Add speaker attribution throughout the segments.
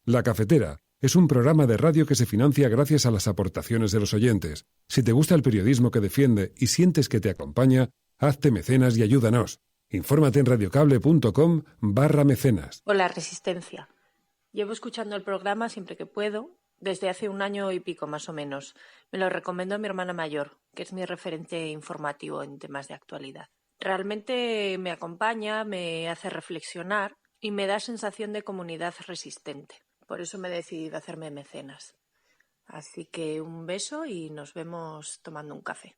Speaker 1: La Cafetera es un programa de radio que se financia gracias a las aportaciones de los oyentes. Si te gusta el periodismo que defiende y sientes que te acompaña, hazte mecenas y ayúdanos. Infórmate en radiocable.com/mecenas.
Speaker 2: Hola, Resistencia. Llevo escuchando el programa siempre que puedo, desde hace 1 año y pico más o menos. Me lo recomendó mi hermana mayor, que es mi referente informativo en temas de actualidad. Realmente me acompaña, me hace reflexionar y me da sensación de comunidad resistente. Por eso me he decidido a hacerme mecenas. Así que un beso y nos vemos tomando un café.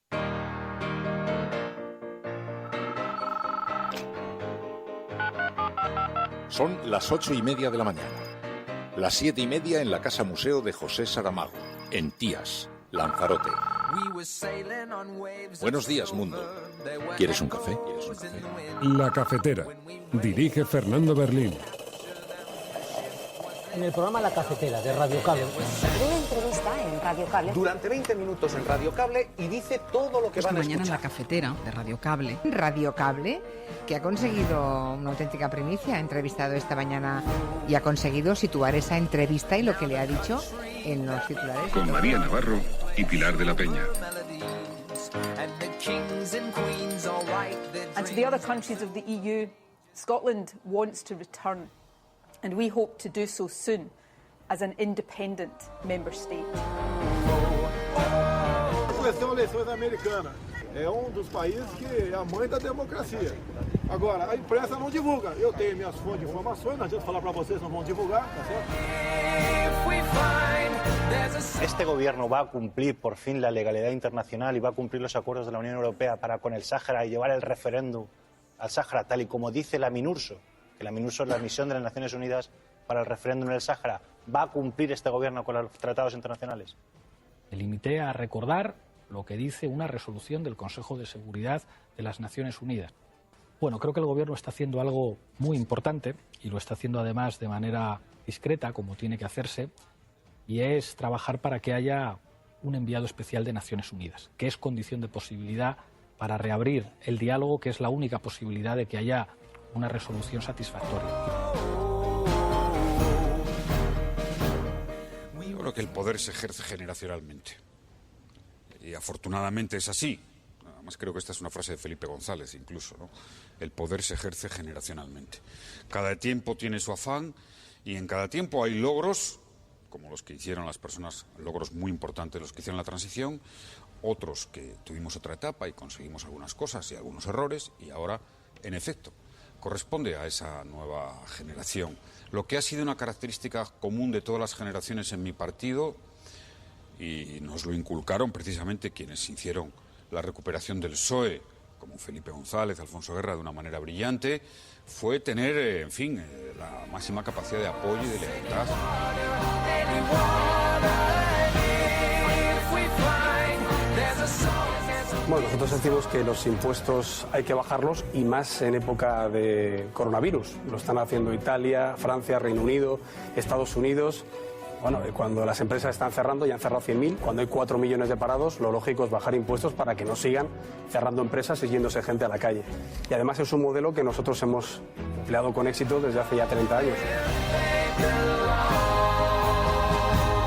Speaker 3: Son las 8:30 de la mañana. Las 7:30 en la Casa Museo de José Saramago, en Tías, Lanzarote. Buenos días, mundo. ¿Quieres un café?
Speaker 1: La Cafetera. Dirige Fernando Berlín.
Speaker 4: En el programa La Cafetera de Radio Cable.
Speaker 5: Una entrevista en Radio Cable.
Speaker 6: Durante 20 minutos en Radio Cable y dice todo lo que van a escuchar.
Speaker 7: Mañana en La Cafetera de Radio Cable.
Speaker 8: Radio Cable, que ha conseguido una auténtica primicia, ha entrevistado esta mañana y ha conseguido situar esa entrevista y lo que le ha dicho en los titulares.
Speaker 9: Con María Navarro y Pilar de la Peña.
Speaker 10: And to the other countries of the EU, Scotland wants to return, and we hope to do so soon as an independent member state.
Speaker 11: São eleições americanas. É dos países que é a mãe da democracia. Agora, a imprensa não divulga. Eu tenho minhas fontes de informações, não adianta falar para vocês, não vão divulgar, tá certo?
Speaker 12: Este gobierno va a cumplir por fin la legalidad internacional y va a cumplir los acuerdos de la Unión Europea para con el Sáhara y llevar el referéndum al Sáhara, tal y como dice la MINURSO, que la MINURSO es la misión de las Naciones Unidas para el referéndum en el Sáhara. ¿Va a cumplir este gobierno con los tratados internacionales?
Speaker 13: Me limité a recordar lo que dice una resolución del Consejo de Seguridad de las Naciones Unidas. Bueno, creo que el gobierno está haciendo algo muy importante y lo está haciendo además de manera discreta, como tiene que hacerse, y es trabajar para que haya un enviado especial de Naciones Unidas, que es condición de posibilidad para reabrir el diálogo, que es la única posibilidad de que haya una resolución satisfactoria.
Speaker 9: Yo creo que el poder se ejerce generacionalmente. Y afortunadamente es así. Además creo que esta es una frase de Felipe González incluso, ¿no? El poder se ejerce generacionalmente. Cada tiempo tiene su afán y en cada tiempo hay logros, como los que hicieron las personas, logros muy importantes los que hicieron la transición, otros que tuvimos otra etapa y conseguimos algunas cosas y algunos errores, y ahora, en efecto, corresponde a esa nueva generación. Lo que ha sido una característica común de todas las generaciones en mi partido, y nos lo inculcaron precisamente quienes hicieron la recuperación del PSOE, como Felipe González, Alfonso Guerra, de una manera brillante, fue tener, en fin, la máxima capacidad de apoyo y de lealtad.
Speaker 14: Bueno, nosotros sentimos que los impuestos hay que bajarlos y más en época de coronavirus. Lo están haciendo Italia, Francia, Reino Unido, Estados Unidos. Bueno, cuando las empresas están cerrando, ya han cerrado 100.000, cuando hay 4 millones de parados, lo lógico es bajar impuestos para que no sigan cerrando empresas y yéndose gente a la calle. Y además es un modelo que nosotros hemos empleado con éxito desde hace ya 30 años.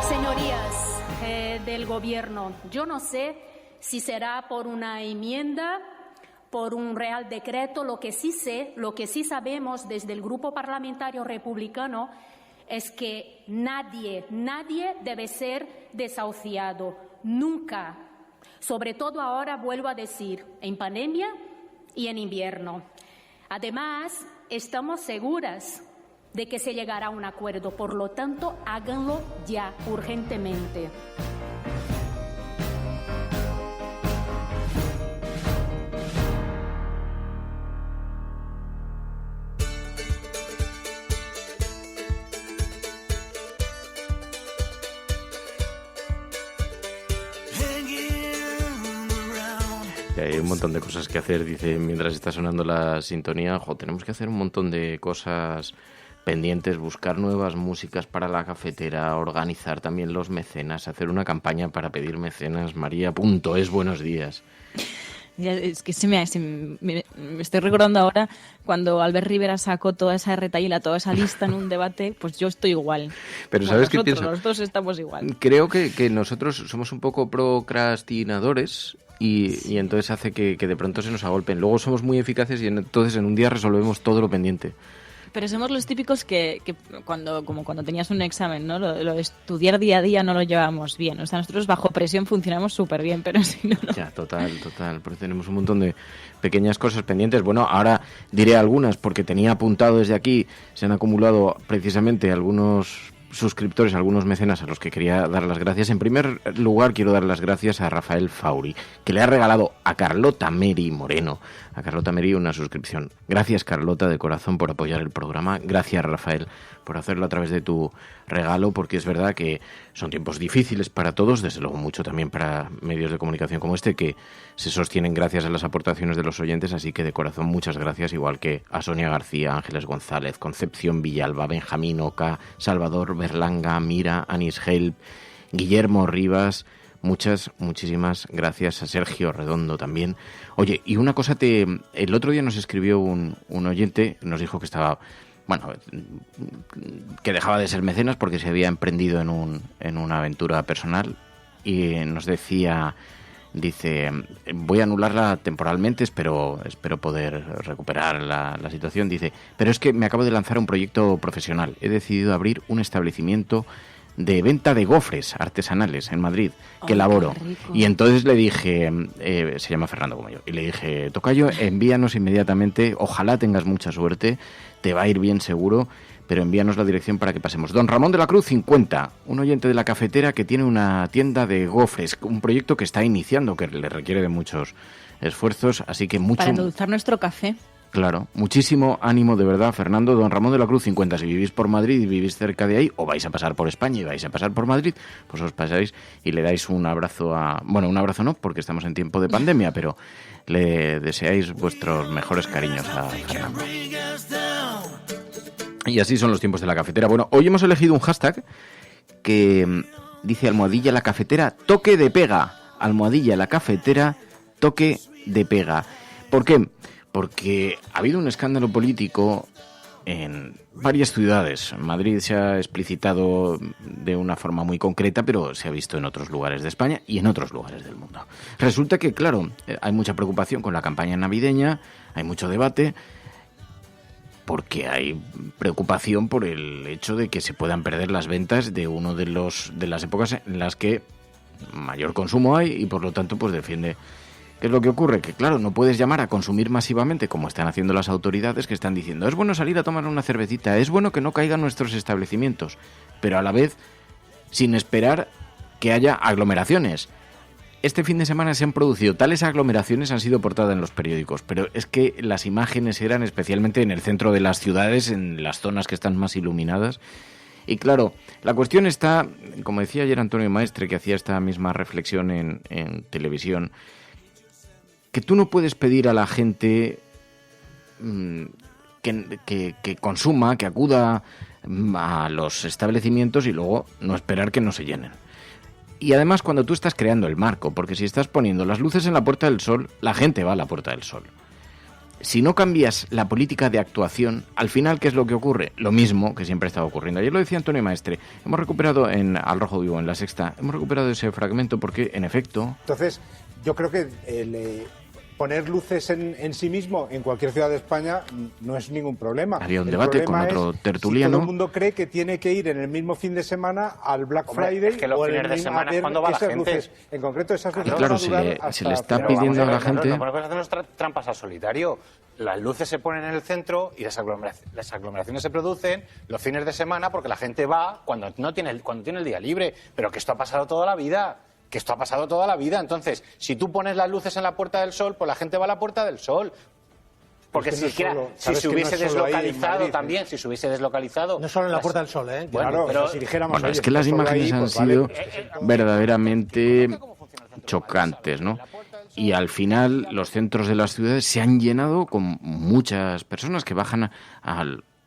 Speaker 15: Señorías del Gobierno, yo no sé si será por una enmienda, por un Real Decreto. Lo que sí sé, lo que sí sabemos desde el Grupo Parlamentario Republicano es que nadie debe ser desahuciado, nunca. Sobre todo ahora, vuelvo a decir, en pandemia y en invierno. Además, estamos seguras de que se llegará a un acuerdo, por lo tanto, háganlo ya, urgentemente.
Speaker 16: Hay un montón de cosas que hacer, dice, mientras está sonando la sintonía. Tenemos que hacer un montón de cosas pendientes, buscar nuevas músicas para la cafetera, organizar también los mecenas, hacer una campaña para pedir mecenas. María.es, buenos días.
Speaker 17: Es que me estoy recordando ahora cuando Albert Rivera sacó toda esa retahíla, toda esa lista en un debate, pues yo estoy igual.
Speaker 16: Pero ¿sabes qué pienso?
Speaker 17: Los dos estamos igual.
Speaker 16: Creo que nosotros somos un poco procrastinadores y entonces hace que de pronto se nos agolpen. Luego somos muy eficaces y entonces en un día resolvemos todo lo pendiente.
Speaker 17: Pero somos los típicos que cuando tenías un examen, ¿no? Lo de estudiar día a día no lo llevamos bien. O sea, nosotros bajo presión funcionamos súper bien, pero si no...
Speaker 16: Ya, total. Porque tenemos un montón de pequeñas cosas pendientes. Bueno, ahora diré algunas porque tenía apuntado desde aquí. Se han acumulado precisamente algunos suscriptores, algunos mecenas a los que quería dar las gracias. En primer lugar, quiero dar las gracias a Rafael Fauri, que le ha regalado a Carlota Meri Moreno, a Carlota Meri, una suscripción. Gracias, Carlota, de corazón, por apoyar el programa. Gracias, Rafael, por hacerlo a través de tu regalo, porque es verdad que son tiempos difíciles para todos, desde luego mucho también para medios de comunicación como este, que se sostienen gracias a las aportaciones de los oyentes, así que de corazón muchas gracias, igual que a Sonia García, Ángeles González, Concepción Villalba, Benjamín Oca, Salvador Berlanga, Mira, Anis Help, Guillermo Rivas. Muchísimas gracias a Sergio Redondo también. Oye, y una cosa, el otro día nos escribió un oyente, nos dijo que estaba... Bueno, que dejaba de ser mecenas porque se había emprendido en una aventura personal y nos decía, dice, voy a anularla temporalmente, espero poder recuperar la situación. Dice, pero es que me acabo de lanzar un proyecto profesional. He decidido abrir un establecimiento de venta de gofres artesanales en Madrid, que elaboro. Y entonces le dije, se llama Fernando como yo, y le dije, tocayo, envíanos inmediatamente, ojalá tengas mucha suerte, te va a ir bien seguro, pero envíanos la dirección para que pasemos. Don Ramón de la Cruz 50, un oyente de La Cafetera que tiene una tienda de gofres, un proyecto que está iniciando, que le requiere de muchos esfuerzos, así que mucho...
Speaker 17: Para endulzar nuestro café.
Speaker 16: Claro, muchísimo ánimo de verdad, Fernando. Don Ramón de la Cruz 50, si vivís por Madrid y vivís cerca de ahí, o vais a pasar por España y vais a pasar por Madrid, pues os pasáis y le dais un abrazo a... Bueno, un abrazo no, porque estamos en tiempo de pandemia, pero le deseáis vuestros mejores cariños a Fernando. Y así son los tiempos de La Cafetera. Bueno, hoy hemos elegido un hashtag que dice almohadilla la cafetera, toque de pega. Almohadilla la cafetera, toque de pega. ¿Por qué? Porque ha habido un escándalo político en varias ciudades. Madrid se ha explicitado de una forma muy concreta, pero se ha visto en otros lugares de España y en otros lugares del mundo. Resulta que, claro, hay mucha preocupación con la campaña navideña, hay mucho debate, porque hay preocupación por el hecho de que se puedan perder las ventas de uno de las épocas en las que mayor consumo hay y, por lo tanto, pues defiende... ¿Qué es lo que ocurre? Que, claro, no puedes llamar a consumir masivamente como están haciendo las autoridades que están diciendo es bueno salir a tomar una cervecita, es bueno que no caigan nuestros establecimientos, pero a la vez sin esperar que haya aglomeraciones. Este fin de semana se han producido tales aglomeraciones, han sido portadas en los periódicos, pero es que las imágenes eran especialmente en el centro de las ciudades, en las zonas que están más iluminadas. Y claro, la cuestión está, como decía ayer Antonio Maestre, que hacía esta misma reflexión en televisión, que tú no puedes pedir a la gente que consuma, que acuda a los establecimientos y luego no esperar que no se llenen. Y además cuando tú estás creando el marco, porque si estás poniendo las luces en la Puerta del Sol, la gente va a la Puerta del Sol. Si no cambias la política de actuación, al final, ¿qué es lo que ocurre? Lo mismo que siempre estaba ocurriendo. Ayer lo decía Antonio Maestre, hemos recuperado en Al Rojo Vivo, en La Sexta, hemos recuperado ese fragmento porque, en efecto...
Speaker 6: Entonces, yo creo que poner luces en sí mismo en cualquier ciudad de España no es ningún problema.
Speaker 16: Había un debate con otro tertuliano.
Speaker 6: Si todo el mundo cree que tiene que ir en el mismo fin de semana al Black Friday,
Speaker 12: es que los fines de semana es cuando va la gente.
Speaker 6: Luces, en concreto, esas luces.
Speaker 16: Claro, se le está pidiendo a la gente...
Speaker 12: No podemos hacer trampas al solitario. Las luces se ponen en el centro y las aglomeraciones se producen los fines de semana porque la gente va cuando tiene el día libre. Pero que esto ha pasado toda la vida. Entonces, si tú pones las luces en la Puerta del Sol, pues la gente va a la Puerta del Sol. Porque si se hubiese deslocalizado también, si se hubiese deslocalizado...
Speaker 4: No solo en la Puerta del Sol, ¿eh?
Speaker 6: Bueno, pero si dijéramos...
Speaker 16: Bueno, es que las imágenes han sido verdaderamente chocantes, ¿no? Y al final los centros de las ciudades se han llenado con muchas personas que bajan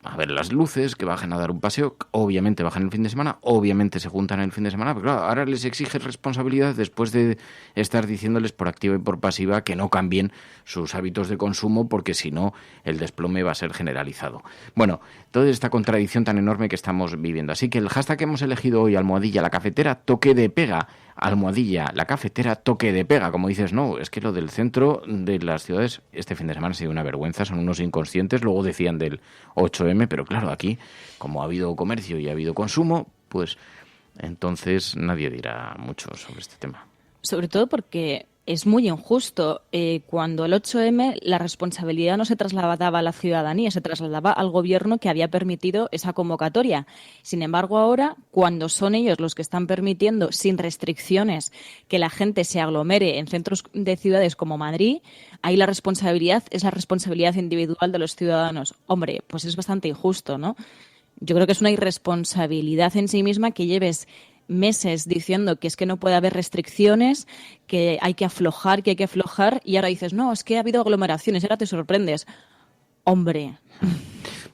Speaker 16: a ver las luces, que bajen a dar un paseo, obviamente bajan el fin de semana, obviamente se juntan el fin de semana, pero claro, ahora les exige responsabilidad después de estar diciéndoles por activa y por pasiva que no cambien sus hábitos de consumo, porque si no el desplome va a ser generalizado. Bueno, toda esta contradicción tan enorme que estamos viviendo. Así que el hashtag que hemos elegido hoy, almohadilla la cafetera, toque de pega. Almohadilla la cafetera, toque de pega. Como dices, no, es que lo del centro de las ciudades este fin de semana ha sido una vergüenza, son unos inconscientes. Luego decían del 8M, pero claro, aquí, como ha habido comercio y ha habido consumo, pues entonces nadie dirá mucho sobre este tema.
Speaker 17: Sobre todo porque es muy injusto. Cuando el 8M la responsabilidad no se trasladaba a la ciudadanía, se trasladaba al gobierno que había permitido esa convocatoria. Sin embargo, ahora, cuando son ellos los que están permitiendo, sin restricciones, que la gente se aglomere en centros de ciudades como Madrid, ahí la responsabilidad es la responsabilidad individual de los ciudadanos. Hombre, pues es bastante injusto, ¿no? Yo creo que es una irresponsabilidad en sí misma que lleves meses diciendo que es que no puede haber restricciones, que hay que aflojar, y ahora dices, no, es que ha habido aglomeraciones, y ahora te sorprendes. Hombre.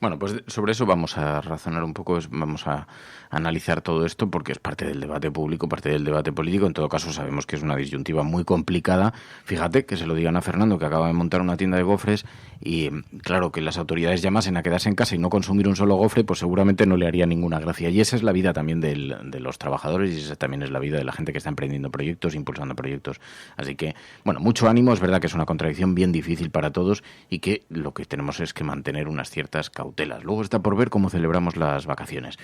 Speaker 16: Bueno, pues sobre eso vamos a razonar un poco, vamos a analizar todo esto porque es parte del debate público, parte del debate político. En todo caso, sabemos que es una disyuntiva muy complicada. Fíjate que se lo digan a Fernando, que acaba de montar una tienda de gofres, y claro, que las autoridades llamasen a quedarse en casa y no consumir un solo gofre, pues seguramente no le haría ninguna gracia. Y esa es la vida también de los trabajadores, y esa también es la vida de la gente que está emprendiendo proyectos, impulsando proyectos. Así que, bueno, mucho ánimo. Es verdad que es una contradicción bien difícil para todos y que lo que tenemos es que mantener unas ciertas cautelas. Luego está por ver cómo celebramos las vacaciones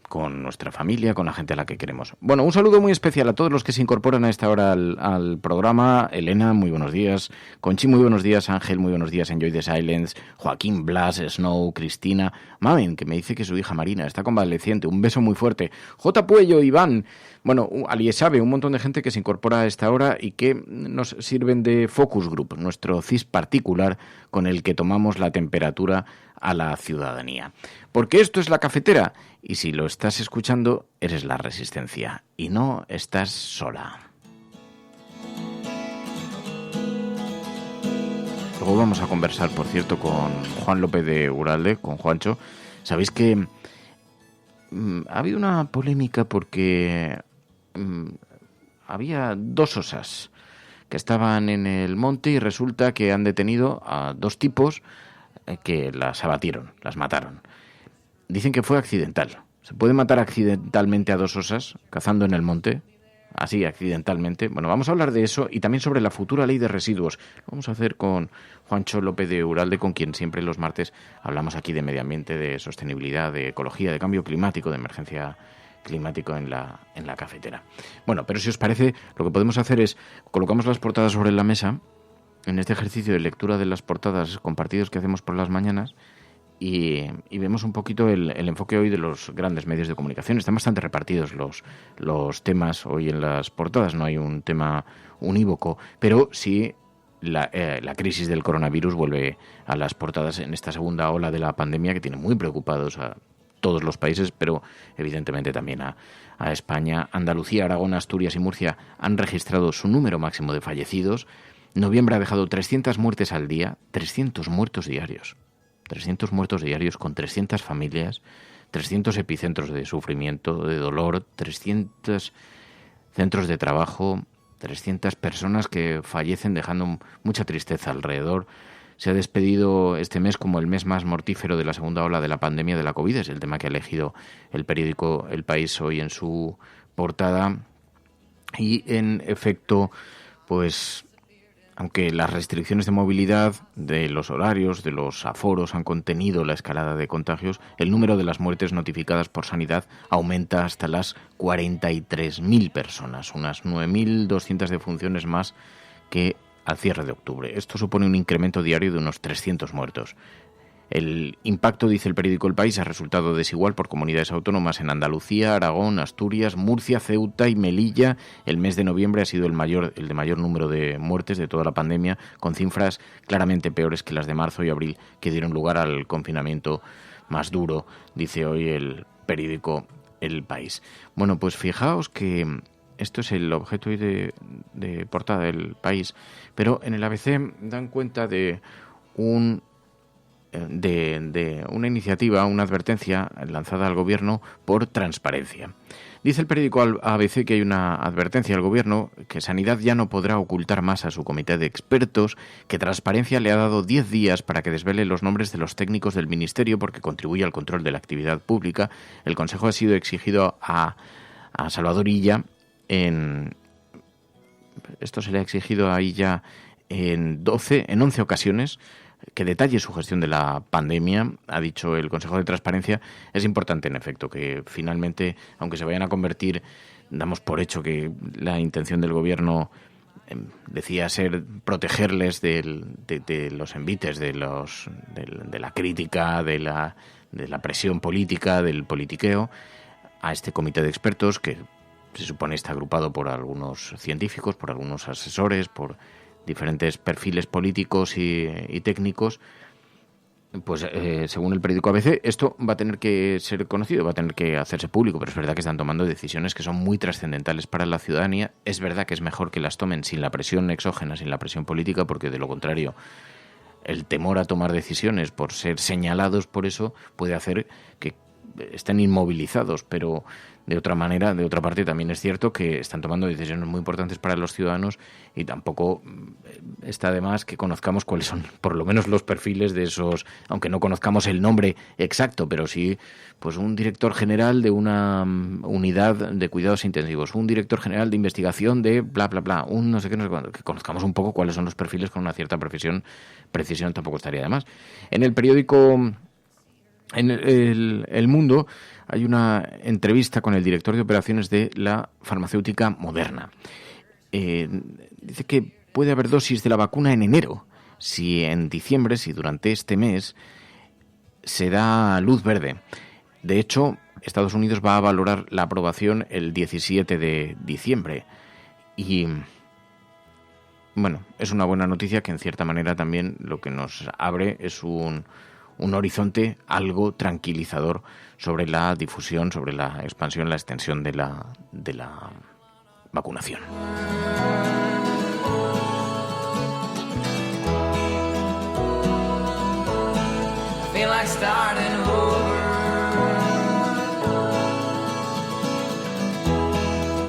Speaker 16: con nuestra familia, con la gente a la que queremos. Bueno, un saludo muy especial a todos los que se incorporan a esta hora al programa. Elena, muy buenos días. Conchi, muy buenos días. Ángel, muy buenos días. Enjoy the Silence. Joaquín, Blas, Snow, Cristina. Mamen, que me dice que su hija Marina está convaleciente. Un beso muy fuerte. J. Puello, Iván. Bueno, Aliesabe, un montón de gente que se incorpora a esta hora y que nos sirven de focus group, nuestro CIS particular con el que tomamos la temperatura a la ciudadanía. Porque esto es La Cafetera, y si lo estás escuchando, eres la Resistencia, y no estás sola. Luego vamos a conversar, por cierto, con Juan López de Uralde, con Juancho. Sabéis que ha habido una polémica porque había dos osas que estaban en el monte y resulta que han detenido a dos tipos que las abatieron, las mataron. Dicen que fue accidental. ¿Se puede matar accidentalmente a dos osas cazando en el monte? Así, accidentalmente. Bueno, vamos a hablar de eso y también sobre la futura ley de residuos. Lo vamos a hacer con Juancho López de Uralde, con quien siempre los martes hablamos aquí de medio ambiente, de sostenibilidad, de ecología, de cambio climático, de emergencia climático en la cafetera. Bueno, pero si os parece, lo que podemos hacer es colocamos las portadas sobre la mesa en este ejercicio de lectura de las portadas compartidos que hacemos por las mañanas y vemos un poquito el enfoque hoy de los grandes medios de comunicación. Están bastante repartidos los temas hoy en las portadas, no hay un tema unívoco, pero sí la crisis del coronavirus vuelve a las portadas en esta segunda ola de la pandemia que tiene muy preocupados a todos los países, pero evidentemente también a España. Andalucía, Aragón, Asturias y Murcia han registrado su número máximo de fallecidos. Noviembre ha dejado 300 muertes al día, 300 muertos diarios. 300 muertos diarios con 300 familias, 300 epicentros de sufrimiento, de dolor, 300 centros de trabajo, 300 personas que fallecen dejando mucha tristeza alrededor. Se ha despedido este mes como el mes más mortífero de la segunda ola de la pandemia de la COVID. Es el tema que ha elegido el periódico El País hoy en su portada. Y en efecto, pues aunque las restricciones de movilidad, de los horarios, de los aforos han contenido la escalada de contagios, el número de las muertes notificadas por Sanidad aumenta hasta las 43.000 personas, unas 9.200 defunciones más que al cierre de octubre. Esto supone un incremento diario de unos 300 muertos. El impacto, dice el periódico El País, ha resultado desigual por comunidades autónomas. En Andalucía, Aragón, Asturias, Murcia, Ceuta y Melilla, el mes de noviembre ha sido el de mayor número de muertes de toda la pandemia, con cifras claramente peores que las de marzo y abril, que dieron lugar al confinamiento más duro, dice hoy el periódico El País. Bueno, pues fijaos que esto es el objeto hoy de portada del País, pero en el ABC dan cuenta de un de una iniciativa, una advertencia lanzada al Gobierno por transparencia. Dice el periódico ABC que hay una advertencia al Gobierno, que Sanidad ya no podrá ocultar más a su comité de expertos, que Transparencia le ha dado 10 días para que desvele los nombres de los técnicos del Ministerio porque contribuye al control de la actividad pública. El Consejo ha sido exigido a Salvador Illa esto se le ha exigido a Illa en 11 ocasiones, que detalle su gestión de la pandemia. Ha dicho el Consejo de Transparencia. Es importante, en efecto, que finalmente, aunque se vayan a convertir, damos por hecho que la intención del Gobierno decía ser protegerles de los envites, de la crítica, de la presión política, del politiqueo, a este comité de expertos que se supone está agrupado por algunos científicos, por algunos asesores, por diferentes perfiles políticos y técnicos. Pues según el periódico ABC, esto va a tener que ser conocido, va a tener que hacerse público, pero es verdad que están tomando decisiones que son muy trascendentales para la ciudadanía. Es verdad que es mejor que las tomen sin la presión exógena, sin la presión política, porque de lo contrario el temor a tomar decisiones por ser señalados por eso puede hacer que estén inmovilizados, pero de otra parte también es cierto que están tomando decisiones muy importantes para los ciudadanos y tampoco está de más que conozcamos cuáles son por lo menos los perfiles de esos, aunque no conozcamos el nombre exacto, pero sí pues un director general de una unidad de cuidados intensivos, un director general de investigación de bla bla bla, un no sé qué, que conozcamos un poco cuáles son los perfiles con una cierta precisión tampoco estaría de más. En el periódico En el Mundo hay una entrevista con el director de operaciones de la farmacéutica Moderna. Dice que puede haber dosis de la vacuna en enero, si en diciembre, si durante este mes se da luz verde. De hecho, Estados Unidos va a valorar la aprobación el 17 de diciembre. Y bueno, es una buena noticia que en cierta manera también lo que nos abre es un horizonte algo tranquilizador sobre la difusión, sobre la expansión, la extensión de la vacunación.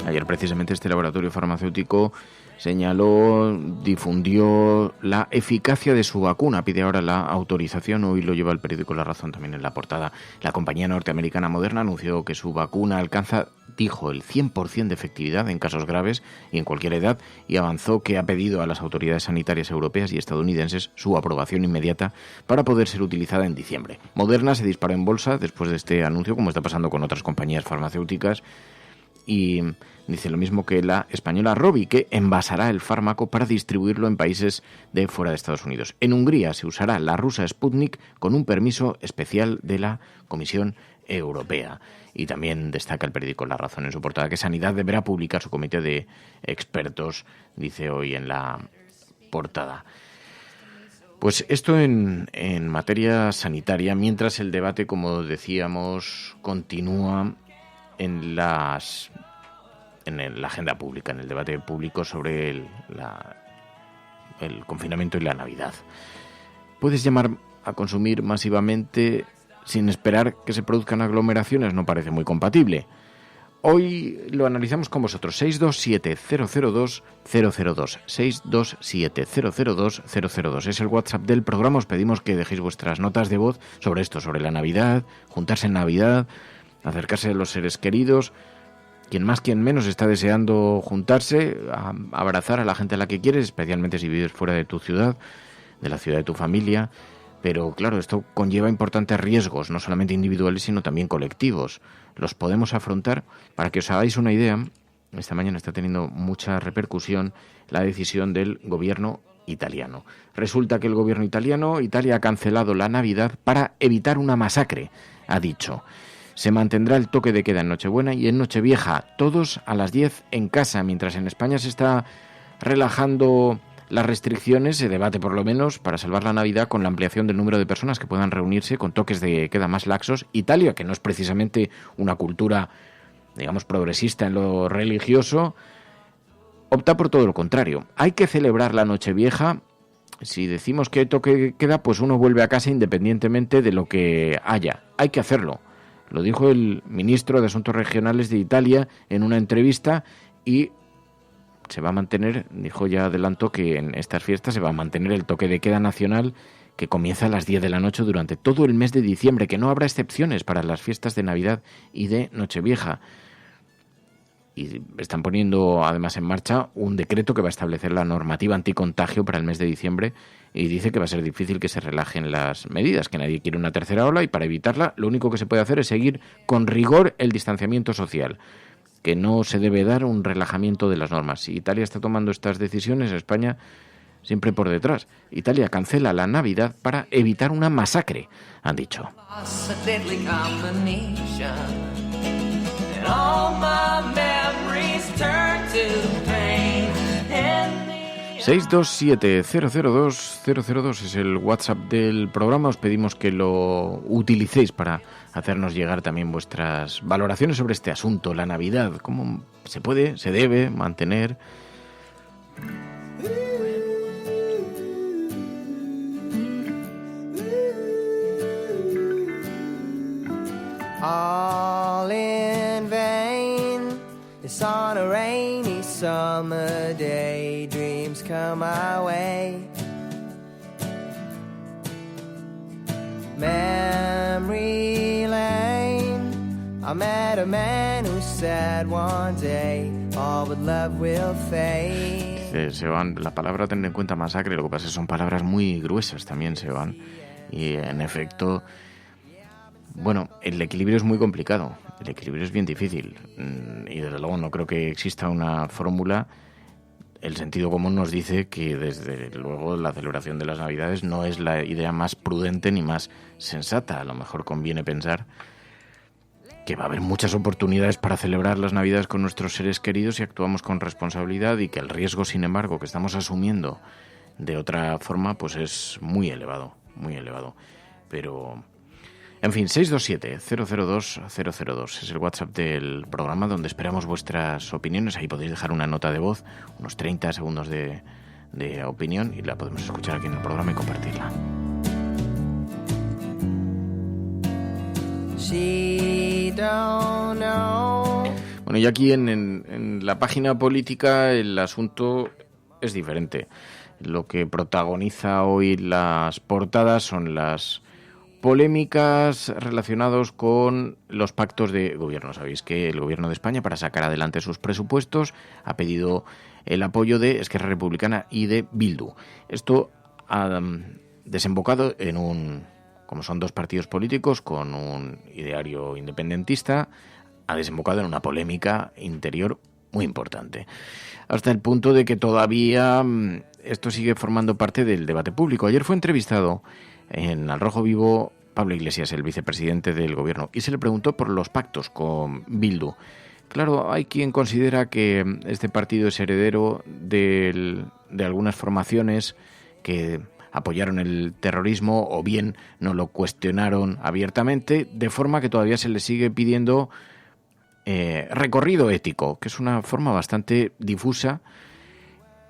Speaker 16: Ayer precisamente este laboratorio farmacéutico difundió la eficacia de su vacuna, pide ahora la autorización, hoy lo lleva el periódico La Razón también en la portada. La compañía norteamericana Moderna anunció que su vacuna alcanza, dijo, el 100% de efectividad en casos graves y en cualquier edad, y avanzó que ha pedido a las autoridades sanitarias europeas y estadounidenses su aprobación inmediata para poder ser utilizada en diciembre. Moderna se disparó en bolsa después de este anuncio, como está pasando con otras compañías farmacéuticas, y dice lo mismo que la española Rovi, que envasará el fármaco para distribuirlo en países de fuera de Estados Unidos. En Hungría se usará la rusa Sputnik con un permiso especial de la Comisión Europea. Y también destaca el periódico La Razón en su portada que Sanidad deberá publicar su comité de expertos, dice hoy en la portada. Pues esto en materia sanitaria, mientras el debate, como decíamos, continúa en la agenda pública, en el debate público sobre el confinamiento y la Navidad. Puedes llamar a consumir masivamente sin esperar que se produzcan aglomeraciones, no parece muy compatible. Hoy lo analizamos con vosotros. 627-002-002. 627-002-002. Es el WhatsApp del programa. Os pedimos que dejéis vuestras notas de voz sobre esto, sobre la Navidad, juntarse en Navidad, acercarse a los seres queridos. Quien más, quien menos está deseando juntarse, a abrazar a la gente a la que quieres, especialmente si vives fuera de tu ciudad, de la ciudad de tu familia. Pero claro, esto conlleva importantes riesgos, no solamente individuales, sino también colectivos. Los podemos afrontar. Para que os hagáis una idea, esta mañana está teniendo mucha repercusión la decisión del gobierno italiano. Resulta que el gobierno italiano, Italia ha cancelado la Navidad para evitar una masacre, ha dicho. Se mantendrá el toque de queda en Nochebuena y en Nochevieja, todos a las 10 en casa, mientras en España se está relajando las restricciones. Se debate por lo menos para salvar la Navidad con la ampliación del número de personas que puedan reunirse con toques de queda más laxos. Italia, que no es precisamente una cultura, digamos, progresista en lo religioso, opta por todo lo contrario. Hay que celebrar la Nochevieja si decimos que toque queda, pues uno vuelve a casa independientemente de lo que haya. Hay que hacerlo. Lo dijo el ministro de Asuntos Regionales de Italia en una entrevista y se va a mantener, dijo ya adelanto que en estas fiestas se va a mantener el toque de queda nacional que comienza a las 10 de la noche durante todo el mes de diciembre, que no habrá excepciones para las fiestas de Navidad y de Nochevieja. Y están poniendo además en marcha un decreto que va a establecer la normativa anticontagio para el mes de diciembre y dice que va a ser difícil que se relajen las medidas, que nadie quiere una tercera ola y para evitarla lo único que se puede hacer es seguir con rigor el distanciamiento social, que no se debe dar un relajamiento de las normas. Si Italia está tomando estas decisiones, España siempre por detrás. Italia cancela la Navidad para evitar una masacre, han dicho. 627-002-002 es el WhatsApp del programa. Os pedimos que lo utilicéis para hacernos llegar también vuestras valoraciones sobre este asunto, la Navidad, cómo se puede, se debe mantener.
Speaker 18: All in vain. It's on a rainy summer day. Dreams come my way. Memory lane. I met a man who said one day all but love will fade.
Speaker 16: Se van, la palabra a tener en cuenta masacre, lo que pasa es que son palabras muy gruesas también, se van. Y en efecto, bueno, el equilibrio es muy complicado, el equilibrio es bien difícil y desde luego no creo que exista una fórmula. El sentido común nos dice que desde luego la celebración de las Navidades no es la idea más prudente ni más sensata. A lo mejor conviene pensar que va a haber muchas oportunidades para celebrar las Navidades con nuestros seres queridos si actuamos con responsabilidad y que el riesgo, sin embargo, que estamos asumiendo de otra forma, pues es muy elevado, muy elevado. Pero, en fin, 627-002-002 es el WhatsApp del programa donde esperamos vuestras opiniones. Ahí podéis dejar una nota de voz, unos 30 segundos de opinión y la podemos escuchar aquí en el programa y compartirla. Bueno, y aquí en la página política el asunto es diferente. Lo que protagoniza hoy las portadas son las polémicas relacionadas con los pactos de gobierno. Sabéis que el gobierno de España, para sacar adelante sus presupuestos, ha pedido el apoyo de Esquerra Republicana y de Bildu. Esto ha desembocado en como son dos partidos políticos con un ideario independentista, ha desembocado en una polémica interior muy importante. Hasta el punto de que todavía esto sigue formando parte del debate público. Ayer fue entrevistado en Al Rojo Vivo Pablo Iglesias, el vicepresidente del gobierno, y se le preguntó por los pactos con Bildu. Claro, hay quien considera que este partido es heredero de algunas formaciones que apoyaron el terrorismo o bien no lo cuestionaron abiertamente, de forma que todavía se le sigue pidiendo recorrido ético, que es una forma bastante difusa,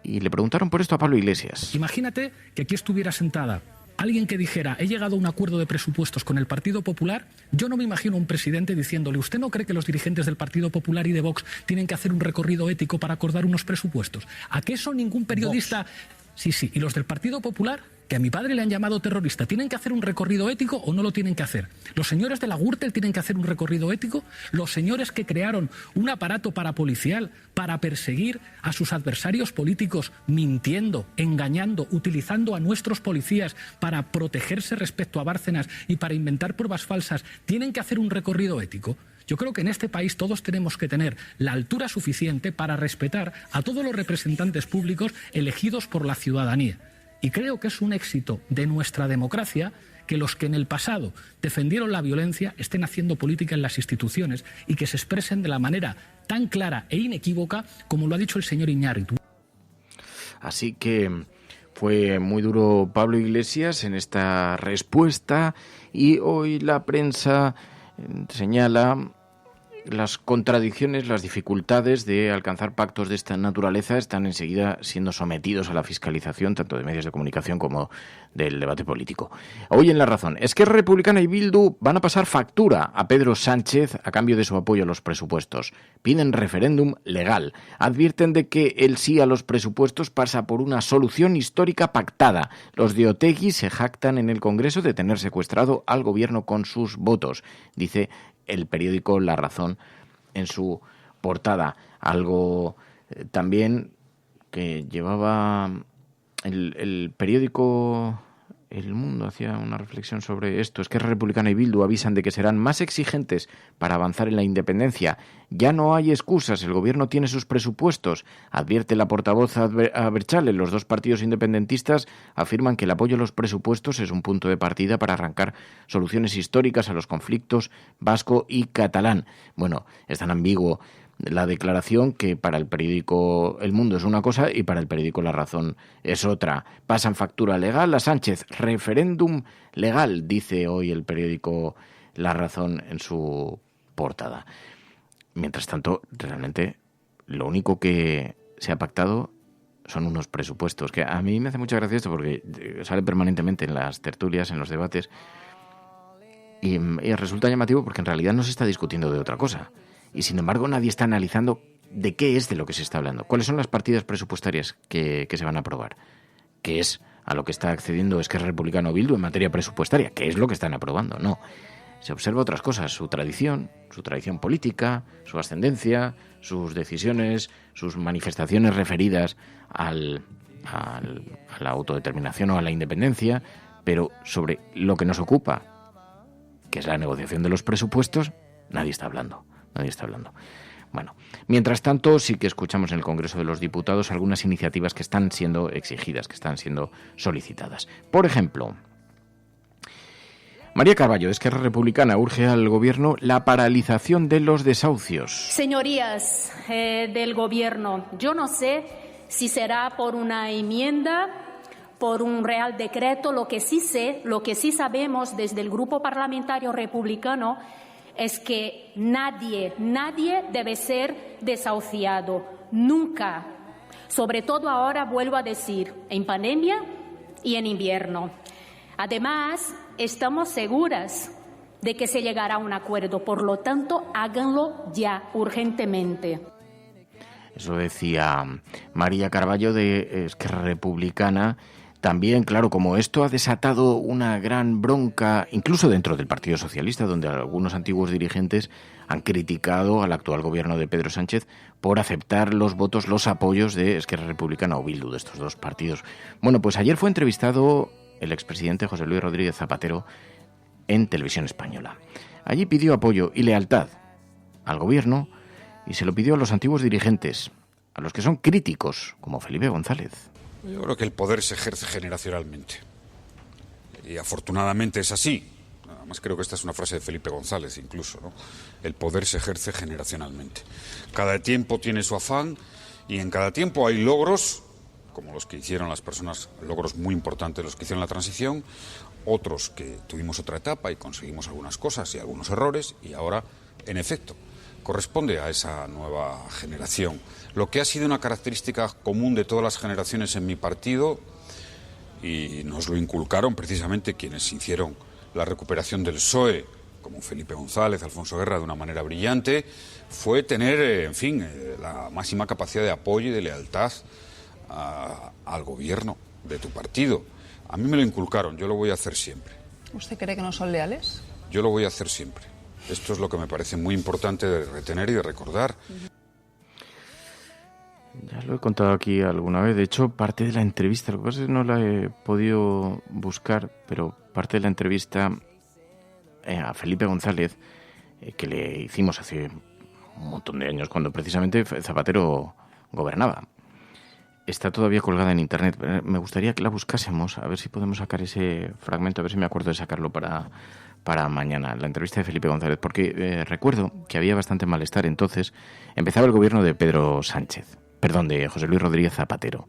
Speaker 16: y le preguntaron por esto a Pablo Iglesias.
Speaker 13: Imagínate que aquí estuviera sentada alguien que dijera, he llegado a un acuerdo de presupuestos con el Partido Popular. Yo no me imagino a un presidente diciéndole, ¿usted no cree que los dirigentes del Partido Popular y de Vox tienen que hacer un recorrido ético para acordar unos presupuestos? ¿A qué eso ningún periodista... Vox. Sí, y los del Partido Popular, que a mi padre le han llamado terrorista, ¿tienen que hacer un recorrido ético o no lo tienen que hacer? ¿Los señores de la Gürtel tienen que hacer un recorrido ético? ¿Los señores que crearon un aparato parapolicial para perseguir a sus adversarios políticos, mintiendo, engañando, utilizando a nuestros policías para protegerse respecto a Bárcenas y para inventar pruebas falsas, tienen que hacer un recorrido ético? Yo creo que en este país todos tenemos que tener la altura suficiente para respetar a todos los representantes públicos elegidos por la ciudadanía. Y creo que es un éxito de nuestra democracia que los que en el pasado defendieron la violencia estén haciendo política en las instituciones y que se expresen de la manera tan clara e inequívoca como lo ha dicho el señor Iñárritu.
Speaker 16: Así que fue muy duro Pablo Iglesias en esta respuesta y hoy la prensa señala las contradicciones, las dificultades de alcanzar pactos de esta naturaleza están enseguida siendo sometidos a la fiscalización tanto de medios de comunicación como del debate político. Hoy en La Razón, Esquerra Republicana y Bildu van a pasar factura a Pedro Sánchez a cambio de su apoyo a los presupuestos. Piden referéndum legal. Advierten de que el sí a los presupuestos pasa por una solución histórica pactada. Los de Otegi se jactan en el Congreso de tener secuestrado al gobierno con sus votos, dice el periódico La Razón en su portada. Algo también que llevaba el periódico El Mundo, hacía una reflexión sobre esto. Esquerra Republicana y Bildu avisan de que serán más exigentes para avanzar en la independencia. Ya no hay excusas, el gobierno tiene sus presupuestos, advierte la portavoz Abertzale. Los dos partidos independentistas afirman que el apoyo a los presupuestos es un punto de partida para arrancar soluciones históricas a los conflictos vasco y catalán. Bueno, es tan ambiguo la declaración que para el periódico El Mundo es una cosa y para el periódico La Razón es otra. Pasan factura legal a Sánchez. Referéndum legal, dice hoy el periódico La Razón en su portada. Mientras tanto, realmente lo único que se ha pactado son unos presupuestos, que a mí me hace mucha gracia esto porque sale permanentemente en las tertulias, en los debates, y resulta llamativo porque en realidad no se está discutiendo de otra cosa. Y sin embargo nadie está analizando de qué es de lo que se está hablando. ¿Cuáles son las partidas presupuestarias que se van a aprobar? ¿Qué es a lo que está accediendo Esquerra Republicana o Bildu en materia presupuestaria? ¿Qué es lo que están aprobando? No. Se observa otras cosas, su tradición política, su ascendencia, sus decisiones, sus manifestaciones referidas a la autodeterminación o a la independencia, pero sobre lo que nos ocupa, que es la negociación de los presupuestos, nadie está hablando. Bueno, mientras tanto sí que escuchamos en el Congreso de los Diputados algunas iniciativas que están siendo exigidas, que están siendo solicitadas. Por ejemplo, María Carballo, de Esquerra Republicana, urge al Gobierno la paralización de los desahucios.
Speaker 15: Señorías del Gobierno, yo no sé si será por una enmienda, por un Real Decreto. Lo que sí sabemos desde el Grupo Parlamentario Republicano es que nadie debe ser desahuciado, nunca. Sobre todo ahora, vuelvo a decir, en pandemia y en invierno. Además, estamos seguras de que se llegará a un acuerdo, por lo tanto, háganlo ya, urgentemente.
Speaker 16: Eso decía María Carballo, de Esquerra Republicana. También, claro, como esto ha desatado una gran bronca, incluso dentro del Partido Socialista, donde algunos antiguos dirigentes han criticado al actual gobierno de Pedro Sánchez por aceptar los votos, los apoyos de Esquerra Republicana o Bildu, de estos dos partidos. Bueno, pues ayer fue entrevistado el expresidente José Luis Rodríguez Zapatero en Televisión Española. Allí pidió apoyo y lealtad al gobierno y se lo pidió a los antiguos dirigentes, a los que son críticos, como Felipe González.
Speaker 9: Yo creo que el poder se ejerce generacionalmente. Y afortunadamente es así. Además creo que esta es una frase de Felipe González incluso, ¿no? El poder se ejerce generacionalmente. Cada tiempo tiene su afán y en cada tiempo hay logros, como los que hicieron las personas, logros muy importantes los que hicieron la transición, otros que tuvimos otra etapa y conseguimos algunas cosas y algunos errores, y ahora, en efecto, corresponde a esa nueva generación. Lo que ha sido una característica común de todas las generaciones en mi partido, y nos lo inculcaron precisamente quienes hicieron la recuperación del PSOE, como Felipe González, Alfonso Guerra, de una manera brillante, fue tener, la máxima capacidad de apoyo y de lealtad al gobierno de tu partido. A mí me lo inculcaron, yo lo voy a hacer siempre.
Speaker 19: ¿Usted cree que no son leales?
Speaker 9: Yo lo voy a hacer siempre. Esto es lo que me parece muy importante de retener y de recordar.
Speaker 16: Ya lo he contado aquí alguna vez. De hecho, parte de la entrevista, lo que pasa es que no la he podido buscar, pero parte de la entrevista a Felipe González, que le hicimos hace un montón de años, cuando precisamente Zapatero gobernaba, está todavía colgada en internet. Me gustaría que la buscásemos, a ver si podemos sacar ese fragmento, a ver si me acuerdo de sacarlo para mañana, la entrevista de Felipe González, porque recuerdo que había bastante malestar entonces. Empezaba el gobierno de de José Luis Rodríguez Zapatero,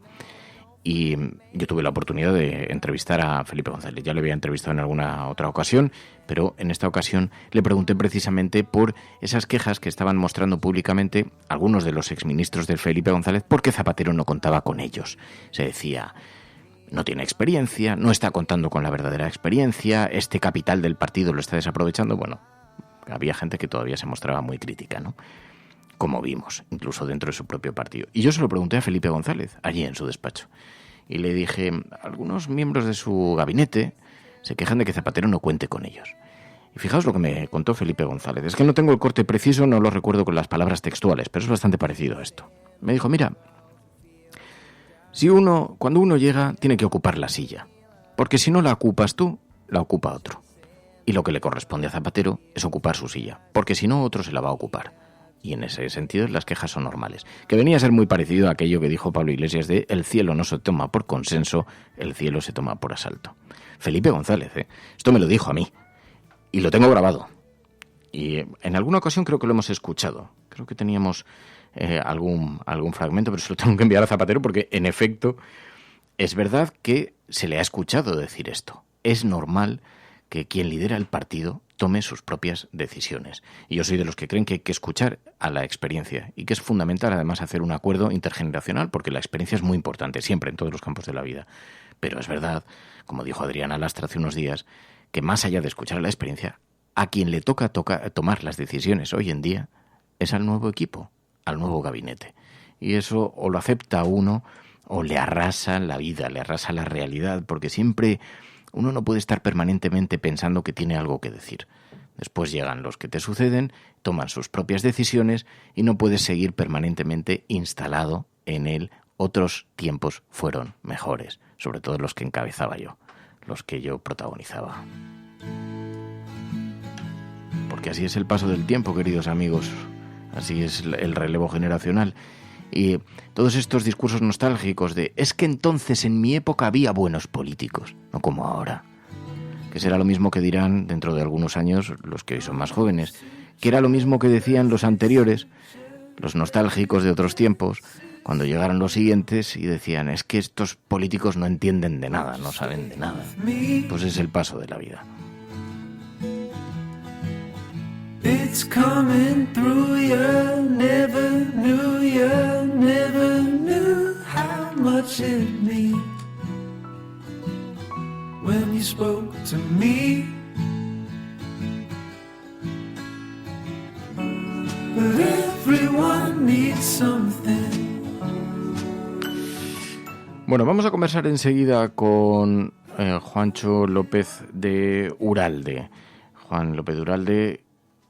Speaker 16: Y yo tuve la oportunidad de entrevistar a Felipe González. Ya le había entrevistado en alguna otra ocasión, pero en esta ocasión le pregunté precisamente por esas quejas que estaban mostrando públicamente algunos de los exministros de Felipe González porque Zapatero no contaba con ellos. Se decía, no tiene experiencia, no está contando con la verdadera experiencia, este capital del partido lo está desaprovechando. Bueno, había gente que todavía se mostraba muy crítica, ¿no? Como vimos, incluso dentro de su propio partido. Y yo se lo pregunté a Felipe González, allí en su despacho. Y le dije, algunos miembros de su gabinete se quejan de que Zapatero no cuente con ellos. Y fijaos lo que me contó Felipe González. Es que no tengo el corte preciso, no lo recuerdo con las palabras textuales, pero es bastante parecido a esto. Me dijo, mira, cuando uno llega, tiene que ocupar la silla. Porque si no la ocupas tú, la ocupa otro. Y lo que le corresponde a Zapatero es ocupar su silla. Porque si no, otro se la va a ocupar. Y en ese sentido las quejas son normales. Que venía a ser muy parecido a aquello que dijo Pablo Iglesias de el cielo no se toma por consenso, el cielo se toma por asalto. Felipe González, esto me lo dijo a mí. Y lo tengo grabado. Y en alguna ocasión creo que lo hemos escuchado. Creo que teníamos algún fragmento, pero se lo tengo que enviar a Zapatero porque, en efecto, es verdad que se le ha escuchado decir esto. Es normal que quien lidera el partido tome sus propias decisiones. Y yo soy de los que creen que hay que escuchar a la experiencia y que es fundamental, además, hacer un acuerdo intergeneracional, porque la experiencia es muy importante, siempre, en todos los campos de la vida. Pero es verdad, como dijo Adriana Lastra hace unos días, que más allá de escuchar a la experiencia, a quien le toca tomar las decisiones hoy en día es al nuevo equipo, al nuevo gabinete. Y eso o lo acepta uno o le arrasa la vida, le arrasa la realidad, porque siempre uno no puede estar permanentemente pensando que tiene algo que decir. Después llegan los que te suceden, toman sus propias decisiones y no puedes seguir permanentemente instalado en él. Otros tiempos fueron mejores, sobre todo los que encabezaba yo, los que yo protagonizaba. Porque así es el paso del tiempo, queridos amigos. Así es el relevo generacional. Y todos estos discursos nostálgicos de es que entonces en mi época había buenos políticos, no como ahora. Que será lo mismo que dirán dentro de algunos años los que hoy son más jóvenes. Que era lo mismo que decían los anteriores, los nostálgicos de otros tiempos, cuando llegaron los siguientes y decían es que estos políticos no entienden de nada, no saben de nada. Pues es el paso de la vida.
Speaker 18: It's coming through you, never knew how much it meant when you spoke to me. But everyone needs something.
Speaker 16: Bueno, vamos a conversar enseguida con Juancho López de Uralde. Juan López de Uralde,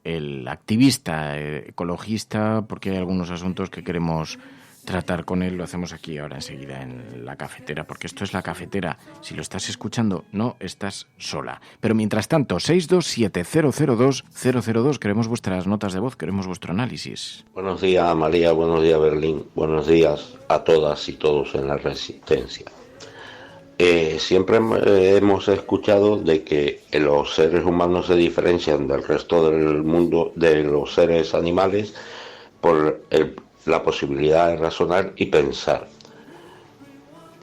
Speaker 16: el activista ecologista, porque hay algunos asuntos que queremos tratar con él. Lo hacemos aquí ahora enseguida en La Cafetera, porque esto es La Cafetera. Si lo estás escuchando, no estás sola. Pero mientras tanto, 627002002, queremos vuestras notas de voz, queremos vuestro análisis.
Speaker 20: Buenos días, María, buenos días, Berlín, buenos días a todas y todos en la Resistencia. Siempre hemos escuchado de que los seres humanos se diferencian del resto del mundo, de los seres animales, por la posibilidad de razonar y pensar.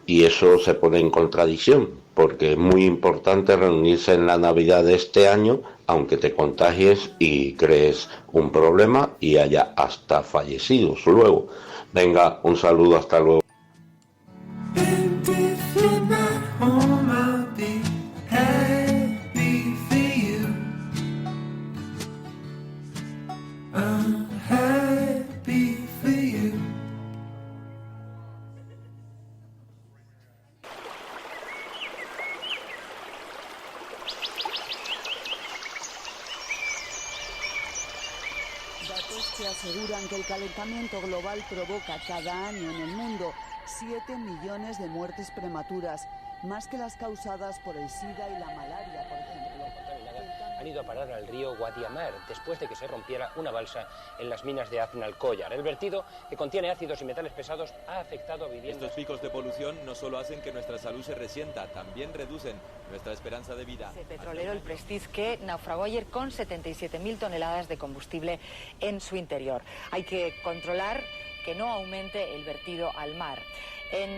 Speaker 20: Y eso se pone en contradicción, porque es muy importante reunirse en la Navidad de este año, aunque te contagies y crees un problema y haya hasta fallecidos luego. Venga, un saludo, hasta luego.
Speaker 21: Que aseguran que el calentamiento global provoca cada año en el mundo 7 millones de muertes prematuras, más que las causadas por el SIDA y la malaria, por ejemplo.
Speaker 22: Han ido a parar al río Guadiamar después de que se rompiera una balsa en las minas de Aznalcóllar. El vertido, que contiene ácidos y metales pesados, ha afectado a viviendas.
Speaker 23: Estos picos de polución no solo hacen que nuestra salud se resienta, también reducen nuestra esperanza de vida.
Speaker 5: El petrolero, el Prestige, que naufragó ayer con 77.000 toneladas de combustible en su interior. Hay que controlar que no aumente el vertido al mar. En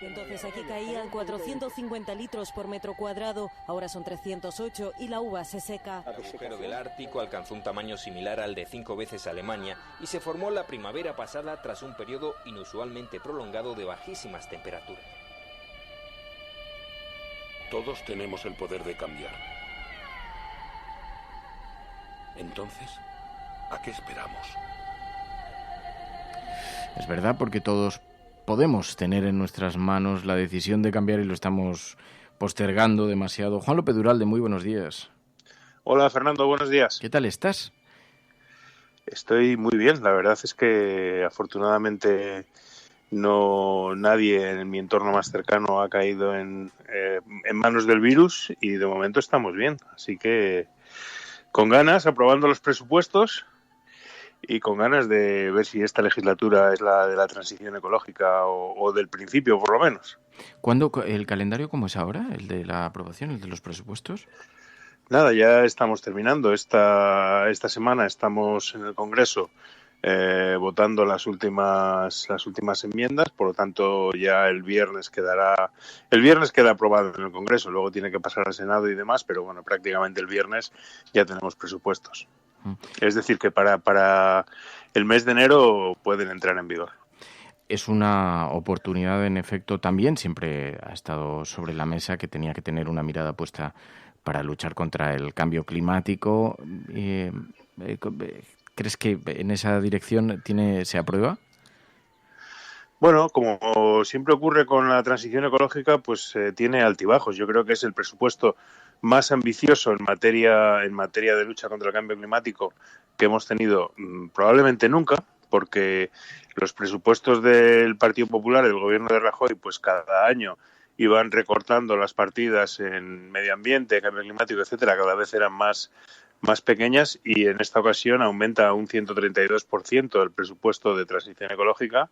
Speaker 1: Entonces aquí caían 450 litros por metro cuadrado, ahora son 308 y la uva se seca.
Speaker 23: El agujero del Ártico alcanzó un tamaño similar al de 5 veces Alemania y se formó la primavera pasada tras un periodo inusualmente prolongado de bajísimas temperaturas.
Speaker 2: Todos tenemos el poder de cambiar. Entonces, ¿a qué esperamos?
Speaker 16: Es verdad, porque todos podemos tener en nuestras manos la decisión de cambiar y lo estamos postergando demasiado. Juan López Duralde, muy buenos días.
Speaker 3: Hola Fernando, buenos días.
Speaker 16: ¿Qué tal estás?
Speaker 3: Estoy muy bien, la verdad es que afortunadamente nadie en mi entorno más cercano ha caído en manos del virus y de momento estamos bien, así que con ganas, aprobando los presupuestos y con ganas de ver si esta legislatura es la de la transición ecológica o del principio, por lo menos.
Speaker 16: ¿Cuándo el calendario cómo es ahora? ¿El de la aprobación, el de los presupuestos?
Speaker 3: Nada, ya estamos terminando. Esta semana estamos en el Congreso votando las últimas enmiendas, por lo tanto ya el viernes queda aprobado en el Congreso, luego tiene que pasar al Senado y demás, pero bueno, prácticamente el viernes ya tenemos presupuestos. Es decir, que para el mes de enero pueden entrar en vigor.
Speaker 16: Es una oportunidad, en efecto, también siempre ha estado sobre la mesa, que tenía que tener una mirada puesta para luchar contra el cambio climático. ¿Crees que en esa dirección se aprueba?
Speaker 3: Bueno, como siempre ocurre con la transición ecológica, pues tiene altibajos. Yo creo que es el presupuesto más ambicioso en materia de lucha contra el cambio climático que hemos tenido probablemente nunca, porque los presupuestos del Partido Popular, del gobierno de Rajoy, pues cada año iban recortando las partidas en medio ambiente, cambio climático, etcétera, cada vez eran más pequeñas, y en esta ocasión aumenta un 132% el presupuesto de transición ecológica,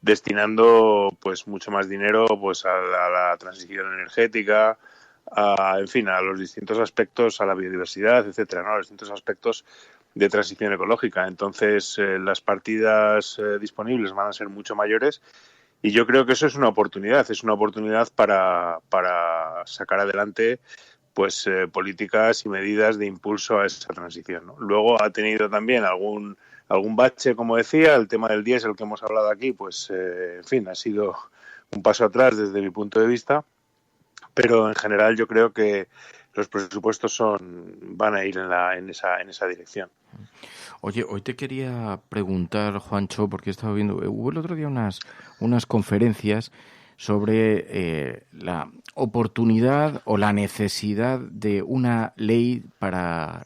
Speaker 3: destinando pues mucho más dinero pues a la transición energética, a los distintos aspectos, a la biodiversidad, etcétera, ¿no? A los distintos aspectos de transición ecológica. Entonces, las partidas disponibles van a ser mucho mayores y yo creo que eso es una oportunidad para sacar adelante pues políticas y medidas de impulso a esa transición, ¿no? Luego ha tenido también algún bache, como decía, el tema del diésel que hemos hablado aquí, pues ha sido un paso atrás desde mi punto de vista, pero en general yo creo que los presupuestos van a ir en esa dirección.
Speaker 16: Oye, hoy te quería preguntar, Juancho, porque he estado viendo, hubo el otro día unas conferencias sobre la oportunidad o la necesidad de una ley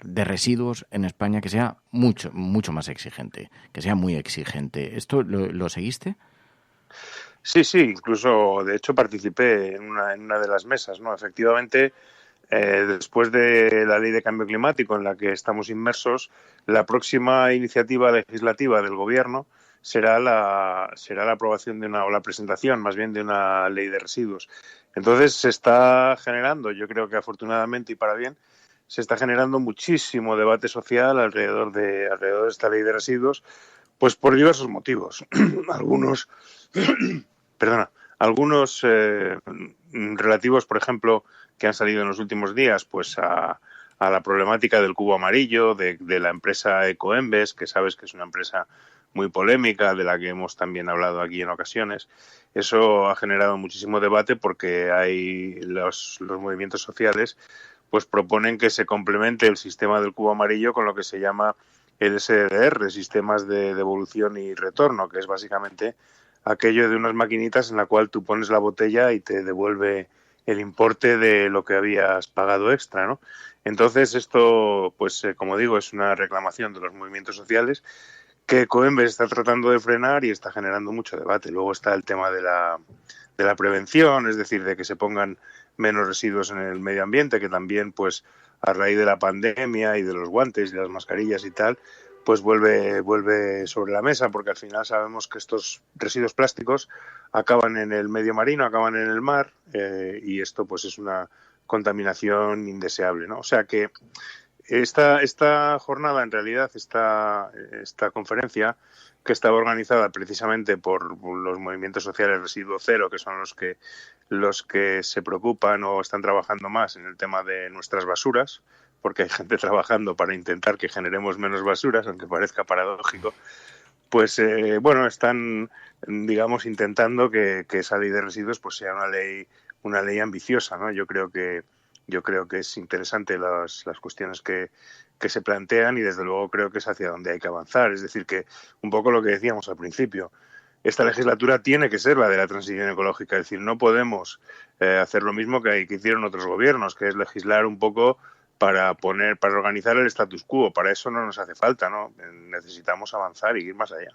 Speaker 16: de residuos en España que sea mucho más exigente, que sea muy exigente. ¿Esto lo seguiste?
Speaker 3: Sí, incluso de hecho participé en una de las mesas, ¿no? Efectivamente, después de la ley de cambio climático en la que estamos inmersos, la próxima iniciativa legislativa del Gobierno será la aprobación o la presentación más bien de una ley de residuos. Entonces se está generando, yo creo que afortunadamente y para bien, se está generando muchísimo debate social alrededor de esta ley de residuos, pues por diversos motivos. Algunos relativos, por ejemplo, que han salido en los últimos días, pues a la problemática del cubo amarillo, de la empresa Ecoembes, que sabes que es una empresa muy polémica, de la que hemos también hablado aquí en ocasiones. Eso ha generado muchísimo debate porque hay los movimientos sociales pues proponen que se complemente el sistema del cubo amarillo con lo que se llama el SDR, sistemas de devolución y retorno, que es básicamente aquello de unas maquinitas en la cual tú pones la botella y te devuelve el importe de lo que habías pagado extra, ¿no? Entonces esto, pues como digo, es una reclamación de los movimientos sociales que Ecoembes está tratando de frenar y está generando mucho debate. Luego está el tema de la prevención, es decir, de que se pongan menos residuos en el medio ambiente, que también, pues, a raíz de la pandemia y de los guantes y las mascarillas y tal, pues vuelve sobre la mesa, porque al final sabemos que estos residuos plásticos acaban en el medio marino, acaban en el mar, y esto pues es una contaminación indeseable, ¿no? O sea que esta jornada, en realidad, esta conferencia, que estaba organizada precisamente por los movimientos sociales Residuo Cero, que son los que se preocupan o están trabajando más en el tema de nuestras basuras, porque hay gente trabajando para intentar que generemos menos basuras, aunque parezca paradójico, pues están, digamos, intentando que esa ley de residuos pues sea una ley ambiciosa, ¿no? Yo creo que es interesante las cuestiones que se plantean y desde luego creo que es hacia donde hay que avanzar. Es decir, que un poco lo que decíamos al principio, esta legislatura tiene que ser la de la transición ecológica. Es decir, no podemos hacer lo mismo que hicieron otros gobiernos, que es legislar un poco para organizar el status quo. Para eso no nos hace falta, ¿no? Necesitamos avanzar y ir más allá.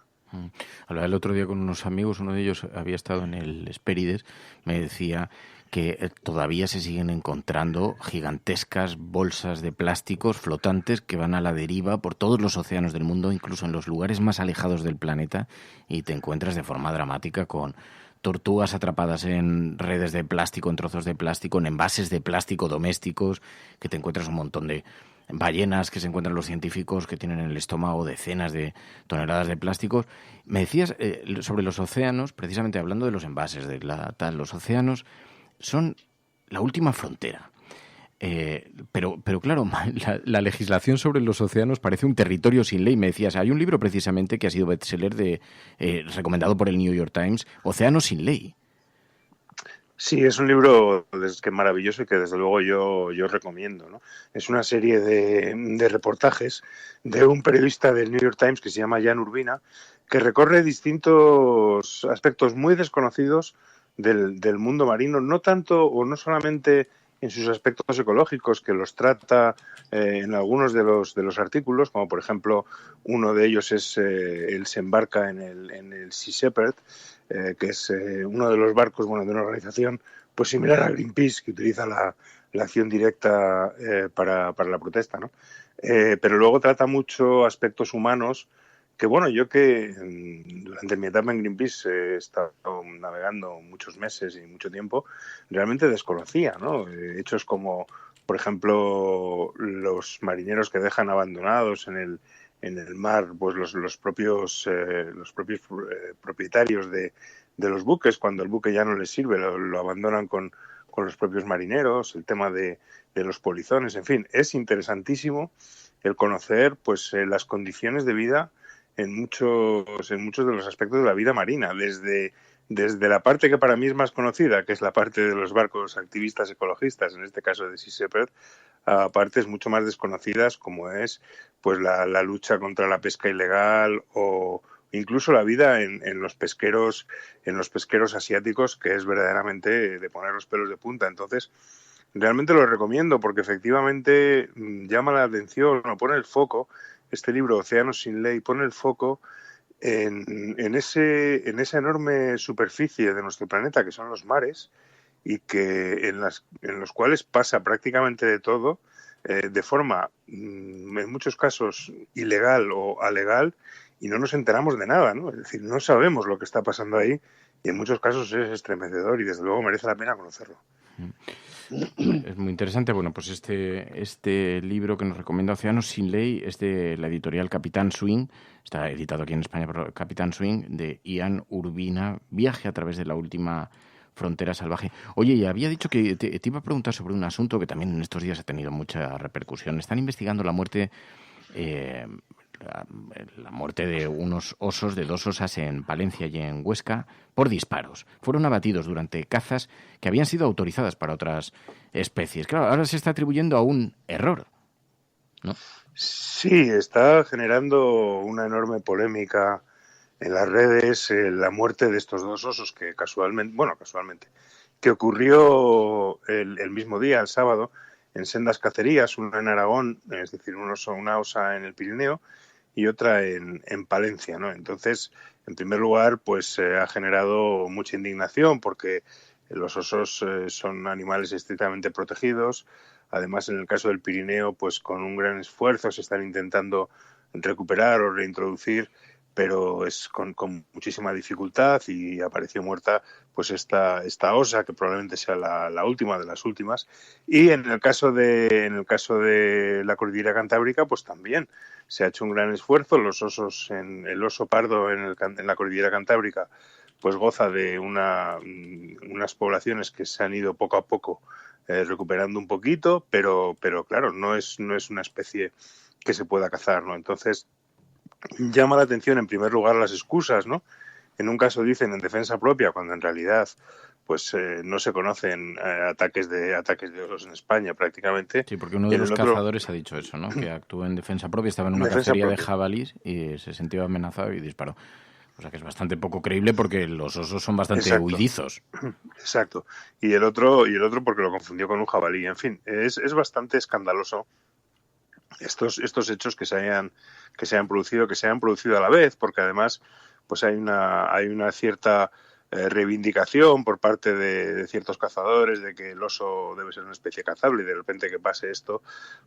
Speaker 16: Hablaba el otro día con unos amigos, uno de ellos había estado en el Hespérides, me decía que todavía se siguen encontrando gigantescas bolsas de plásticos flotantes que van a la deriva por todos los océanos del mundo, incluso en los lugares más alejados del planeta, y te encuentras de forma dramática con tortugas atrapadas en redes de plástico, en trozos de plástico, en envases de plástico domésticos, que te encuentras un montón de ballenas que se encuentran los científicos que tienen en el estómago decenas de toneladas de plásticos. Me decías sobre los océanos, precisamente hablando de los envases, los océanos son la última frontera. Pero claro, la legislación sobre los océanos parece un territorio sin ley. Me decías, hay un libro precisamente que ha sido bestseller recomendado por el New York Times, Océanos sin ley.
Speaker 3: Sí, es un libro que es maravilloso y que desde luego yo recomiendo, ¿no? Es una serie de reportajes de un periodista del New York Times que se llama Jan Urbina, que recorre distintos aspectos muy desconocidos del mundo marino, no tanto o no solamente en sus aspectos ecológicos, que los trata en algunos de los artículos, como por ejemplo uno de ellos es él se embarca en el Sea Shepherd, que es uno de los barcos de una organización pues similar a Greenpeace, que utiliza la acción directa para la protesta, ¿no? Pero luego trata mucho aspectos humanos que yo que durante mi etapa en Greenpeace he estado navegando muchos meses y mucho tiempo, realmente desconocía, ¿no? Hechos como, por ejemplo, los marineros que dejan abandonados en el mar, pues los propios propietarios de los buques, cuando el buque ya no les sirve, lo abandonan con los propios marineros, el tema de los polizones, en fin, es interesantísimo el conocer pues las condiciones de vida en muchos de los aspectos de la vida marina, desde la parte que para mí es más conocida, que es la parte de los barcos activistas ecologistas, en este caso de Sea Shepherd, a partes mucho más desconocidas como es pues la lucha contra la pesca ilegal o incluso la vida en los pesqueros asiáticos, que es verdaderamente de poner los pelos de punta. Entonces, realmente lo recomiendo porque efectivamente llama la atención o pone el foco. Este libro, Océanos sin ley, pone el foco en esa enorme superficie de nuestro planeta que son los mares y que en los cuales pasa prácticamente de todo de forma, en muchos casos, ilegal o alegal, y no nos enteramos de nada, ¿no? Es decir, no sabemos lo que está pasando ahí y en muchos casos es estremecedor y desde luego merece la pena conocerlo.
Speaker 16: Es muy interesante. Bueno, pues este libro que nos recomienda Océanos sin ley es de la editorial Capitán Swing, está editado aquí en España por Capitán Swing, de Ian Urbina, Viaje a través de la última frontera salvaje. Oye, y había dicho que te iba a preguntar sobre un asunto que también en estos días ha tenido mucha repercusión. Están investigando la muerte de unos osos, de 2 osas en Palencia y en Huesca, por disparos. Fueron abatidos durante cazas que habían sido autorizadas para otras especies. Claro, ahora se está atribuyendo a un error, ¿no?
Speaker 3: Sí, está generando una enorme polémica en las redes la muerte de estos 2 osos que casualmente, que ocurrió el mismo día, el sábado, en sendas cacerías, una en Aragón, es decir, una osa en el Pirineo y otra en Palencia, ¿no? Entonces, en primer lugar, pues ha generado mucha indignación porque los osos son animales estrictamente protegidos. Además, en el caso del Pirineo, pues con un gran esfuerzo se están intentando recuperar o reintroducir pero es con muchísima dificultad, y apareció muerta pues esta osa, que probablemente sea la última de las últimas. Y en el caso de la cordillera cantábrica, pues también se ha hecho un gran esfuerzo. El oso pardo en la cordillera cantábrica pues goza de unas poblaciones que se han ido poco a poco recuperando un poquito, pero claro, no es una especie que se pueda cazar, ¿no? Entonces llama la atención en primer lugar las excusas, ¿no? En un caso dicen en defensa propia, cuando en realidad pues no se conocen ataques de osos en España prácticamente.
Speaker 16: Sí, porque uno de los cazadores ha dicho eso, ¿no? Que actuó en defensa propia, estaba en una cacería de jabalís y se sintió amenazado y disparó. O sea que es bastante poco creíble, porque los osos son bastante huidizos.
Speaker 3: Exacto. Y el otro porque lo confundió con un jabalí. En fin, es bastante escandaloso estos hechos que se hayan producido a la vez, porque además pues hay una cierta reivindicación por parte de ciertos cazadores de que el oso debe ser una especie cazable, y de repente que pase esto,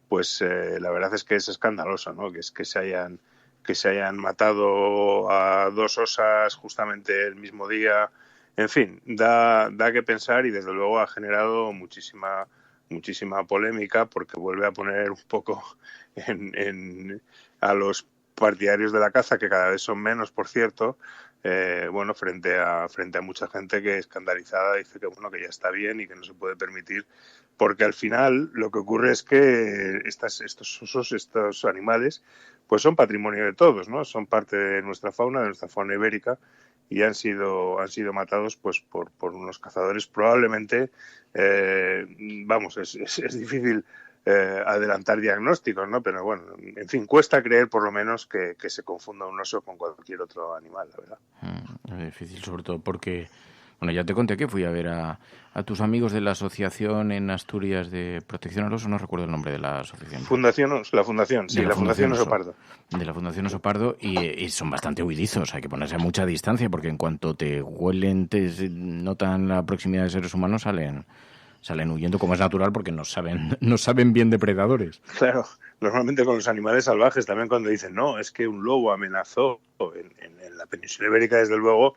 Speaker 3: pues la verdad es que es escandaloso, ¿no? Que se hayan matado a 2 osas justamente el mismo día. En fin, da que pensar, y desde luego ha generado muchísima polémica, porque vuelve a poner un poco a los partidarios de la caza, que cada vez son menos, por cierto, frente a mucha gente que escandalizada dice que que ya está bien y que no se puede permitir, porque al final lo que ocurre es que estos osos, estos animales, pues son patrimonio de todos, ¿no? Son parte de nuestra fauna ibérica, y han sido matados pues por unos cazadores. Probablemente, es difícil adelantar diagnósticos, ¿no? Pero bueno, en fin, cuesta creer por lo menos que se confunda un oso con cualquier otro animal, la verdad.
Speaker 16: Es difícil, sobre todo porque, bueno, ya te conté que fui a ver a tus amigos de la asociación en Asturias de protección al oso, no recuerdo el nombre de la asociación.
Speaker 3: La Fundación Oso Pardo.
Speaker 16: De la Fundación Oso Pardo, y son bastante huidizos, hay que ponerse a mucha distancia, porque en cuanto te huelen, notan la proximidad de seres humanos, salen huyendo, como es natural, porque no saben bien depredadores.
Speaker 3: Claro, normalmente con los animales salvajes también, cuando dicen, no, es que un lobo amenazó en la península ibérica, desde luego,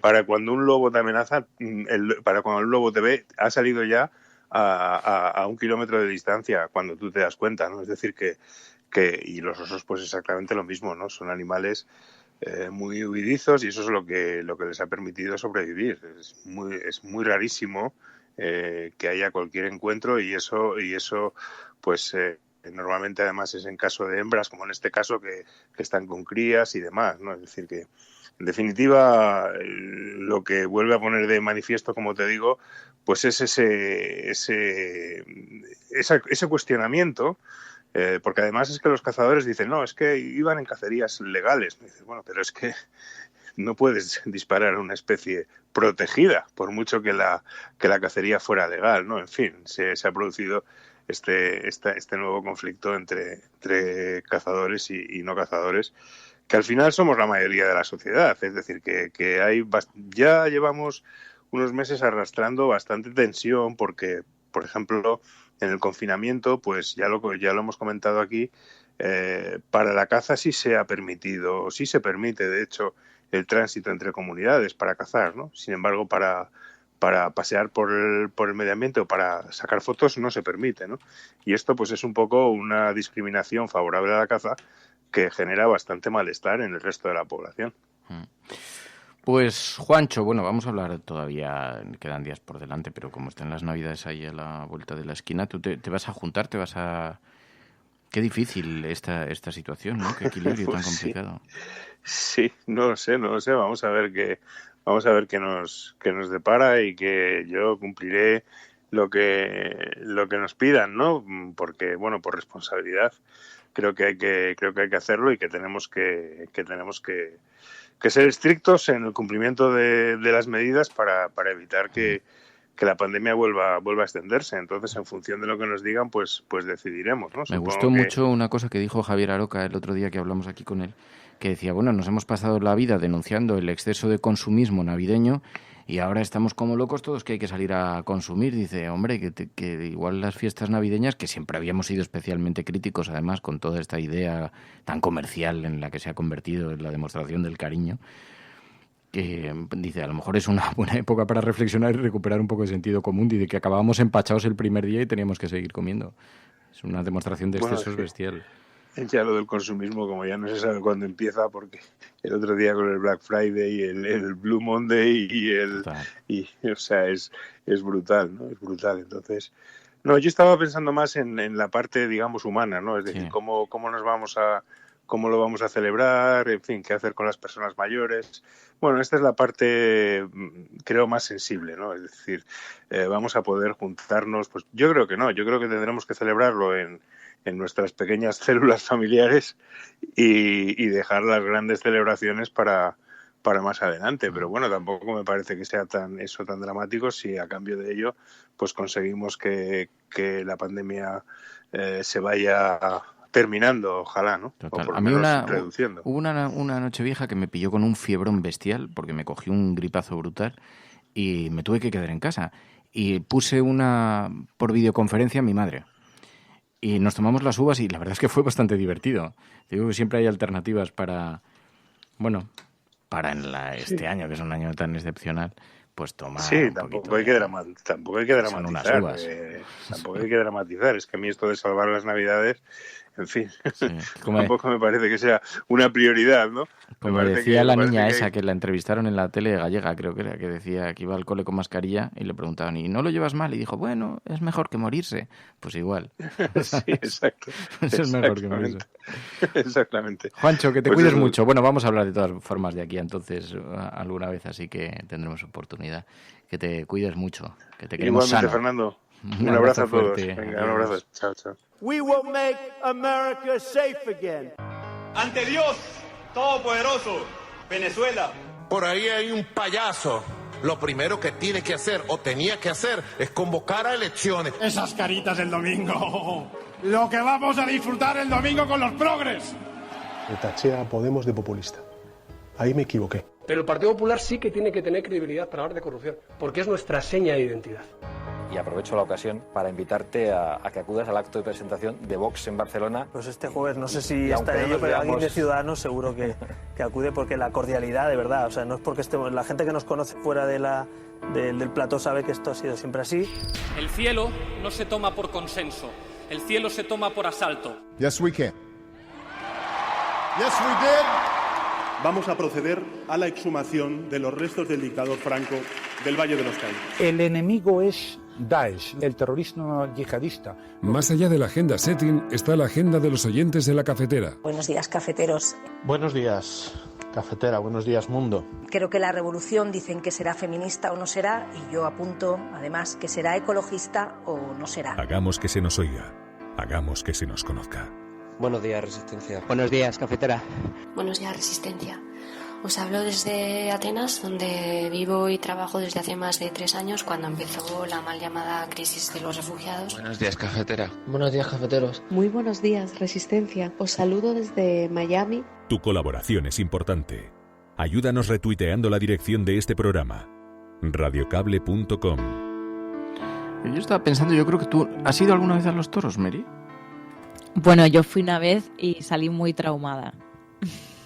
Speaker 3: para cuando un lobo te amenaza, para cuando el lobo te ve, ha salido ya a 1 kilómetro de distancia, cuando tú te das cuenta, ¿no? Es decir, y los osos pues exactamente lo mismo, ¿no? Son animales muy huidizos, y eso es lo que les ha permitido sobrevivir. Es muy rarísimo que haya cualquier encuentro, y eso pues normalmente además es en caso de hembras, como en este caso, que están con crías y demás, ¿no? Es decir que, en definitiva, lo que vuelve a poner de manifiesto, como te digo, pues es ese cuestionamiento, porque además es que los cazadores dicen, no, es que iban en cacerías legales. Me dicen, bueno, pero es que no puedes disparar a una especie protegida, por mucho que la cacería fuera legal, ¿no? En fin, se ha producido este nuevo conflicto entre cazadores y no cazadores, que al final somos la mayoría de la sociedad. Es decir, que ya llevamos unos meses arrastrando bastante tensión, porque, por ejemplo, en el confinamiento, pues ya lo hemos comentado aquí, para la caza sí se permite, de hecho, el tránsito entre comunidades para cazar, ¿no? Sin embargo, para pasear por el medio ambiente o para sacar fotos no se permite, ¿no? Y esto pues es un poco una discriminación favorable a la caza, que genera bastante malestar en el resto de la población.
Speaker 16: Pues, Juancho, bueno, vamos a hablar todavía, quedan días por delante, pero como están las Navidades ahí a la vuelta de la esquina, tú te vas a juntar, Qué difícil esta situación, ¿no? Qué equilibrio pues tan complicado.
Speaker 3: Sí, no lo sé. Vamos a ver qué nos depara, y que yo cumpliré lo que nos pidan, ¿no? Porque, bueno, por responsabilidad creo que hay que hacerlo, y que tenemos que ser estrictos en el cumplimiento de las medidas para evitar que la pandemia vuelva a extenderse. Entonces, en función de lo que nos digan, pues decidiremos, ¿no?
Speaker 16: Me gustó mucho una cosa que dijo Javier Aroca el otro día que hablamos aquí con él, que decía, bueno, nos hemos pasado la vida denunciando el exceso de consumismo navideño y ahora estamos como locos todos que hay que salir a consumir. Dice, hombre, que igual las fiestas navideñas, que siempre habíamos sido especialmente críticos, además, con toda esta idea tan comercial en la que se ha convertido en la demostración del cariño, que dice, a lo mejor es una buena época para reflexionar y recuperar un poco de sentido común, y de que acabábamos empachados el primer día y teníamos que seguir comiendo. Es una demostración de excesos bestial.
Speaker 3: Ya lo del consumismo, como ya no se sabe cuándo empieza, porque el otro día con el Black Friday y el Blue Monday o sea, es brutal, ¿no? Es brutal. Entonces, no, yo estaba pensando más en la parte, digamos, humana, ¿no? Es decir, cómo lo vamos a celebrar, en fin, qué hacer con las personas mayores. Bueno, esta es la parte, creo, más sensible, ¿no? Es decir, vamos a poder juntarnos, pues yo creo que no, yo creo que tendremos que celebrarlo en nuestras pequeñas células familiares y dejar las grandes celebraciones para más adelante. Pero bueno, tampoco me parece que sea tan dramático si a cambio de ello pues conseguimos que la pandemia se vaya terminando, ojalá, ¿no?
Speaker 16: Total.
Speaker 3: O por
Speaker 16: a mí
Speaker 3: reduciendo.
Speaker 16: Hubo una Nochevieja que me pilló con un fiebrón bestial porque me cogí un gripazo brutal y me tuve que quedar en casa. Y puse por videoconferencia a mi madre. Y nos tomamos las uvas y la verdad es que fue bastante divertido. Digo que siempre hay alternativas para este año, que es un año tan excepcional, pues tomar.
Speaker 3: Sí, tampoco hay que dramatizar. Tampoco hay que dramatizar. Es que a mí esto de salvar las Navidades, en fin, tampoco me parece que sea una prioridad, ¿no?
Speaker 16: Como decía la niña esa que la entrevistaron en la tele gallega, creo que era, que decía que iba al cole con mascarilla y le preguntaban, ¿y no lo llevas mal? Y dijo, bueno, es mejor que morirse. Pues igual.
Speaker 3: Sí, exacto.
Speaker 16: Es mejor que morirse.
Speaker 3: Exactamente.
Speaker 16: Juancho, que te cuides mucho. Bueno, vamos a hablar de todas formas de aquí entonces alguna vez, así que tendremos oportunidad. Que te cuides mucho, que te queremos
Speaker 3: sano.
Speaker 16: Igualmente,
Speaker 3: Fernando. Un abrazo a todos.
Speaker 16: Fuerte.
Speaker 3: Venga, un abrazo. Chao, chao.
Speaker 7: We will make America safe again.
Speaker 8: Ante Dios Todopoderoso, Venezuela.
Speaker 10: Por ahí hay un payaso. Lo primero que tiene que hacer o tenía que hacer es convocar a elecciones.
Speaker 8: Esas caritas del domingo. Lo que vamos a disfrutar el domingo con los progres.
Speaker 24: Le taché a Podemos de populista. Ahí me equivoqué.
Speaker 25: Pero el Partido Popular sí que tiene que tener credibilidad para hablar de corrupción, porque es nuestra seña de identidad.
Speaker 26: Y aprovecho la ocasión para invitarte a que acudas al acto de presentación de Vox en Barcelona.
Speaker 27: Pues este jueves, no sé si estaré yo, pero alguien de Ciudadanos seguro que acude, porque la cordialidad, de verdad, o sea, no es porque estemos, la gente que nos conoce fuera del plató sabe que esto ha sido siempre así.
Speaker 28: El cielo no se toma por consenso, el cielo se toma por asalto.
Speaker 11: Yes, we can. Yes, we did. Vamos a proceder a la exhumación de los restos del dictador Franco del Valle de los Caídos.
Speaker 6: El enemigo es Daesh, el terrorismo yihadista.
Speaker 29: Más allá de la agenda setting está la agenda de los oyentes de la cafetera.
Speaker 30: Buenos días, cafeteros.
Speaker 31: Buenos días, cafetera. Buenos días, mundo.
Speaker 30: Creo que la revolución dicen que será feminista o no será, y yo apunto, además, que será ecologista o no será.
Speaker 29: Hagamos que se nos oiga. Hagamos que se nos conozca.
Speaker 32: Buenos días, Resistencia.
Speaker 33: Buenos días, cafetera.
Speaker 34: Buenos días, Resistencia. Os hablo desde Atenas, donde vivo y trabajo desde hace más de 3 años, cuando empezó la mal llamada crisis de los refugiados.
Speaker 32: Buenos días, cafetera.
Speaker 33: Buenos días, cafeteros.
Speaker 35: Muy buenos días, Resistencia. Os saludo desde Miami.
Speaker 29: Tu colaboración es importante. Ayúdanos retuiteando la dirección de este programa. radiocable.com.
Speaker 16: Yo estaba pensando, yo creo que tú has ido alguna vez a los toros, Mary.
Speaker 17: Bueno, yo fui una vez y salí muy traumada.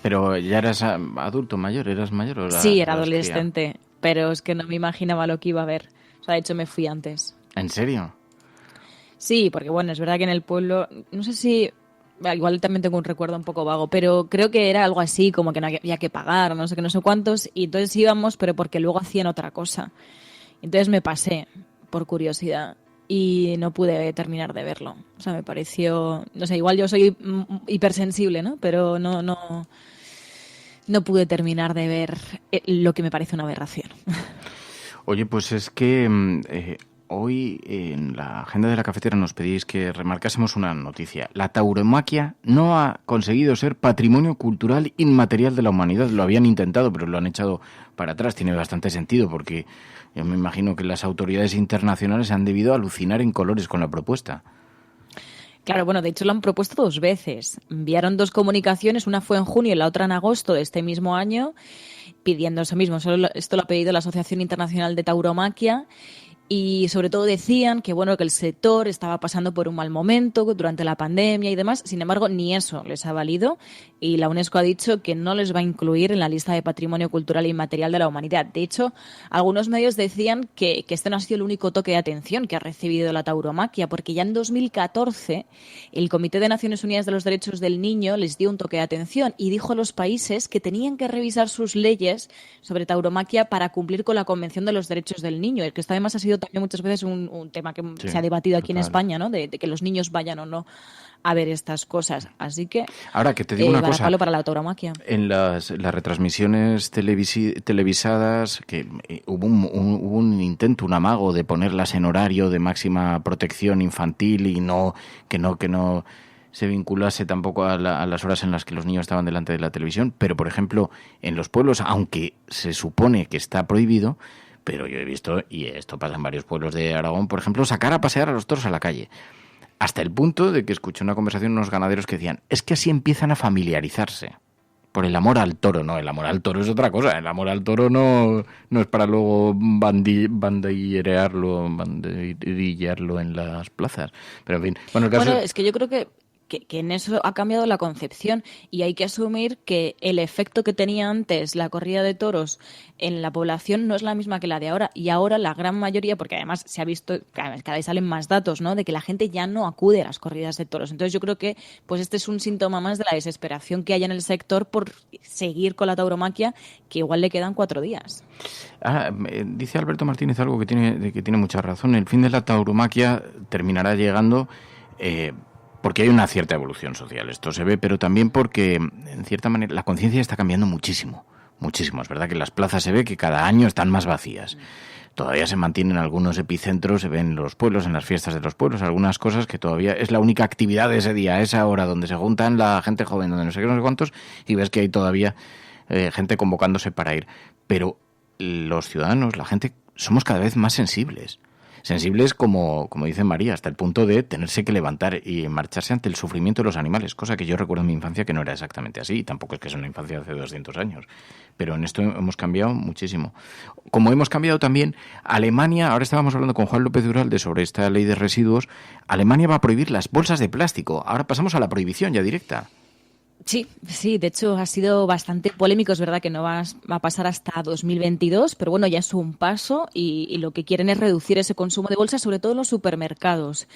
Speaker 16: Pero ya eras adulto, mayor, ¿eras mayor? ¿O
Speaker 17: sí, era adolescente, pero es que no me imaginaba lo que iba a ver. O sea, de hecho me fui antes.
Speaker 16: ¿En serio?
Speaker 17: Sí, porque bueno, es verdad que en el pueblo, no sé si, igual también tengo un recuerdo un poco vago, pero creo que era algo así, como que no había que pagar, no sé qué, no sé cuántos, y entonces íbamos, pero porque luego hacían otra cosa. Entonces me pasé, por curiosidad, y no pude terminar de verlo. O sea, me pareció, no sé, igual yo soy hipersensible, ¿no? Pero no pude terminar de ver lo que me parece una aberración.
Speaker 16: Oye, pues es que hoy en la agenda de la cafetera nos pedís que remarcásemos una noticia. La tauromaquia no ha conseguido ser patrimonio cultural inmaterial de la humanidad. Lo habían intentado, pero lo han echado para atrás. Tiene bastante sentido porque yo me imagino que las autoridades internacionales han debido alucinar en colores con la propuesta.
Speaker 17: Claro, bueno, de hecho lo han propuesto 2 veces. Enviaron 2 comunicaciones, una fue en junio y la otra en agosto de este mismo año, pidiendo eso mismo. Esto lo ha pedido la Asociación Internacional de Tauromaquia. Y sobre todo decían que bueno, que el sector estaba pasando por un mal momento durante la pandemia y demás. Sin embargo, ni eso les ha valido y la UNESCO ha dicho que no les va a incluir en la lista de Patrimonio Cultural e Inmaterial de la Humanidad. De hecho, algunos medios decían que este no ha sido el único toque de atención que ha recibido la tauromaquia, porque ya en 2014 el Comité de Naciones Unidas de los Derechos del Niño les dio un toque de atención y dijo a los países que tenían que revisar sus leyes sobre tauromaquia para cumplir con la Convención de los Derechos del Niño, el que esto además ha sido también muchas veces un tema que se ha debatido aquí en España, ¿no? De que los niños vayan o no a ver estas cosas. Así que
Speaker 1: ahora que te digo una cosa,
Speaker 17: para la tauromaquia.
Speaker 1: En las retransmisiones televisadas que hubo un intento, un amago de ponerlas en horario de máxima protección infantil y que no se vinculase tampoco a las horas en las que los niños estaban delante de la televisión, pero por ejemplo en los pueblos, aunque se supone que está prohibido, pero yo he visto, y esto pasa en varios pueblos de Aragón, por ejemplo, sacar a pasear a los toros a la calle. Hasta el punto de que escuché una conversación de unos ganaderos que decían, es que así empiezan a familiarizarse. Por el amor al toro, no, el amor al toro es otra cosa. El amor al toro no es para luego bandillerearlo en las plazas. Pero en fin, bueno, el caso...
Speaker 17: Bueno, es que yo creo que en eso ha cambiado la concepción y hay que asumir que el efecto que tenía antes la corrida de toros en la población no es la misma que la de ahora. Y ahora la gran mayoría, porque además se ha visto, cada vez salen más datos, ¿no?, de que la gente ya no acude a las corridas de toros. Entonces yo creo que pues este es un síntoma más de la desesperación que hay en el sector por seguir con la tauromaquia, que igual le quedan 4 días.
Speaker 1: Dice Alberto Martínez algo que tiene mucha razón. El fin de la tauromaquia terminará llegando... porque hay una cierta evolución social, esto se ve, pero también porque, en cierta manera, la conciencia está cambiando muchísimo, muchísimo. Es verdad que las plazas se ve que cada año están más vacías. Todavía se mantienen algunos epicentros, se ven en los pueblos, en las fiestas de los pueblos, algunas cosas que todavía es la única actividad de ese día, esa hora donde se juntan la gente joven, donde no sé qué, no sé cuántos, y ves que hay todavía gente convocándose para ir. Pero los ciudadanos, la gente, somos cada vez más sensibles. Sensibles, como dice María, hasta el punto de tenerse que levantar y marcharse ante el sufrimiento de los animales, cosa que yo recuerdo en mi infancia que no era exactamente así, y tampoco es que sea una infancia de hace 200 años, pero en esto hemos cambiado muchísimo. Como hemos cambiado también, Alemania, ahora estábamos hablando con Juan López Uralde sobre esta ley de residuos, Alemania va a prohibir las bolsas de plástico, ahora pasamos a la prohibición ya directa.
Speaker 17: Sí, de hecho ha sido bastante polémico, es verdad que no va a pasar hasta 2022, pero bueno, ya es un paso y lo que quieren es reducir ese consumo de bolsas, sobre todo en los supermercados.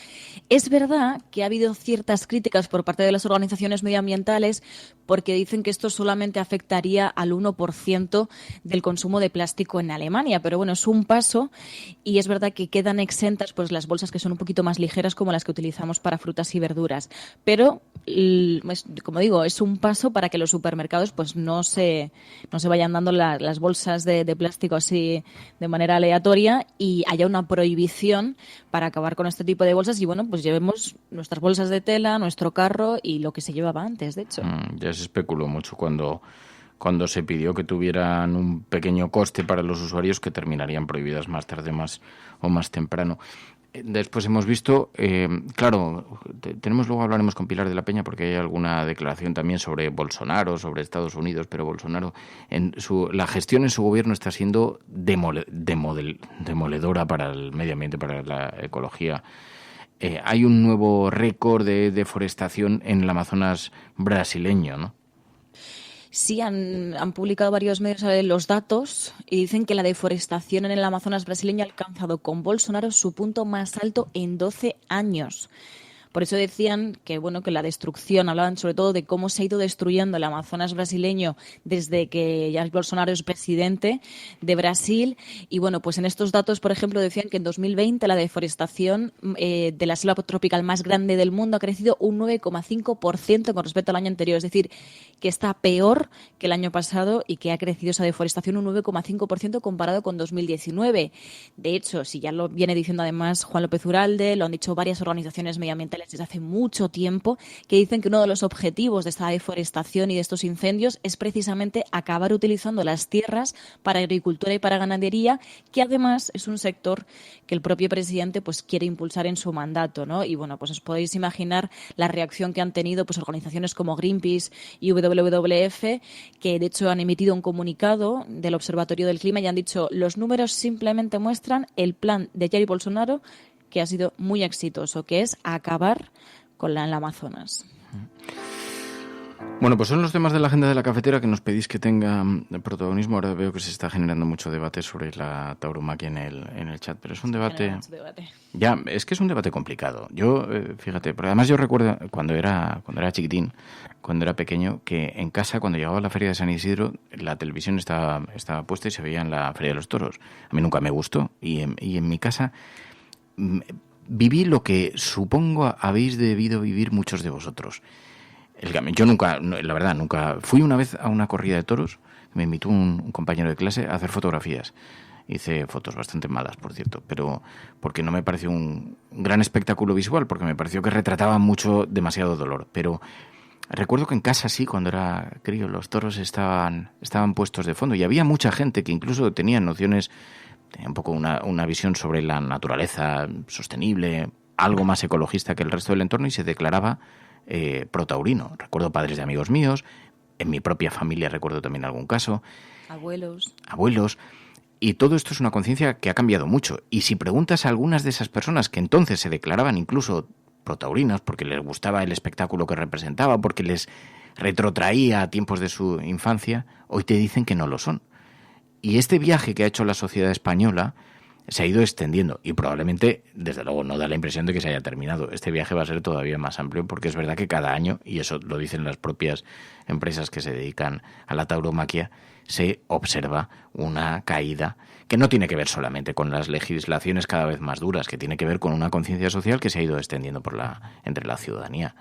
Speaker 17: Es verdad que ha habido ciertas críticas por parte de las organizaciones medioambientales porque dicen que esto solamente afectaría al 1% del consumo de plástico en Alemania, pero bueno, es un paso y es verdad que quedan exentas pues las bolsas que son un poquito más ligeras como las que utilizamos para frutas y verduras, pero como digo, es un paso para que los supermercados pues no se vayan dando las bolsas de plástico así de manera aleatoria y haya una prohibición para acabar con este tipo de bolsas y bueno, pues llevemos nuestras bolsas de tela, nuestro carro y lo que se llevaba antes, de hecho.
Speaker 1: Ya se especuló mucho cuando se pidió que tuvieran un pequeño coste para los usuarios que terminarían prohibidas más tarde más temprano. Después hemos visto, claro, luego hablaremos con Pilar de la Peña porque hay alguna declaración también sobre Bolsonaro, sobre Estados Unidos, pero Bolsonaro, la gestión en su gobierno está siendo demoledora para el medio ambiente, para la ecología. Hay un nuevo récord de deforestación en el Amazonas brasileño, ¿no?
Speaker 17: Sí, han publicado varios medios los datos y dicen que la deforestación en el Amazonas brasileño ha alcanzado con Bolsonaro su punto más alto en 12 años. Por eso decían que la destrucción, hablaban sobre todo de cómo se ha ido destruyendo el Amazonas brasileño desde que Jair Bolsonaro es presidente de Brasil. Y bueno, pues en estos datos, por ejemplo, decían que en 2020 la deforestación de la selva tropical más grande del mundo ha crecido un 9,5% con respecto al año anterior. Es decir, que está peor que el año pasado y que ha crecido esa deforestación un 9,5% comparado con 2019. De hecho, si ya lo viene diciendo además Juan López Uralde, lo han dicho varias organizaciones medioambientales sociales desde hace mucho tiempo que dicen que uno de los objetivos de esta deforestación y de estos incendios es precisamente acabar utilizando las tierras para agricultura y para ganadería, que además es un sector que el propio presidente pues quiere impulsar en su mandato, ¿no? Y bueno, pues os podéis imaginar la reacción que han tenido pues organizaciones como Greenpeace y WWF, que de hecho han emitido un comunicado del Observatorio del Clima y han dicho: los números simplemente muestran el plan de Jair Bolsonaro, que ha sido muy exitoso, que es acabar con el Amazonas.
Speaker 1: Bueno, pues son los temas de la agenda de la cafetera que nos pedís que tenga protagonismo. Ahora veo que se está generando mucho debate sobre la tauromaquia en el chat, pero es un debate... Ya, es que es un debate complicado. Yo, fíjate, porque además yo recuerdo cuando era chiquitín, cuando era pequeño, que en casa, cuando llegaba a la Feria de San Isidro, la televisión estaba puesta y se veía en la Feria de los Toros. A mí nunca me gustó y en mi casa viví lo que supongo habéis debido vivir muchos de vosotros. Yo nunca, la verdad, nunca fui una vez a una corrida de toros. Me invitó un compañero de clase a hacer fotografías. Hice fotos bastante malas, por cierto, pero porque no me pareció un gran espectáculo visual, porque me pareció que retrataba demasiado dolor. Pero recuerdo que en casa sí, cuando era crío, los toros estaban puestos de fondo y había mucha gente que incluso tenía nociones, tenía un poco una visión sobre la naturaleza sostenible, algo más ecologista que el resto del entorno, y se declaraba protaurino. Recuerdo padres de amigos míos, en mi propia familia recuerdo también algún caso. Abuelos. Y todo esto es una conciencia que ha cambiado mucho. Y si preguntas a algunas de esas personas que entonces se declaraban incluso protaurinas porque les gustaba el espectáculo que representaba, porque les retrotraía a tiempos de su infancia, hoy te dicen que no lo son. Y este viaje que ha hecho la sociedad española se ha ido extendiendo y probablemente, desde luego, no da la impresión de que se haya terminado. Este viaje va a ser todavía más amplio porque es verdad que cada año, y eso lo dicen las propias empresas que se dedican a la tauromaquia, se observa una caída que no tiene que ver solamente con las legislaciones cada vez más duras, que tiene que ver con una conciencia social que se ha ido extendiendo entre la ciudadanía.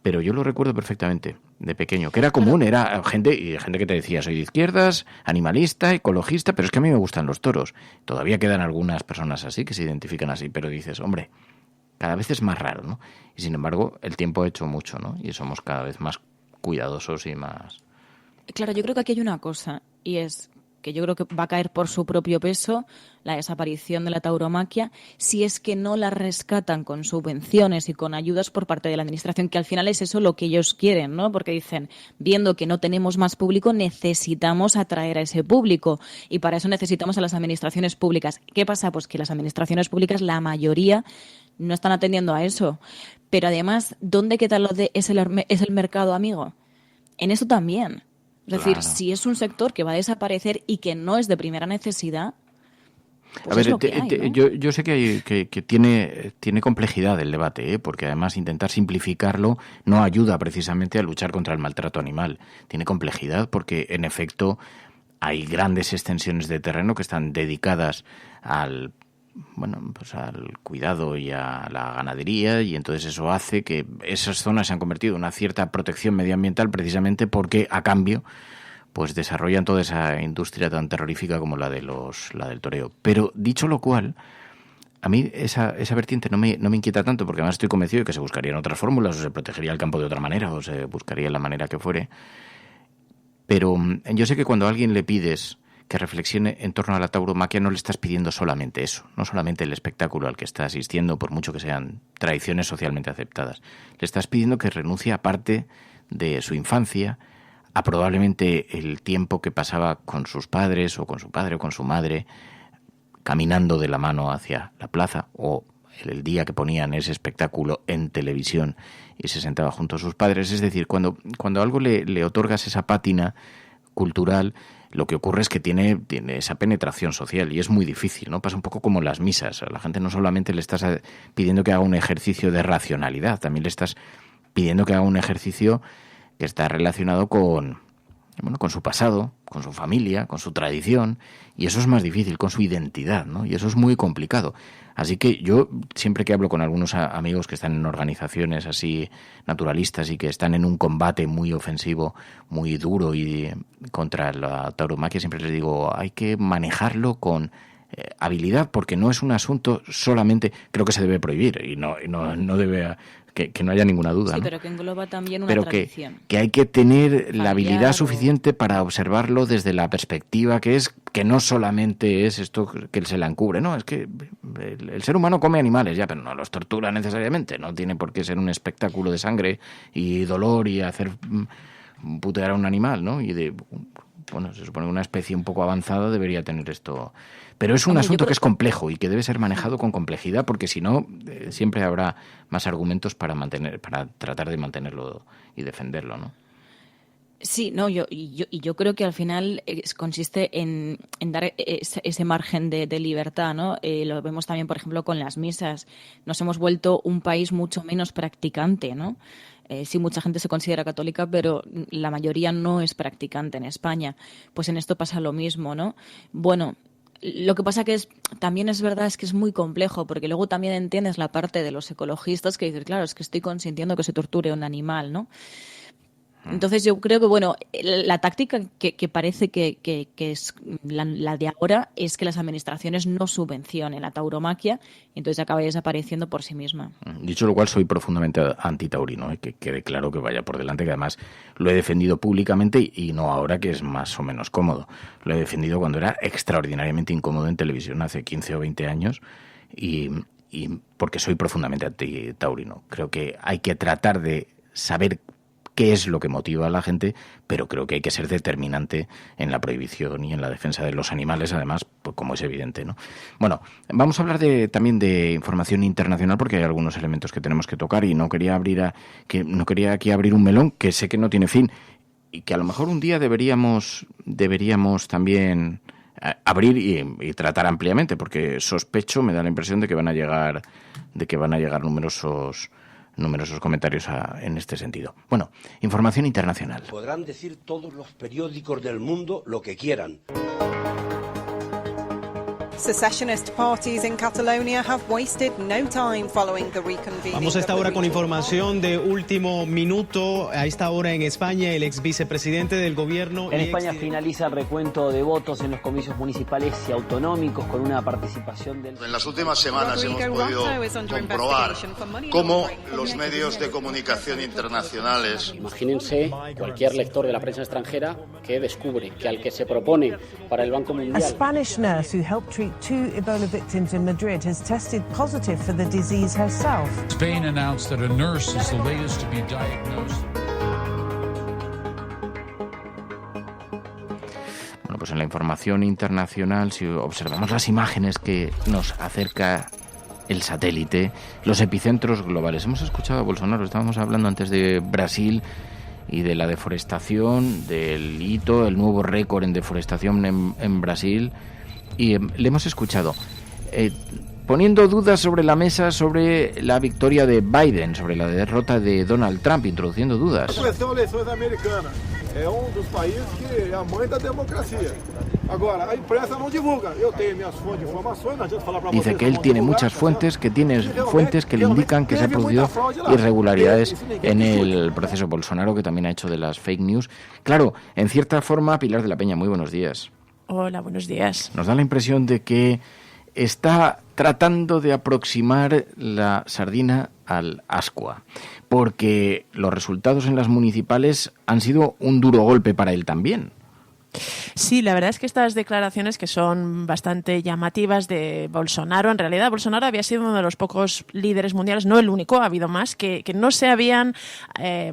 Speaker 1: Pero yo lo recuerdo perfectamente, de pequeño, que era común, era gente que te decía: soy de izquierdas, animalista, ecologista, pero es que a mí me gustan los toros. Todavía quedan algunas personas así, que se identifican así, pero dices, hombre, cada vez es más raro, ¿no? Y sin embargo, el tiempo ha hecho mucho, ¿no? Y somos cada vez más cuidadosos y más...
Speaker 17: Claro, yo creo que aquí hay una cosa, y es que yo creo que va a caer por su propio peso la desaparición de la tauromaquia si es que no la rescatan con subvenciones y con ayudas por parte de la administración, que al final es eso lo que ellos quieren, ¿no? Porque dicen, viendo que no tenemos más público, necesitamos atraer a ese público y para eso necesitamos a las administraciones públicas. ¿Qué pasa? Pues que las administraciones públicas, la mayoría, no están atendiendo a eso. Pero además, ¿dónde queda lo de es el mercado amigo? En eso también. Es decir, si es un sector que va a desaparecer y que no es de primera necesidad, pues
Speaker 1: a ver,
Speaker 17: es lo que hay, ¿no?
Speaker 1: yo sé que tiene complejidad el debate, porque además intentar simplificarlo no ayuda precisamente a luchar contra el maltrato animal. Tiene complejidad porque, en efecto, hay grandes extensiones de terreno que están dedicadas al cuidado y a la ganadería, y entonces eso hace que esas zonas se han convertido en una cierta protección medioambiental precisamente porque a cambio pues desarrollan toda esa industria tan terrorífica como la del toreo. Pero dicho lo cual, a mí esa vertiente no me inquieta tanto, porque además estoy convencido de que se buscarían otras fórmulas, o se protegería el campo de otra manera, o se buscaría la manera que fuere. Pero yo sé que cuando a alguien le pides que reflexione en torno a la tauromaquia, no le estás pidiendo solamente eso, no solamente el espectáculo al que está asistiendo, por mucho que sean tradiciones socialmente aceptadas. Le estás pidiendo que renuncie a parte de su infancia, a probablemente el tiempo que pasaba con sus padres o con su padre o con su madre, caminando de la mano hacia la plaza, o el día que ponían ese espectáculo en televisión y se sentaba junto a sus padres. Es decir, cuando algo le otorgas esa pátina cultural, lo que ocurre es que tiene esa penetración social y es muy difícil, ¿no? Pasa un poco como las misas. A la gente no solamente le estás pidiendo que haga un ejercicio de racionalidad, también le estás pidiendo que haga un ejercicio que está relacionado con su pasado, con su familia, con su tradición, y eso es más difícil, con su identidad, ¿no? Y eso es muy complicado. Así que yo, siempre que hablo con algunos amigos que están en organizaciones así naturalistas y que están en un combate muy ofensivo, muy duro y contra la tauromaquia, siempre les digo, hay que manejarlo con habilidad, porque no es un asunto solamente, creo que se debe prohibir y no debe, que no haya ninguna duda.
Speaker 17: Sí,
Speaker 1: ¿no?
Speaker 17: pero que engloba también una
Speaker 1: pero
Speaker 17: tradición.
Speaker 1: que hay que tener
Speaker 17: familiar,
Speaker 1: la habilidad suficiente para observarlo desde la perspectiva que no solamente es esto que se la encubre, no, es que el ser humano come animales, ya, pero no los tortura necesariamente, no tiene por qué ser un espectáculo de sangre y dolor y hacer putear a un animal, ¿no? Y se supone que una especie un poco avanzada debería tener esto. Pero es un asunto que es complejo y que debe ser manejado con complejidad, porque si no, siempre habrá más argumentos para tratar de mantenerlo y defenderlo, ¿no?
Speaker 17: Sí, no, yo creo que al final consiste en dar ese margen de libertad, ¿no? Lo vemos también, por ejemplo, con las misas. Nos hemos vuelto un país mucho menos practicante, ¿no? Sí, mucha gente se considera católica, pero la mayoría no es practicante en España. Pues en esto pasa lo mismo, ¿no? Bueno, lo que pasa que también es verdad es que es muy complejo, porque luego también entiendes la parte de los ecologistas que dicen, claro, es que estoy consintiendo que se torture un animal, ¿no? Entonces yo creo que, bueno, la táctica que parece que es la de ahora es que las administraciones no subvencionen la tauromaquia y entonces acaba desapareciendo por sí misma.
Speaker 1: Dicho lo cual, soy profundamente antitaurino, que quede claro, que vaya por delante, que además lo he defendido públicamente y no ahora, que es más o menos cómodo. Lo he defendido cuando era extraordinariamente incómodo en televisión hace 15 o 20 años y porque soy profundamente antitaurino. Creo que hay que tratar de saber qué es lo que motiva a la gente, pero creo que hay que ser determinante en la prohibición y en la defensa de los animales, además, pues como es evidente, ¿no? Bueno, vamos a hablar también de información internacional, porque hay algunos elementos que tenemos que tocar y no quería aquí abrir un melón que sé que no tiene fin y que a lo mejor un día deberíamos también abrir y tratar ampliamente, porque sospecho, me da la impresión de que van a llegar numerosos comentarios en este sentido. Bueno, información internacional.
Speaker 2: Podrán decir todos los periódicos del mundo lo que quieran.
Speaker 3: Secessionist parties in Catalonia have wasted no time following the reconvening.
Speaker 4: Vamos a esta hora con información de último minuto. A esta hora en España, el ex vicepresidente del gobierno...
Speaker 5: En España finaliza el recuento de votos en los comicios municipales y autonómicos con una participación del...
Speaker 9: En las últimas semanas hemos podido comprobar cómo los medios de comunicación internacionales...
Speaker 12: Imagínense cualquier lector de la prensa extranjera que descubre que al que se propone para el Banco Mundial...
Speaker 13: A Spanish nurse who helped treat 2 Ebola victims in Madrid has tested positive for the disease herself.
Speaker 14: Spain announced that a nurse is the latest to be diagnosed.
Speaker 1: Bueno, pues en la información internacional, si observamos las imágenes que nos acerca el satélite, los epicentros globales. Hemos escuchado a Bolsonaro, estábamos hablando antes de Brasil y de la deforestación, del hito, el nuevo récord en deforestación en Brasil. Y le hemos escuchado poniendo dudas sobre la mesa sobre la victoria de Biden, sobre la derrota de Donald Trump, introduciendo dudas.
Speaker 11: São eleições americanas. É dos países que é a mãe da democracia. Agora, a imprensa não divulga. Eu tenho minhas fontes de informações, não adianta falar para vocês.
Speaker 1: Dice que él tiene muchas fuentes, que le indican que se han producido irregularidades en el proceso Bolsonaro, que también ha hecho de las fake news. Claro, en cierta forma, Pilar de la Peña, muy buenos días.
Speaker 15: Hola, buenos días.
Speaker 1: Nos da la impresión de que está tratando de aproximar la sardina al ascua, porque los resultados en las municipales han sido un duro golpe para él también.
Speaker 15: Sí, la verdad es que estas declaraciones que son bastante llamativas de Bolsonaro, en realidad Bolsonaro había sido uno de los pocos líderes mundiales, no el único, ha habido más, que no se habían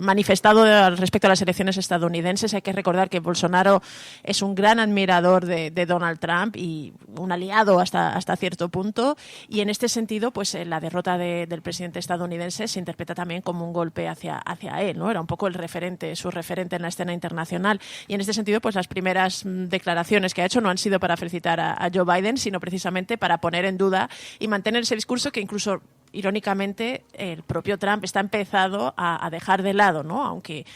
Speaker 15: manifestado respecto a las elecciones estadounidenses. Hay que recordar que Bolsonaro es un gran admirador de Donald Trump y un aliado hasta cierto punto, y en este sentido pues la derrota del presidente estadounidense se interpreta también como un golpe hacia él, ¿no? Era un poco su referente en la escena internacional, y en este sentido pues las primeras declaraciones que ha hecho no han sido para felicitar a Joe Biden, sino precisamente para poner en duda y mantener ese discurso que incluso irónicamente, el propio Trump está empezado a dejar de lado, ¿no? Aunque,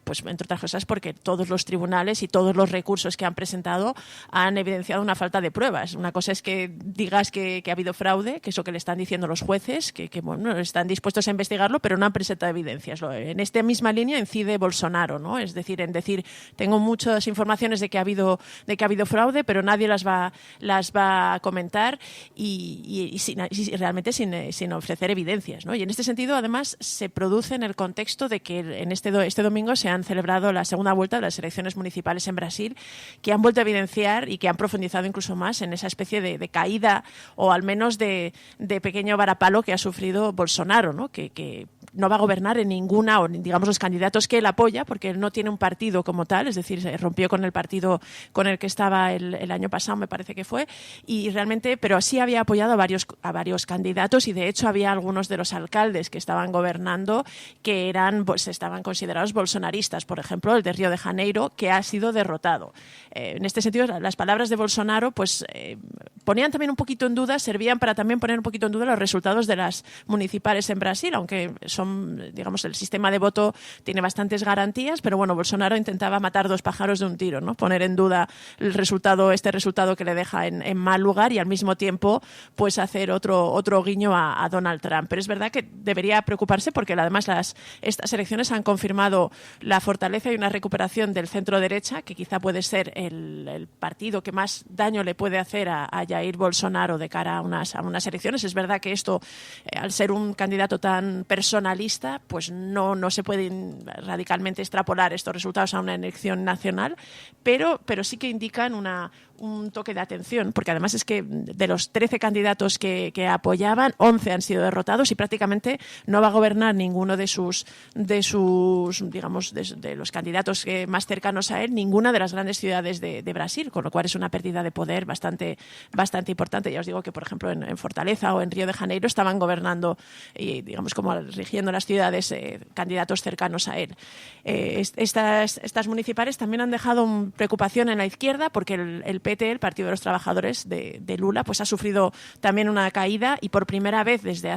Speaker 15: pues entre otras cosas, porque todos los tribunales y todos los recursos que han presentado han evidenciado una falta de pruebas. Una cosa es que digas que ha habido fraude, que eso que le están diciendo los jueces, que bueno, están dispuestos a investigarlo, pero no han presentado evidencias. En esta misma línea incide Bolsonaro, ¿no? Es decir, en decir, tengo muchas informaciones de que ha habido fraude, pero nadie las va a comentar y realmente sin ofrecer evidencias, ¿no? Y en este sentido, además, se produce en el contexto de que este domingo se han celebrado la segunda vuelta de las elecciones municipales en Brasil, que han vuelto a evidenciar y que han profundizado incluso más en esa especie de caída o al menos de pequeño varapalo que ha sufrido Bolsonaro, ¿no? Que no va a gobernar en ninguna, o digamos los candidatos que él apoya, porque él no tiene un partido como tal, es decir, se rompió con el partido con el que estaba el año pasado, me parece que fue, y realmente, pero sí había apoyado a varios candidatos y de hecho había algunos de los alcaldes que estaban gobernando que estaban considerados bolsonaristas, por ejemplo, el de Río de Janeiro, que ha sido derrotado. En este sentido, las palabras de Bolsonaro pues ponían también un poquito en duda, servían para también poner un poquito en duda los resultados de las municipales en Brasil, aunque digamos, el sistema de voto tiene bastantes garantías, pero bueno, Bolsonaro intentaba matar dos pájaros de un tiro, ¿no? Poner en duda este resultado que le deja en mal lugar y al mismo tiempo pues hacer otro guiño a Donald Trump. Pero es verdad que debería preocuparse porque además estas elecciones han confirmado la fortaleza y una recuperación del centro derecha, que quizá puede ser el partido que más daño le puede hacer a Jair Bolsonaro de cara a unas elecciones. Es verdad que esto, al ser un candidato tan personalista, pues no se pueden radicalmente extrapolar estos resultados a una elección nacional, pero sí que indican un toque de atención, porque además es que de los 13 candidatos que apoyaban, 11 han sido derrotados y prácticamente no va a gobernar ninguno de los candidatos más cercanos a él, ninguna de las grandes ciudades de Brasil, con lo cual es una pérdida de poder bastante importante. Ya os digo que, por ejemplo, en Fortaleza o en Río de Janeiro estaban gobernando y, digamos, como rigiendo las ciudades candidatos cercanos a él. Estas municipales también han dejado preocupación en la izquierda porque el PT, el Partido de los Trabajadores de Lula, pues ha sufrido también una caída y por primera vez desde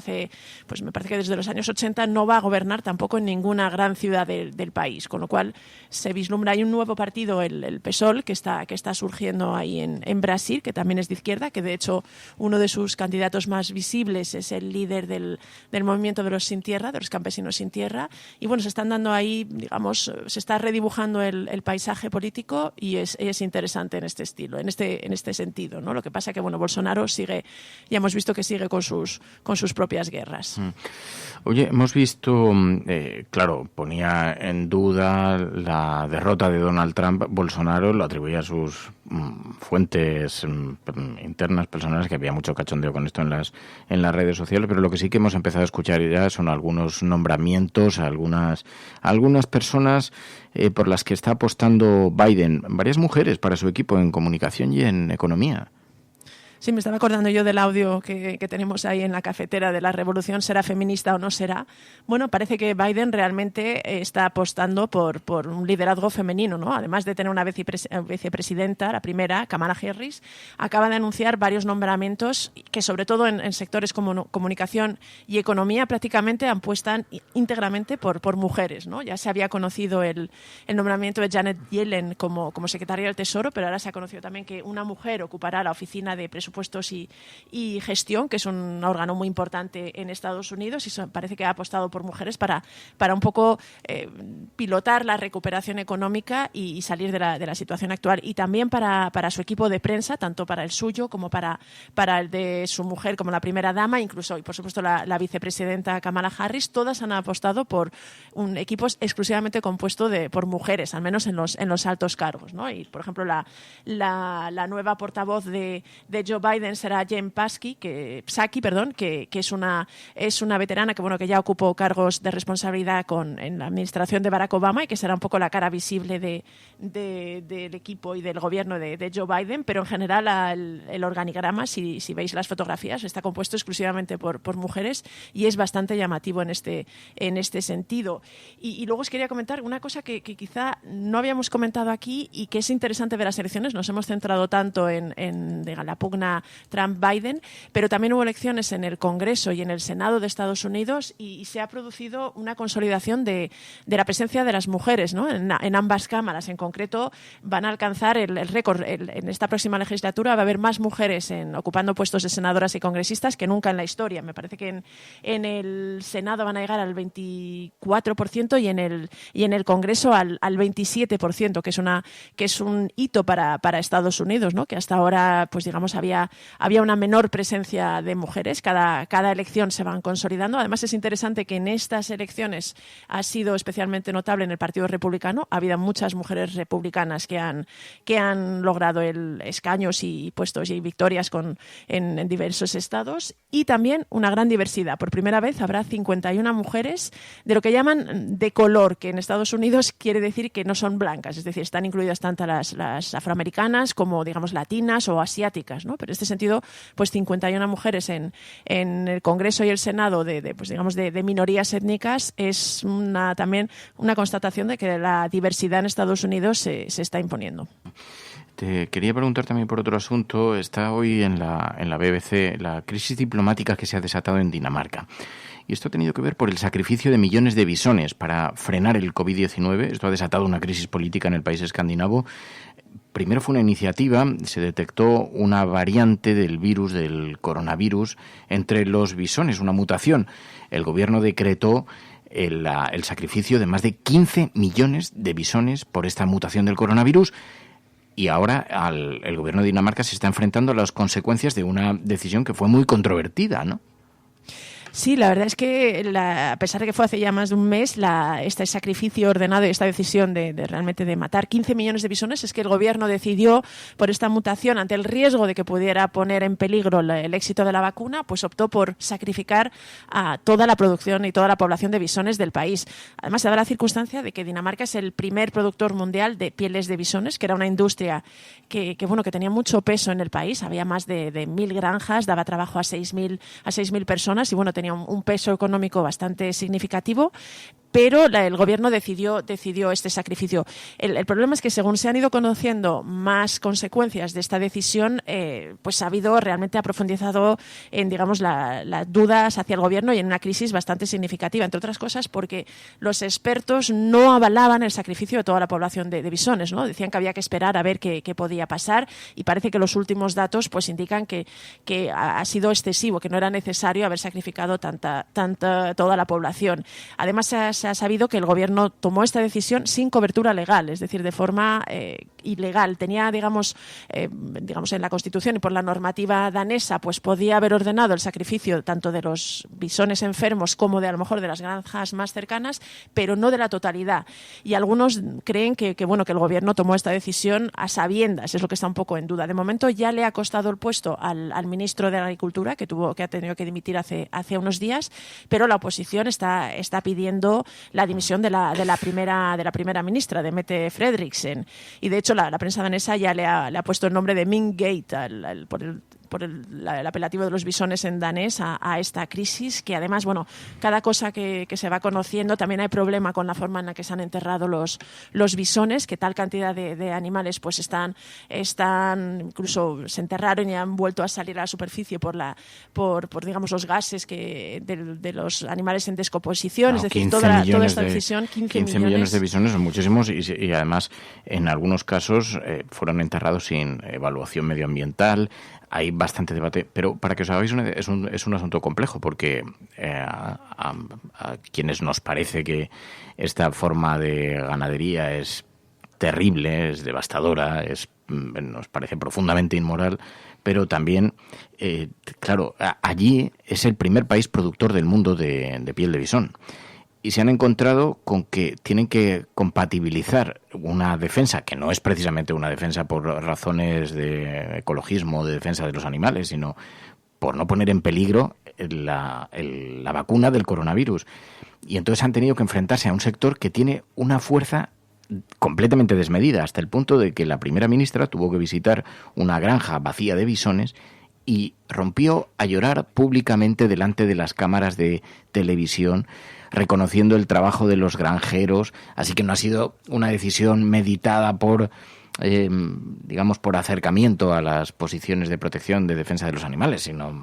Speaker 15: me parece que desde los años 80 no va a gobernar tampoco en ninguna gran ciudad del país, con lo cual se vislumbra, hay un nuevo partido, el PSOL, que está surgiendo ahí en Brasil, que también es de izquierda, que de hecho uno de sus candidatos más visibles es el líder del movimiento de los sin tierra, de los campesinos sin tierra, y bueno, se están dando ahí, digamos, se está redibujando el paisaje político y es interesante en este estilo, en este sentido, ¿no? Lo que pasa que, bueno, Bolsonaro sigue, ya hemos visto que sigue con sus propias guerras.
Speaker 1: Oye, hemos visto, claro, ponía en duda la derrota de Donald Trump. Bolsonaro lo atribuía a sus fuentes internas, personales, que había mucho cachondeo con esto en las redes sociales, pero lo que sí que hemos empezado a escuchar ya son algunos nombramientos, algunas personas por las que está apostando Biden, varias mujeres para su equipo en comunicación y en economía.
Speaker 15: Sí, me estaba acordando yo del audio que tenemos ahí en la cafetera de la revolución, ¿será feminista o no será? Bueno, parece que Biden realmente está apostando por un liderazgo femenino, ¿no? Además de tener una vicepresidenta, la primera, Kamala Harris, acaba de anunciar varios nombramientos que, sobre todo en sectores como comunicación y economía, prácticamente apuestan íntegramente por mujeres, ¿no? Ya se había conocido el nombramiento de Janet Yellen como secretaria del Tesoro, pero ahora se ha conocido también que una mujer ocupará la oficina de presupuestos y gestión, que es un órgano muy importante en Estados Unidos, y parece que ha apostado por mujeres para un poco pilotar la recuperación económica y salir de la situación actual. Y también para su equipo de prensa, tanto para el suyo como para el de su mujer como la primera dama, incluso, y por supuesto la vicepresidenta Kamala Harris, todas han apostado por un equipo exclusivamente compuesto por mujeres, al menos en los altos cargos, ¿no? Y, por ejemplo, la nueva portavoz de Joe Biden será Jen Psaki, que es una veterana que ya ocupó cargos de responsabilidad en la administración de Barack Obama y que será un poco la cara visible del equipo y del gobierno de Joe Biden, pero en general el organigrama, si veis las fotografías, está compuesto exclusivamente por mujeres y es bastante llamativo en este sentido. Y luego os quería comentar una cosa que quizá no habíamos comentado aquí y que es interesante de las elecciones. Nos hemos centrado tanto en la pugna una Trump-Biden, pero también hubo elecciones en el Congreso y en el Senado de Estados Unidos y se ha producido una consolidación de la presencia de las mujeres, ¿no? En ambas cámaras. En concreto, van a alcanzar el récord. En esta próxima legislatura va a haber más mujeres ocupando puestos de senadoras y congresistas que nunca en la historia. Me parece que en el Senado van a llegar al 24% y en el Congreso al 27%, que es un hito para Estados Unidos, ¿no? Que hasta ahora, pues digamos, había una menor presencia de mujeres. Cada elección se van consolidando. Además, es interesante que en estas elecciones ha sido especialmente notable en el Partido Republicano. Ha habido muchas mujeres republicanas que han logrado escaños y puestos y victorias en diversos estados, y también una gran diversidad. Por primera vez habrá 51 mujeres de lo que llaman de color, que en Estados Unidos quiere decir que no son blancas, es decir, están incluidas tanto las afroamericanas como, digamos, latinas o asiáticas, ¿no? Pero en este sentido, pues 51 mujeres en el Congreso y el Senado de minorías étnicas es también una constatación de que la diversidad en Estados Unidos se está imponiendo.
Speaker 1: Te quería preguntar también por otro asunto. Está hoy en la BBC la crisis diplomática que se ha desatado en Dinamarca. Y esto ha tenido que ver por el sacrificio de millones de bisones para frenar el COVID-19. Esto ha desatado una crisis política en el país escandinavo. Primero fue una iniciativa, se detectó una variante del virus, del coronavirus, entre los bisones, una mutación. El gobierno decretó el sacrificio de más de 15 millones de bisones por esta mutación del coronavirus. Y ahora el gobierno de Dinamarca se está enfrentando a las consecuencias de una decisión que fue muy controvertida, ¿no?
Speaker 15: Sí, la verdad es que a pesar de que fue hace ya más de un mes, este sacrificio ordenado y esta decisión de realmente de matar 15 millones de bisones, es que el gobierno decidió, por esta mutación, ante el riesgo de que pudiera poner en peligro el éxito de la vacuna, pues optó por sacrificar a toda la producción y toda la población de bisones del país. Además, se da la circunstancia de que Dinamarca es el primer productor mundial de pieles de bisones, que era una industria que tenía mucho peso en el país. Había más de 1.000 granjas, daba trabajo a 6.000 personas y tenía un peso económico bastante significativo, pero el gobierno decidió este sacrificio. El problema es que según se han ido conociendo más consecuencias de esta decisión, pues ha habido realmente aprofundizado en, digamos, las dudas hacia el gobierno y en una crisis bastante significativa, entre otras cosas porque los expertos no avalaban el sacrificio de toda la población de bisones, ¿no? Decían que había que esperar a ver qué podía pasar y parece que los últimos datos pues indican que ha sido excesivo, que no era necesario haber sacrificado toda la población. Además, se ha sabido que el gobierno tomó esta decisión sin cobertura legal, es decir, de forma ilegal. Tenía, digamos, en la Constitución y por la normativa danesa, pues podía haber ordenado el sacrificio tanto de los bisones enfermos como a lo mejor de las granjas más cercanas, pero no de la totalidad. Y algunos creen que el gobierno tomó esta decisión a sabiendas, es lo que está un poco en duda. De momento ya le ha costado el puesto al ministro de Agricultura, que ha tenido que dimitir hace unos días, pero la oposición está pidiendo la dimisión de la primera ministra, de Mette Frederiksen. Y de hecho la prensa danesa ya le ha puesto el nombre de Minkgate por el apelativo de los bisones en danés a esta crisis, que además, cada cosa que se va conociendo, también hay problema con la forma en la que se han enterrado los bisones, que tal cantidad de animales pues están incluso se enterraron y han vuelto a salir a la superficie por digamos los gases de los animales en descomposición, es decir, toda esta decisión, 15
Speaker 1: millones de bisones son muchísimos y además en algunos casos fueron enterrados sin evaluación medioambiental. Hay bastante debate, pero para que os hagáis es un asunto complejo, porque a quienes nos parece que esta forma de ganadería es terrible, es devastadora, nos parece profundamente inmoral, pero también, claro, allí es el primer país productor del mundo de piel de bisón. Y se han encontrado con que tienen que compatibilizar una defensa, que no es precisamente una defensa por razones de ecologismo, de defensa de los animales, sino por no poner en peligro la vacuna del coronavirus. Y entonces han tenido que enfrentarse a un sector que tiene una fuerza completamente desmedida, hasta el punto de que la primera ministra tuvo que visitar una granja vacía de bisones y rompió a llorar públicamente delante de las cámaras de televisión, reconociendo el trabajo de los granjeros. Así que no ha sido una decisión meditada por digamos, por acercamiento a las posiciones de protección, de defensa de los animales, sino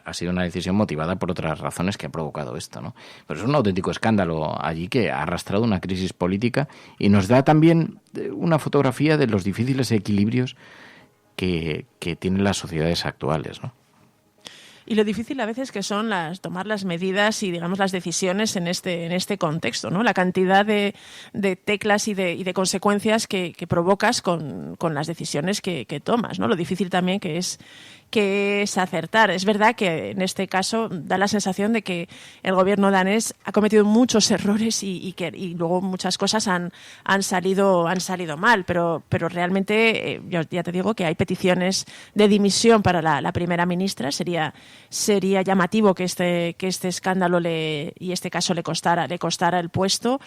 Speaker 1: ha sido una decisión motivada por otras razones que ha provocado esto, ¿no? Pero es un auténtico escándalo allí que ha arrastrado una crisis política y nos da también una fotografía de los difíciles equilibrios que tienen las sociedades actuales, ¿no?
Speaker 15: Y lo difícil a veces que son tomar las medidas y, digamos, las decisiones en este contexto, ¿no? La cantidad de teclas y de consecuencias que provocas con las decisiones que tomas, ¿no? Lo difícil también que es acertar. Es verdad que en este caso da la sensación de que el gobierno danés ha cometido muchos errores y luego muchas cosas han salido mal, pero realmente yo ya te digo que hay peticiones de dimisión para la primera ministra. Sería llamativo que este escándalo y este caso le costara el puesto,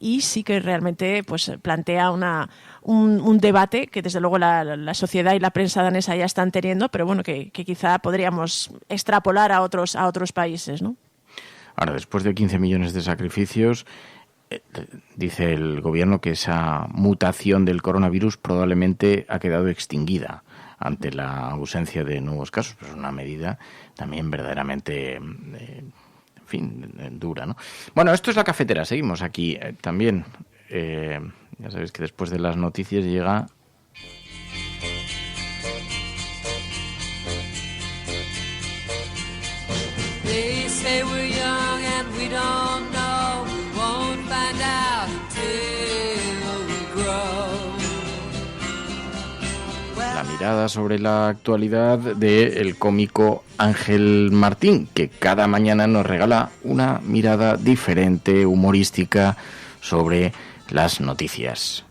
Speaker 15: y sí que realmente pues plantea un debate que desde luego la sociedad y la prensa danesa ya están teniendo, pero bueno, que quizá podríamos extrapolar a otros países, ¿no?
Speaker 1: Ahora, después de 15 millones de sacrificios, dice el gobierno que esa mutación del coronavirus probablemente ha quedado extinguida ante la ausencia de nuevos casos, pero es una medida también verdaderamente, en fin, dura, ¿no? Bueno, esto es La Cafetera, seguimos aquí también. Ya sabéis que después de las noticias llega... la mirada sobre la actualidad del cómico Ángel Martín, que cada mañana nos regala una mirada diferente, humorística, sobre las noticias.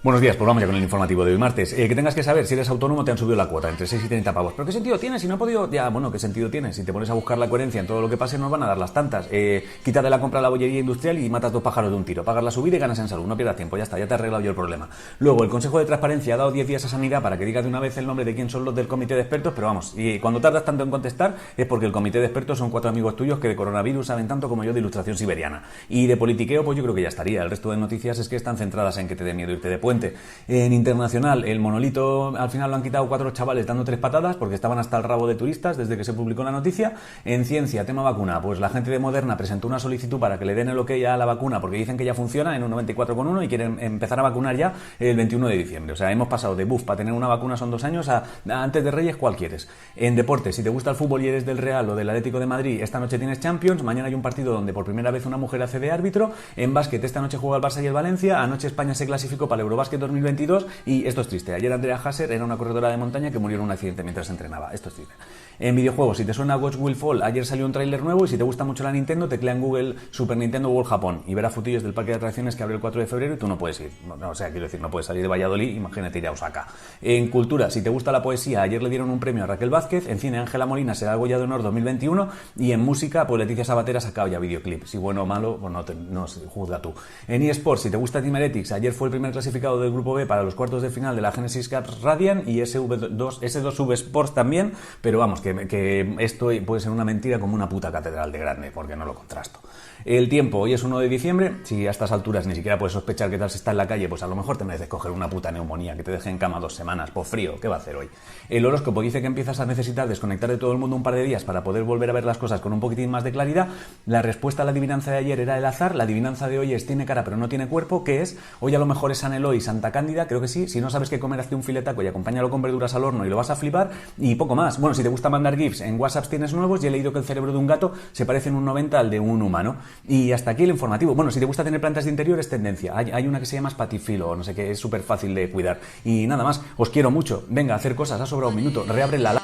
Speaker 6: Buenos días, pues vamos ya con el informativo de hoy martes. Que tengas que saber, si eres autónomo te han subido la cuota entre 6 y 30 pavos. ¿Pero qué sentido tiene? Si no he podido... Ya, bueno, ¿qué sentido tiene? Si te pones a buscar la coherencia en todo lo que pase, nos van a dar las tantas. Quítate la compra de la bollería industrial y matas 2 pájaros de un tiro. Pagas la subida y ganas en salud. No pierdas tiempo, ya está, ya te he arreglado yo el problema. Luego, el Consejo de Transparencia ha dado 10 días a Sanidad para que diga de una vez el nombre de quién son los del comité de expertos, pero vamos, y cuando tardas tanto en contestar es porque el comité de expertos son 4 amigos tuyos que de coronavirus saben tanto como yo de ilustración siberiana. Y de politiqueo, pues yo creo que ya estaría. El resto de noticias es que están centradas en que te dé miedo irte de puente. En internacional, el monolito al final lo han quitado 4 chavales dando 3 patadas porque estaban hasta el rabo de turistas desde que se publicó la noticia. En ciencia, tema vacuna, pues la gente de Moderna presentó una solicitud para que le den el ok a la vacuna porque dicen que ya funciona en un 94,1 y quieren empezar a vacunar ya el 21 de diciembre. O sea, hemos pasado de para tener una vacuna son 2 años a antes de Reyes, ¿cuál quieres? En deporte, si te gusta el fútbol y eres del Real o del Atlético de Madrid, esta noche tienes Champions, mañana hay un partido donde por primera vez una mujer hace de árbitro. En básquet, esta noche juega el Barça y el Valencia. Anoche España se clasificó para el Eurobásquet 2022 y esto es triste. Ayer Andrea Hasser era una corredora de montaña que murió en un accidente mientras entrenaba. Esto es triste. En videojuegos, si te suena Watch Will Fall, ayer salió un tráiler nuevo y si te gusta mucho la Nintendo, teclea en Google Super Nintendo World Japón y verás fotillos del parque de atracciones que abre el 4 de febrero y tú no puedes ir. O sea, quiero decir, no puedes salir de Valladolid, imagínate ir a Osaka. En cultura, si te gusta la poesía, ayer le dieron un premio a Raquel Vázquez. En cine, Ángela Molina será el Goya de Honor 2021 y en música, pues Leticia Sabater ha sacado ya videoclip. Si bueno o malo, pues no juzga tú. En eSports, si te gusta Team Heretics, ayer fue el primer clasificado del grupo B para los cuartos de final de la Genesis Cup Radiant y S2V Sports también, pero vamos, que esto puede ser una mentira como una puta catedral de grande, porque no lo contrasto. El tiempo, hoy es 1 de diciembre, si a estas alturas ni siquiera puedes sospechar que tal se está en la calle, pues a lo mejor te mereces coger una puta neumonía que te deje en cama 2 semanas, por frío, ¿qué va a hacer hoy? El horóscopo dice que empiezas a necesitar desconectar de todo el mundo un par de días para poder volver a ver las cosas con un poquitín más de claridad. La respuesta a la adivinanza de ayer era el azar, la adivinanza de hoy es tiene cara pero no tiene cuerpo, ¿qué es? Hoy a lo mejor es San Eloy y Santa Cándida, creo que sí. Si no sabes qué comer, hazte un filetaco y acompáñalo con verduras al horno y lo vas a flipar, y poco más. Bueno, si te gusta mandar GIFs, en WhatsApp tienes nuevos y he leído que el cerebro de un gato se parece en un 90 al de un humano. Y hasta aquí el informativo. Bueno, si te gusta tener plantas de interior es tendencia. Hay una que se llama spatifilo o no sé qué, es súper fácil de cuidar. Y nada más, os quiero mucho. Venga, a hacer cosas, ha sobrado un minuto. Reabre la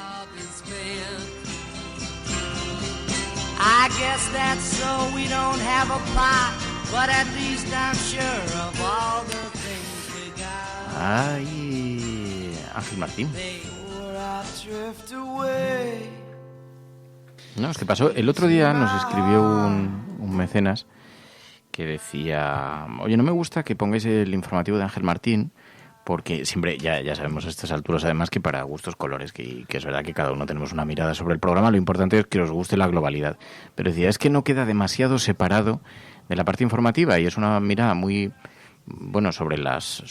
Speaker 1: Ay, Ángel Martín. No, es que pasó. El otro día nos escribió un mecenas que decía: oye, no me gusta que pongáis el informativo de Ángel Martín, porque siempre, ya sabemos a estas alturas además que para gustos colores, que es verdad que cada uno tenemos una mirada sobre el programa, lo importante es que os guste la globalidad. Pero decía, es que no queda demasiado separado de la parte informativa y es una mirada muy sobre las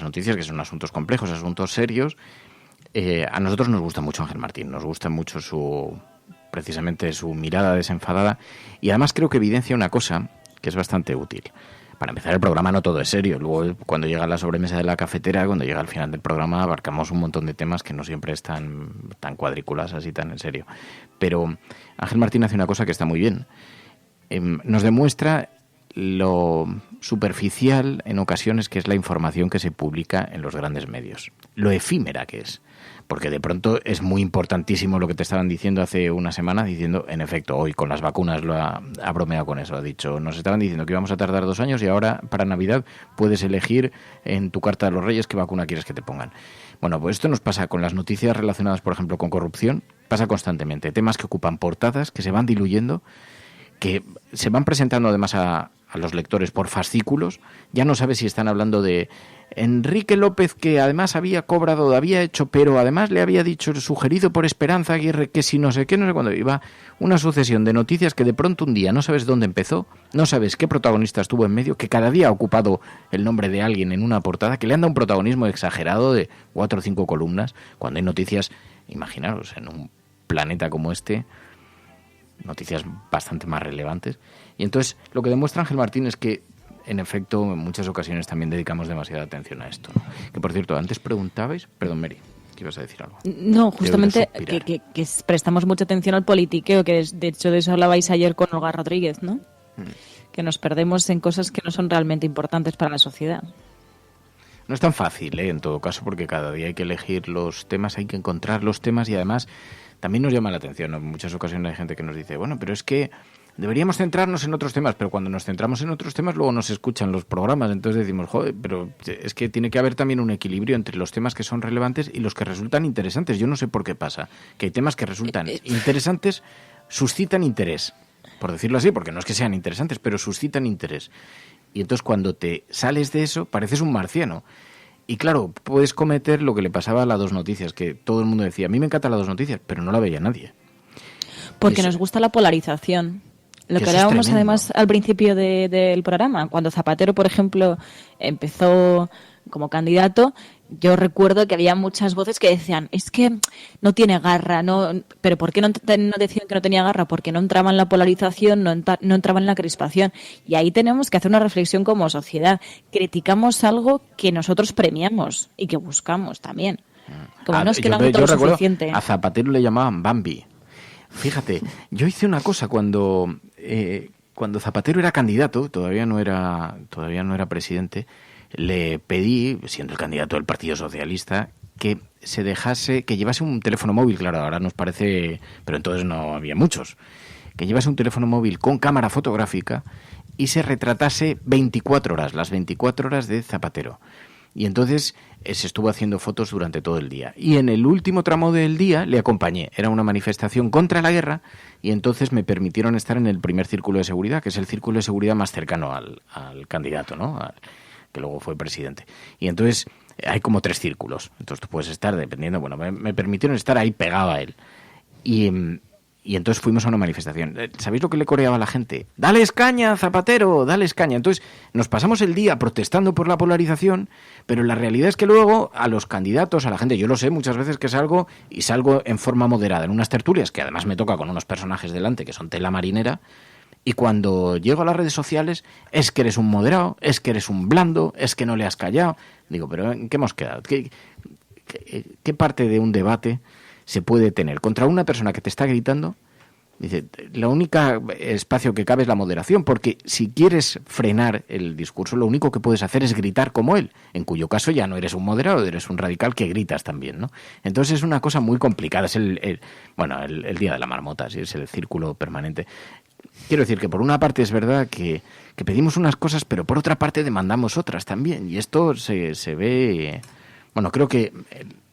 Speaker 1: noticias, que son asuntos complejos, asuntos serios. A nosotros nos gusta mucho Ángel Martín, nos gusta mucho precisamente su mirada desenfadada, y además creo que evidencia una cosa que es bastante útil. Para empezar, el programa no todo es serio. Luego, cuando llega la sobremesa de la cafetera, cuando llega al final del programa, abarcamos un montón de temas que no siempre están tan cuadrículas, así tan en serio. Pero Ángel Martín hace una cosa que está muy bien. Nos demuestra lo superficial en ocasiones que es la información que se publica en los grandes medios. Lo efímera que es. Porque de pronto es muy importantísimo lo que te estaban diciendo hace una semana, diciendo, en efecto, hoy con las vacunas ha bromeado con eso, ha dicho, nos estaban diciendo que íbamos a tardar 2 años y ahora para Navidad puedes elegir en tu carta de los Reyes qué vacuna quieres que te pongan. Bueno, pues esto nos pasa con las noticias relacionadas, por ejemplo, con corrupción, pasa constantemente, temas que ocupan portadas, que se van diluyendo, que se van presentando además a los lectores por fascículos, ya no sabes si están hablando de Enrique López, que además había cobrado, había hecho, pero además le había dicho, sugerido por Esperanza Aguirre, que si no sé qué, no sé cuándo, iba una sucesión de noticias que de pronto un día no sabes dónde empezó, no sabes qué protagonista estuvo en medio, que cada día ha ocupado el nombre de alguien en una portada, que le han dado un protagonismo exagerado de 4 o 5 columnas, cuando hay noticias, imaginaros, en un planeta como este, noticias bastante más relevantes. Y entonces lo que demuestra Ángel Martín es que, en efecto, en muchas ocasiones también dedicamos demasiada atención a esto, ¿no? Que, por cierto, antes preguntabais... Perdón, Mary, ¿qué ibas a decir algo?
Speaker 17: No, justamente que prestamos mucha atención al politiqueo, que de hecho de eso hablabais ayer con Olga Rodríguez, ¿no? Que nos perdemos en cosas que no son realmente importantes para la sociedad.
Speaker 1: No es tan fácil, en todo caso, porque cada día hay que elegir los temas, hay que encontrar los temas y además también nos llama la atención, ¿no? En muchas ocasiones hay gente que nos dice, bueno, pero es que deberíamos centrarnos en otros temas, pero cuando nos centramos en otros temas luego no se escuchan los programas, entonces decimos, joder, pero es que tiene que haber también un equilibrio entre los temas que son relevantes y los que resultan interesantes. Yo no sé por qué pasa, que hay temas que resultan interesantes, suscitan interés, por decirlo así, porque no es que sean interesantes, pero suscitan interés. Y entonces cuando te sales de eso, pareces un marciano. Y claro, puedes cometer lo que le pasaba a la Dos Noticias, que todo el mundo decía, a mí me encanta la Dos Noticias, pero no la veía nadie.
Speaker 17: Porque nos gusta la polarización. Lo que hablábamos además al principio del programa, cuando Zapatero, por ejemplo, empezó como candidato, yo recuerdo que había muchas voces que decían, es que no tiene garra, pero ¿por qué no decían que no tenía garra? Porque no entraba en la polarización, no entraba en la crispación. Y ahí tenemos que hacer una reflexión como sociedad. Criticamos algo que nosotros premiamos y que buscamos también. Como no es que no hagan todo lo suficiente.
Speaker 1: A Zapatero le llamaban Bambi. Fíjate, yo hice una cosa cuando Zapatero era candidato, todavía no era presidente, le pedí, siendo el candidato del Partido Socialista, que llevase un teléfono móvil, claro, ahora nos parece, pero entonces no había muchos, que llevase un teléfono móvil con cámara fotográfica y se retratase 24 horas, las 24 horas de Zapatero. Y entonces se estuvo haciendo fotos durante todo el día. Y en el último tramo del día le acompañé. Era una manifestación contra la guerra y entonces me permitieron estar en el primer círculo de seguridad, que es el círculo de seguridad más cercano al candidato, ¿no? Que luego fue presidente. Y entonces hay como 3 círculos. Entonces tú puedes estar, dependiendo... Bueno, me permitieron estar ahí pegado a él. Y entonces fuimos a una manifestación. ¿Sabéis lo que le coreaba a la gente? ¡Dales caña, Zapatero! ¡Dales caña! Entonces nos pasamos el día protestando por la polarización, pero la realidad es que luego a los candidatos, a la gente, yo lo sé muchas veces que salgo en forma moderada, en unas tertulias, que además me toca con unos personajes delante que son tela marinera, y cuando llego a las redes sociales es que eres un moderado, es que eres un blando, es que no le has callado. Digo, pero ¿en qué hemos quedado? ¿Qué parte de un debate se puede tener contra una persona que te está gritando? Dice, la única espacio que cabe es la moderación, porque si quieres frenar el discurso, lo único que puedes hacer es gritar como él, en cuyo caso ya no eres un moderado, eres un radical que gritas también, ¿no? Entonces es una cosa muy complicada, es el día de la marmota, ¿sí? Es el círculo permanente. Quiero decir que por una parte es verdad que pedimos unas cosas, pero por otra parte demandamos otras también, y esto se ve... Bueno, creo que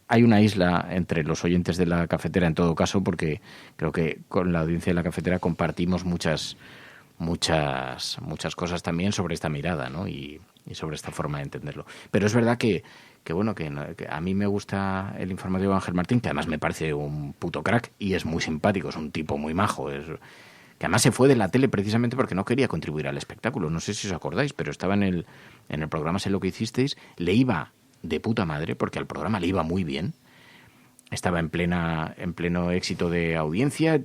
Speaker 1: hay una isla entre los oyentes de la cafetera en todo caso, porque creo que con la audiencia de la cafetera compartimos muchas cosas también sobre esta mirada, ¿no? Y sobre esta forma de entenderlo. Pero es verdad que a mí me gusta el informativo de Ángel Martín, que además me parece un puto crack y es muy simpático, es un tipo muy majo, que además se fue de la tele precisamente porque no quería contribuir al espectáculo. No sé si os acordáis, pero estaba en el programa Sé lo que hicisteis, le iba de puta madre, porque al programa le iba muy bien. Estaba en pleno éxito de audiencia,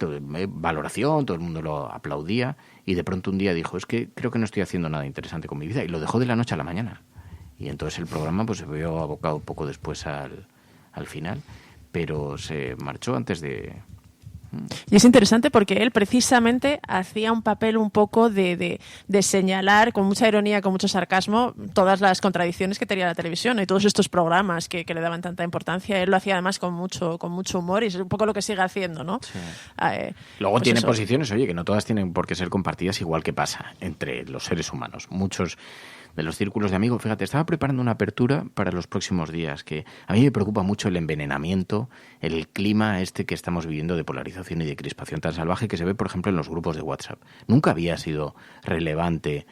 Speaker 1: valoración, todo el mundo lo aplaudía, y de pronto un día dijo, es que creo que no estoy haciendo nada interesante con mi vida, y lo dejó de la noche a la mañana. Y entonces el programa pues se vio abocado poco después al final, pero se marchó antes de...
Speaker 15: Y es interesante porque él precisamente hacía un papel un poco de señalar con mucha ironía, con mucho sarcasmo, todas las contradicciones que tenía la televisión y todos estos programas que le daban tanta importancia. Él lo hacía además con mucho humor y es un poco lo que sigue haciendo, ¿no?
Speaker 1: Sí. Luego
Speaker 15: pues
Speaker 1: tiene
Speaker 15: eso.
Speaker 1: Posiciones, oye, que no todas tienen por qué ser compartidas, igual que pasa entre los seres humanos. Muchos de los círculos de amigos, fíjate, estaba preparando una apertura para los próximos días, que a mí me preocupa mucho el envenenamiento, el clima que estamos viviendo de polarización y de crispación tan salvaje que se ve, por ejemplo, en los grupos de WhatsApp. Nunca había sido relevante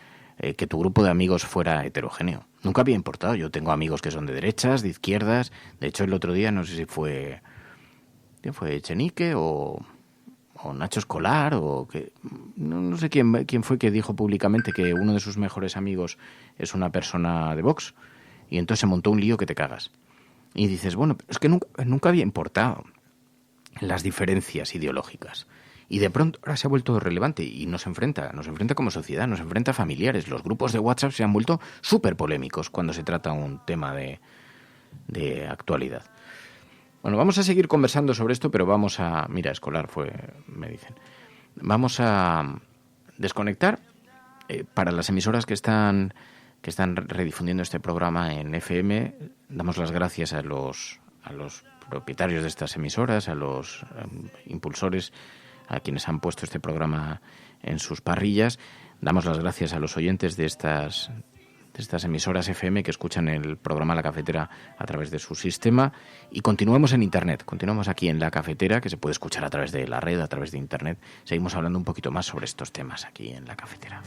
Speaker 1: que tu grupo de amigos fuera heterogéneo. Nunca había importado. Yo tengo amigos que son de derechas, de izquierdas. De hecho, el otro día, no sé si fue Echenique o Nacho Escolar, o que no sé quién fue que dijo públicamente que uno de sus mejores amigos es una persona de Vox, y entonces se montó un lío que te cagas. Y dices, bueno, es que nunca había importado las diferencias ideológicas. Y de pronto ahora se ha vuelto relevante y nos enfrenta como sociedad, nos enfrenta a familiares. Los grupos de WhatsApp se han vuelto súper polémicos cuando se trata un tema de actualidad. Bueno, vamos a seguir conversando sobre esto, pero vamos a... Mira, Escolar me dicen. Vamos a desconectar para las emisoras que están redifundiendo este programa en FM. Damos las gracias a los propietarios de estas emisoras, a los impulsores, a quienes han puesto este programa en sus parrillas. Damos las gracias a los oyentes de estas emisoras FM que escuchan el programa La Cafetera a través de su sistema, y continuamos en Internet, continuamos aquí en La Cafetera, que se puede escuchar a través de la red, a través de Internet. Seguimos hablando un poquito más sobre estos temas aquí en La Cafetera.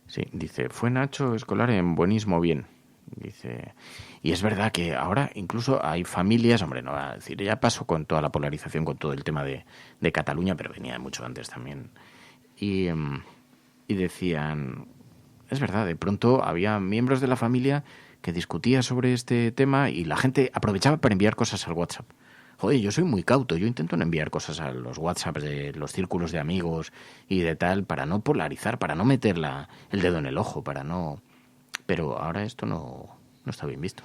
Speaker 1: Sí, dice, fue Nacho Escolar en Buenismo Bien. Dice, y es verdad que ahora incluso hay familias, hombre, no va a decir, ya pasó con toda la polarización, con todo el tema de Cataluña, pero venía mucho antes también. Y decían, es verdad, de pronto había miembros de la familia que discutían sobre este tema y la gente aprovechaba para enviar cosas al WhatsApp. Joder, yo soy muy cauto, yo intento no enviar cosas a los WhatsApps de los círculos de amigos y de tal, para no polarizar, para no meter el dedo en el ojo, para no... Pero ahora esto no está bien visto.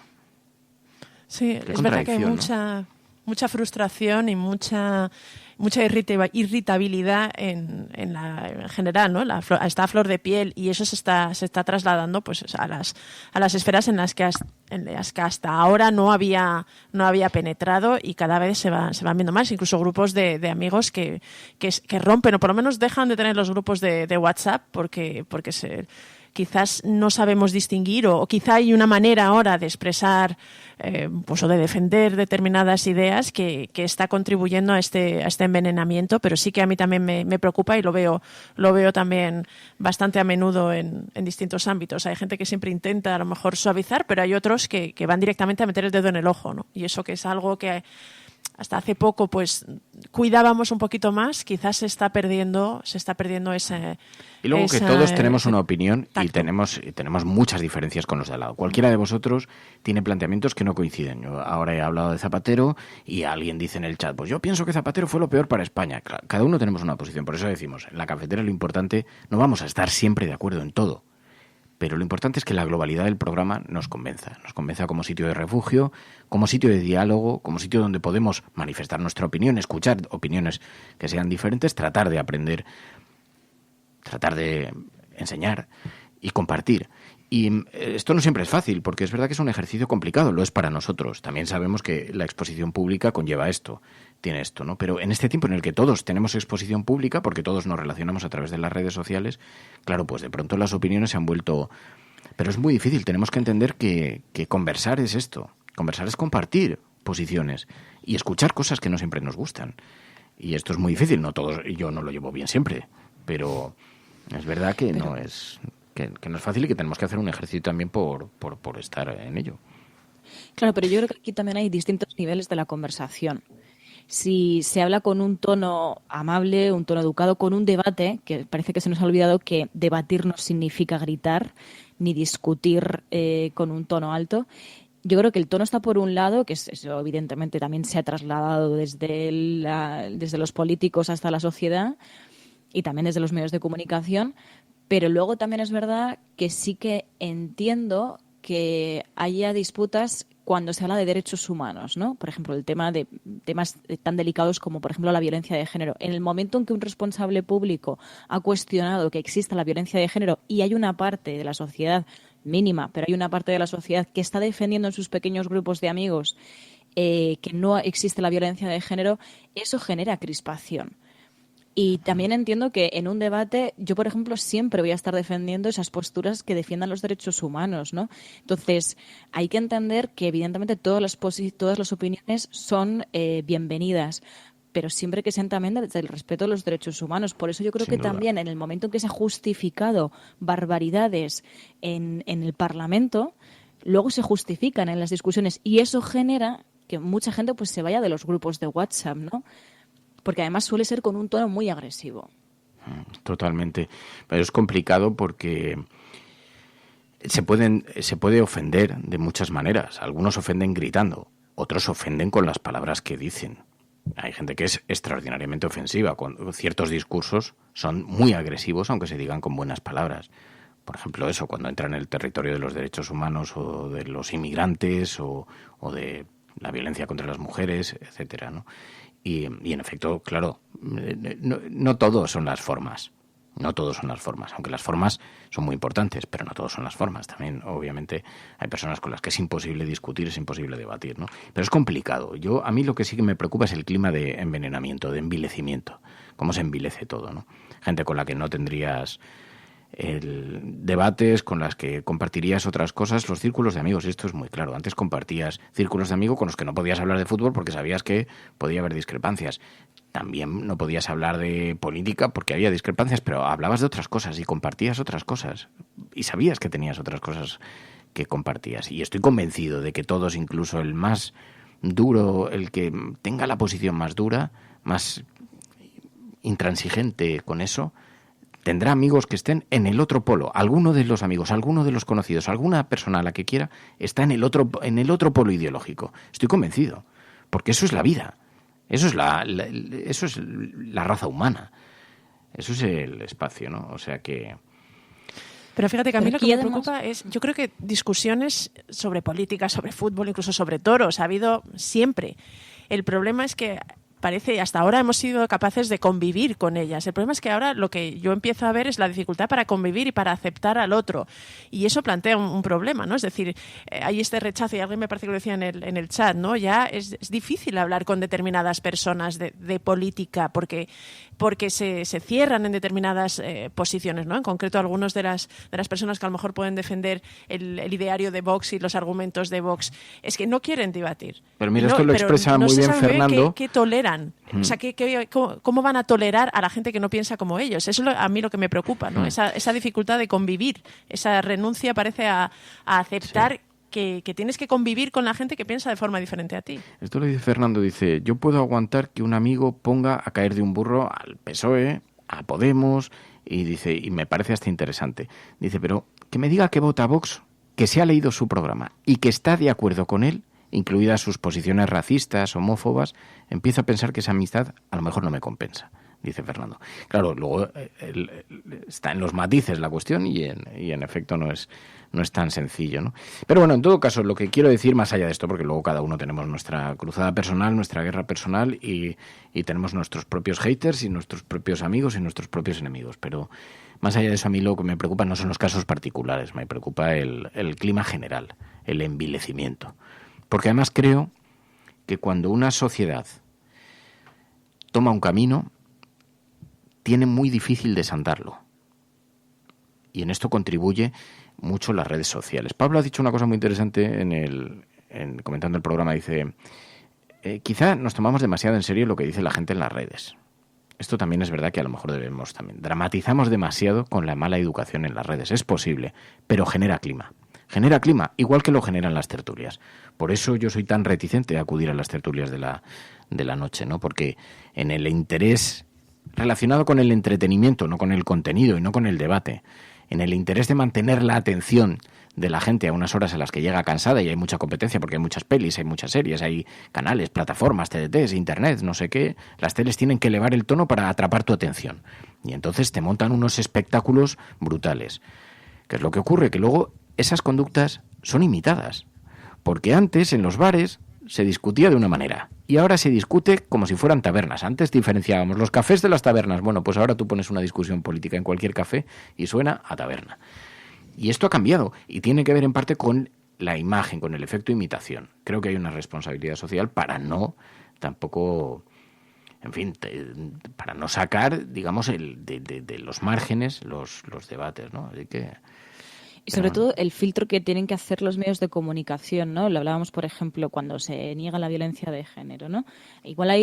Speaker 15: Sí, es verdad que hay mucha frustración y mucha irritabilidad en general, ¿no? Está a flor de piel, y eso se está trasladando pues a las esferas en las que hasta ahora no había penetrado, y cada vez se van viendo más, incluso grupos de amigos que rompen, o por lo menos dejan de tener los grupos de WhatsApp porque quizás no sabemos distinguir, o quizá hay una manera ahora de expresar pues, o de defender determinadas ideas que está contribuyendo a este envenenamiento, pero sí que a mí también me preocupa, y lo veo también bastante a menudo en distintos ámbitos. Hay gente que siempre intenta a lo mejor suavizar, pero hay otros que van directamente a meter el dedo en el ojo, ¿no? Y eso, que es algo que hasta hace poco pues cuidábamos un poquito más, quizás se está perdiendo ese...
Speaker 1: Y luego que todos tenemos una opinión y tenemos muchas diferencias con los de al lado. Cualquiera de vosotros tiene planteamientos que no coinciden. Yo ahora he hablado de Zapatero y alguien dice en el chat, pues yo pienso que Zapatero fue lo peor para España. Cada uno tenemos una posición, por eso decimos, en La Cafetera lo importante, no vamos a estar siempre de acuerdo en todo, pero lo importante es que la globalidad del programa nos convenza como sitio de refugio, como sitio de diálogo, como sitio donde podemos manifestar nuestra opinión, escuchar opiniones que sean diferentes, tratar de aprender, tratar de enseñar y compartir. Y esto no siempre es fácil, porque es verdad que es un ejercicio complicado, lo es para nosotros. También sabemos que la exposición pública conlleva esto, tiene esto, ¿no? Pero en este tiempo en el que todos tenemos exposición pública, porque todos nos relacionamos a través de las redes sociales, claro, pues de pronto las opiniones se han vuelto... Pero es muy difícil, tenemos que entender que conversar es esto. Conversar es compartir posiciones y escuchar cosas que no siempre nos gustan. Y esto es muy difícil, yo no lo llevo bien siempre, pero es verdad que no es que no es fácil y que tenemos que hacer un ejercicio también por estar en ello.
Speaker 17: Claro, pero yo creo que aquí también hay distintos niveles de la conversación. Si se habla con un tono amable, un tono educado, con un debate, que parece que se nos ha olvidado que debatir no significa gritar ni discutir con un tono alto. Yo creo que el tono está por un lado, que eso evidentemente también se ha trasladado desde los políticos hasta la sociedad y también desde los medios de comunicación, pero luego también es verdad que sí que entiendo que haya disputas cuando se habla de derechos humanos, ¿no? Por ejemplo, el tema de temas tan delicados como, por ejemplo, la violencia de género. En el momento en que un responsable público ha cuestionado que exista la violencia de género y hay una parte de la sociedad mínima, pero hay una parte de la sociedad que está defendiendo en sus pequeños grupos de amigos que no existe la violencia de género, eso genera crispación. Y también entiendo que en un debate yo, por ejemplo, siempre voy a estar defendiendo esas posturas que defiendan los derechos humanos, ¿no? Entonces, hay que entender que, evidentemente, todas las opiniones son bienvenidas, pero siempre que sean también desde el respeto a los derechos humanos. Por eso yo creo que también en el momento en que se ha justificado barbaridades en el Parlamento, luego se justifican en las discusiones y eso genera que mucha gente pues se vaya de los grupos de WhatsApp, ¿no? Porque además suele ser con un tono muy agresivo.
Speaker 1: Totalmente. Pero es complicado porque se puede ofender de muchas maneras. Algunos ofenden gritando, otros ofenden con las palabras que dicen. Hay gente que es extraordinariamente ofensiva. Cuando ciertos discursos son muy agresivos, aunque se digan con buenas palabras. Por ejemplo, eso, cuando entra en el territorio de los derechos humanos o de los inmigrantes o de la violencia contra las mujeres, etcétera, ¿no? Y en efecto, claro, no todos son las formas. No todos son las formas, aunque las formas son muy importantes, pero no todos son las formas. También, obviamente, hay personas con las que es imposible discutir, es imposible debatir, ¿no? Pero es complicado. A mí lo que sí que me preocupa es el clima de envenenamiento, de envilecimiento. Cómo se envilece todo, ¿no? Gente con la que no tendrías debates, con las que compartirías otras cosas, los círculos de amigos, esto es muy claro. Antes compartías círculos de amigos con los que no podías hablar de fútbol porque sabías que podía haber discrepancias. También no podías hablar de política porque había discrepancias, pero hablabas de otras cosas y compartías otras cosas y sabías que tenías otras cosas que compartías. Y estoy convencido de que todos, incluso el más duro, el que tenga la posición más dura, más intransigente con eso, tendrá amigos que estén en el otro polo. Alguno de los amigos, alguno de los conocidos, alguna persona a la que quiera está en el otro polo ideológico. Estoy convencido, porque eso es la vida. Eso es la raza humana. Eso es el espacio, ¿no? O sea que...
Speaker 15: Pero fíjate que a mí lo que me preocupa es, yo creo que discusiones sobre política, sobre fútbol, incluso sobre toros, ha habido siempre. El problema es que parece, hasta ahora hemos sido capaces de convivir con ellas. El problema es que ahora lo que yo empiezo a ver es la dificultad para convivir y para aceptar al otro. Y eso plantea un problema, ¿no? Es decir, hay este rechazo, y alguien me parece que lo decía en el chat, ¿no? Ya es difícil hablar con determinadas personas de política porque se cierran en determinadas posiciones, ¿no? En concreto, algunos de las personas que a lo mejor pueden defender el ideario de Vox y los argumentos de Vox es que no quieren debatir.
Speaker 1: Pero mira, esto lo expresa muy bien Fernando.
Speaker 15: ¿Qué toleran? O sea, ¿cómo van a tolerar a la gente que no piensa como ellos? Eso es a mí lo que me preocupa, ¿no? Esa dificultad de convivir, esa renuncia parece a aceptar que tienes que convivir con la gente que piensa de forma diferente a ti.
Speaker 1: Esto lo dice Fernando, dice, yo puedo aguantar que un amigo ponga a caer de un burro al PSOE, a Podemos, y dice, y me parece hasta interesante. Dice, pero que me diga que vota a Vox, que se ha leído su programa y que está de acuerdo con él, incluidas sus posiciones racistas, homófobas, empiezo a pensar que esa amistad a lo mejor no me compensa, dice Fernando. Claro, luego está en los matices la cuestión y en efecto no es tan sencillo, ¿no? Pero bueno, en todo caso, lo que quiero decir más allá de esto, porque luego cada uno tenemos nuestra cruzada personal, nuestra guerra personal y tenemos nuestros propios haters y nuestros propios amigos y nuestros propios enemigos, pero más allá de eso, a mí lo que me preocupa no son los casos particulares, me preocupa el clima general, el envilecimiento. Porque además creo que cuando una sociedad toma un camino, tiene muy difícil desandarlo. Y en esto contribuye mucho las redes sociales. Pablo ha dicho una cosa muy interesante comentando el programa. Dice, quizá nos tomamos demasiado en serio lo que dice la gente en las redes. esto también es verdad que a lo mejor dramatizamos demasiado con la mala educación en las redes. Es posible, pero genera clima. Genera clima, igual que lo generan las tertulias. Por eso yo soy tan reticente a acudir a las tertulias de la noche, ¿no? Porque en el interés relacionado con el entretenimiento, no con el contenido y no con el debate, en el interés de mantener la atención de la gente a unas horas a las que llega cansada y hay mucha competencia porque hay muchas pelis, hay muchas series, hay canales, plataformas, TDTs, internet, no sé qué, las teles tienen que elevar el tono para atrapar tu atención. Y entonces te montan unos espectáculos brutales. ¿Qué es lo que ocurre? Que luego esas conductas son imitadas. Porque antes en los bares se discutía de una manera y ahora se discute como si fueran tabernas. Antes diferenciábamos los cafés de las tabernas. Bueno, pues ahora tú pones una discusión política en cualquier café y suena a taberna. Y esto ha cambiado y tiene que ver en parte con la imagen, con el efecto imitación. Creo que hay una responsabilidad social para no tampoco, en fin, para no sacar, digamos, de los márgenes los debates, ¿no? Así que...
Speaker 17: Y sobre todo el filtro que tienen que hacer los medios de comunicación, ¿no? Lo hablábamos, por ejemplo, cuando se niega la violencia de género, ¿no? Igual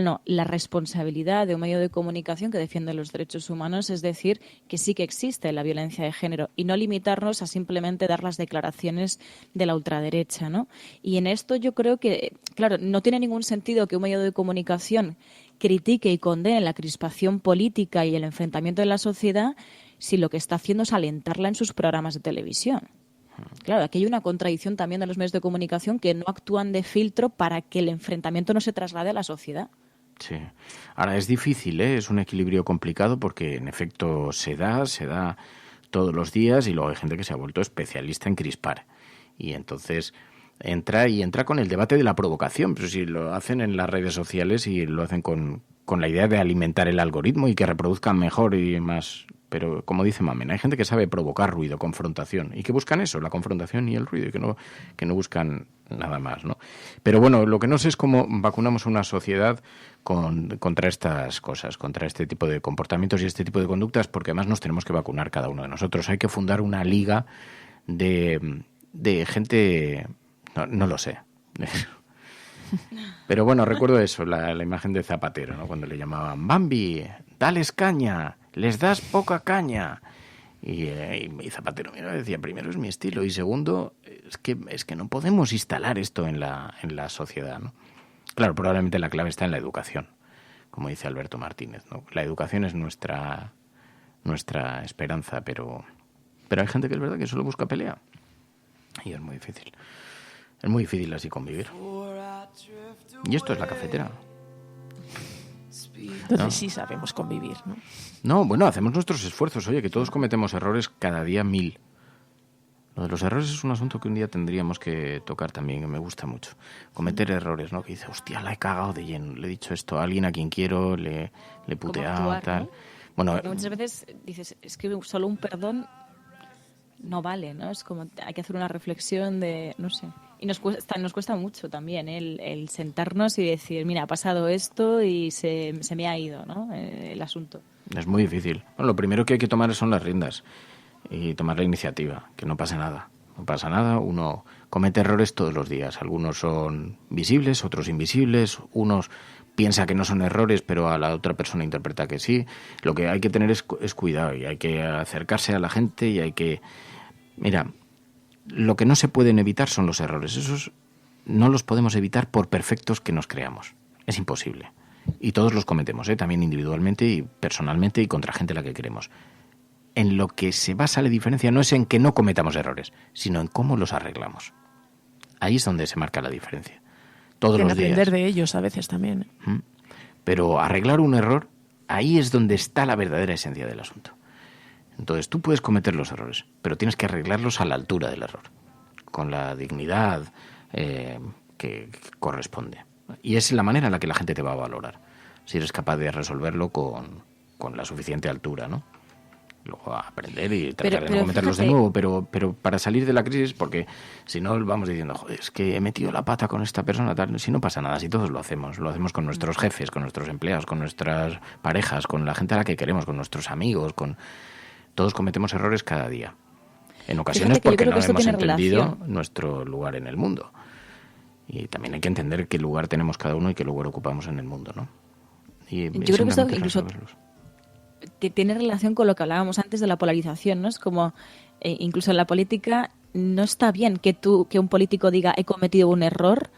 Speaker 17: no. La responsabilidad de un medio de comunicación que defiende los derechos humanos es decir que sí que existe la violencia de género y no limitarnos a simplemente dar las declaraciones de la ultraderecha, ¿no? Y en esto yo creo que, claro, no tiene ningún sentido que un medio de comunicación critique y condene la crispación política y el enfrentamiento de la sociedad si lo que está haciendo es alentarla en sus programas de televisión. Claro, aquí hay una contradicción también de los medios de comunicación que no actúan de filtro para que el enfrentamiento no se traslade a la sociedad.
Speaker 1: Sí. Ahora, es difícil, ¿eh? Es un equilibrio complicado porque, en efecto, se da todos los días y luego hay gente que se ha vuelto especialista en crispar. Y entonces entra con el debate de la provocación. Pero si lo hacen en las redes sociales y lo hacen con la idea de alimentar el algoritmo y que reproduzcan mejor y más... Pero, como dice Mamen, hay gente que sabe provocar ruido, confrontación, y que buscan eso, la confrontación y el ruido, y que no buscan nada más, ¿no? Pero bueno, lo que no sé es cómo vacunamos una sociedad contra estas cosas, contra este tipo de comportamientos y este tipo de conductas, porque además nos tenemos que vacunar cada uno de nosotros. Hay que fundar una liga de gente... No lo sé. Pero bueno, recuerdo eso, la imagen de Zapatero, ¿no? Cuando le llamaban Bambi, dales caña, les das poca caña. Y Zapatero decía, primero es mi estilo y segundo es que no podemos instalar esto en la sociedad, ¿no? Claro, probablemente la clave está en la educación, como dice Alberto Martínez, ¿no? La educación es nuestra esperanza, pero hay gente que es verdad que solo busca pelea y es muy difícil. Es muy difícil así convivir. Y esto es la cafetera.
Speaker 15: Entonces ¿no? Sí sabemos convivir, ¿no?
Speaker 1: No, bueno, hacemos nuestros esfuerzos. Oye, que todos cometemos errores cada día 1000. Lo de los errores es un asunto que un día tendríamos que tocar también, que me gusta mucho. Cometer errores, ¿no? Que dice, hostia, la he cagado de lleno. Le he dicho esto a alguien a quien quiero, le he puteado, actuar, tal. ¿no? Bueno,
Speaker 17: porque muchas veces dices, es que solo un perdón no vale, ¿no? Es como, hay que hacer una reflexión de, no sé... Y nos cuesta mucho también el sentarnos y decir, mira, ha pasado esto y se me ha ido, ¿no? El asunto.
Speaker 1: Es muy difícil. Bueno, lo primero que hay que tomar son las riendas y tomar la iniciativa, que no pase nada. No pasa nada, uno comete errores todos los días. Algunos son visibles, otros invisibles, unos piensa que no son errores, pero a la otra persona interpreta que sí. Lo que hay que tener es cuidado y hay que acercarse a la gente y hay que... Mira... Lo que no se pueden evitar son los errores. Esos no los podemos evitar por perfectos que nos creamos. Es imposible. Y todos los cometemos, también individualmente y personalmente y contra gente a la que queremos. En lo que se basa la diferencia no es en que no cometamos errores, sino en cómo los arreglamos. Ahí es donde se marca la diferencia. Todos los días.
Speaker 15: Aprender de ellos a veces también.
Speaker 1: Pero arreglar un error, ahí es donde está la verdadera esencia del asunto. Entonces tú puedes cometer los errores, pero tienes que arreglarlos a la altura del error, con la dignidad que corresponde. Y es la manera en la que la gente te va a valorar, si eres capaz de resolverlo con la suficiente altura, ¿no? Luego aprender y tratar de no cometerlos de nuevo, pero para salir de la crisis, porque si no vamos diciendo, joder, es que he metido la pata con esta persona, tal, si no pasa nada, si todos lo hacemos con nuestros jefes, con nuestros empleados, con nuestras parejas, con la gente a la que queremos, con nuestros amigos, todos cometemos errores cada día. En ocasiones porque no hemos entendido nuestro lugar en el mundo. Y también hay que entender qué lugar tenemos cada uno y qué lugar ocupamos en el mundo, ¿no? Y
Speaker 17: yo creo que esto incluso tiene relación con lo que hablábamos antes de la polarización, ¿no? Es como, incluso en la política no está bien que un político diga he cometido un error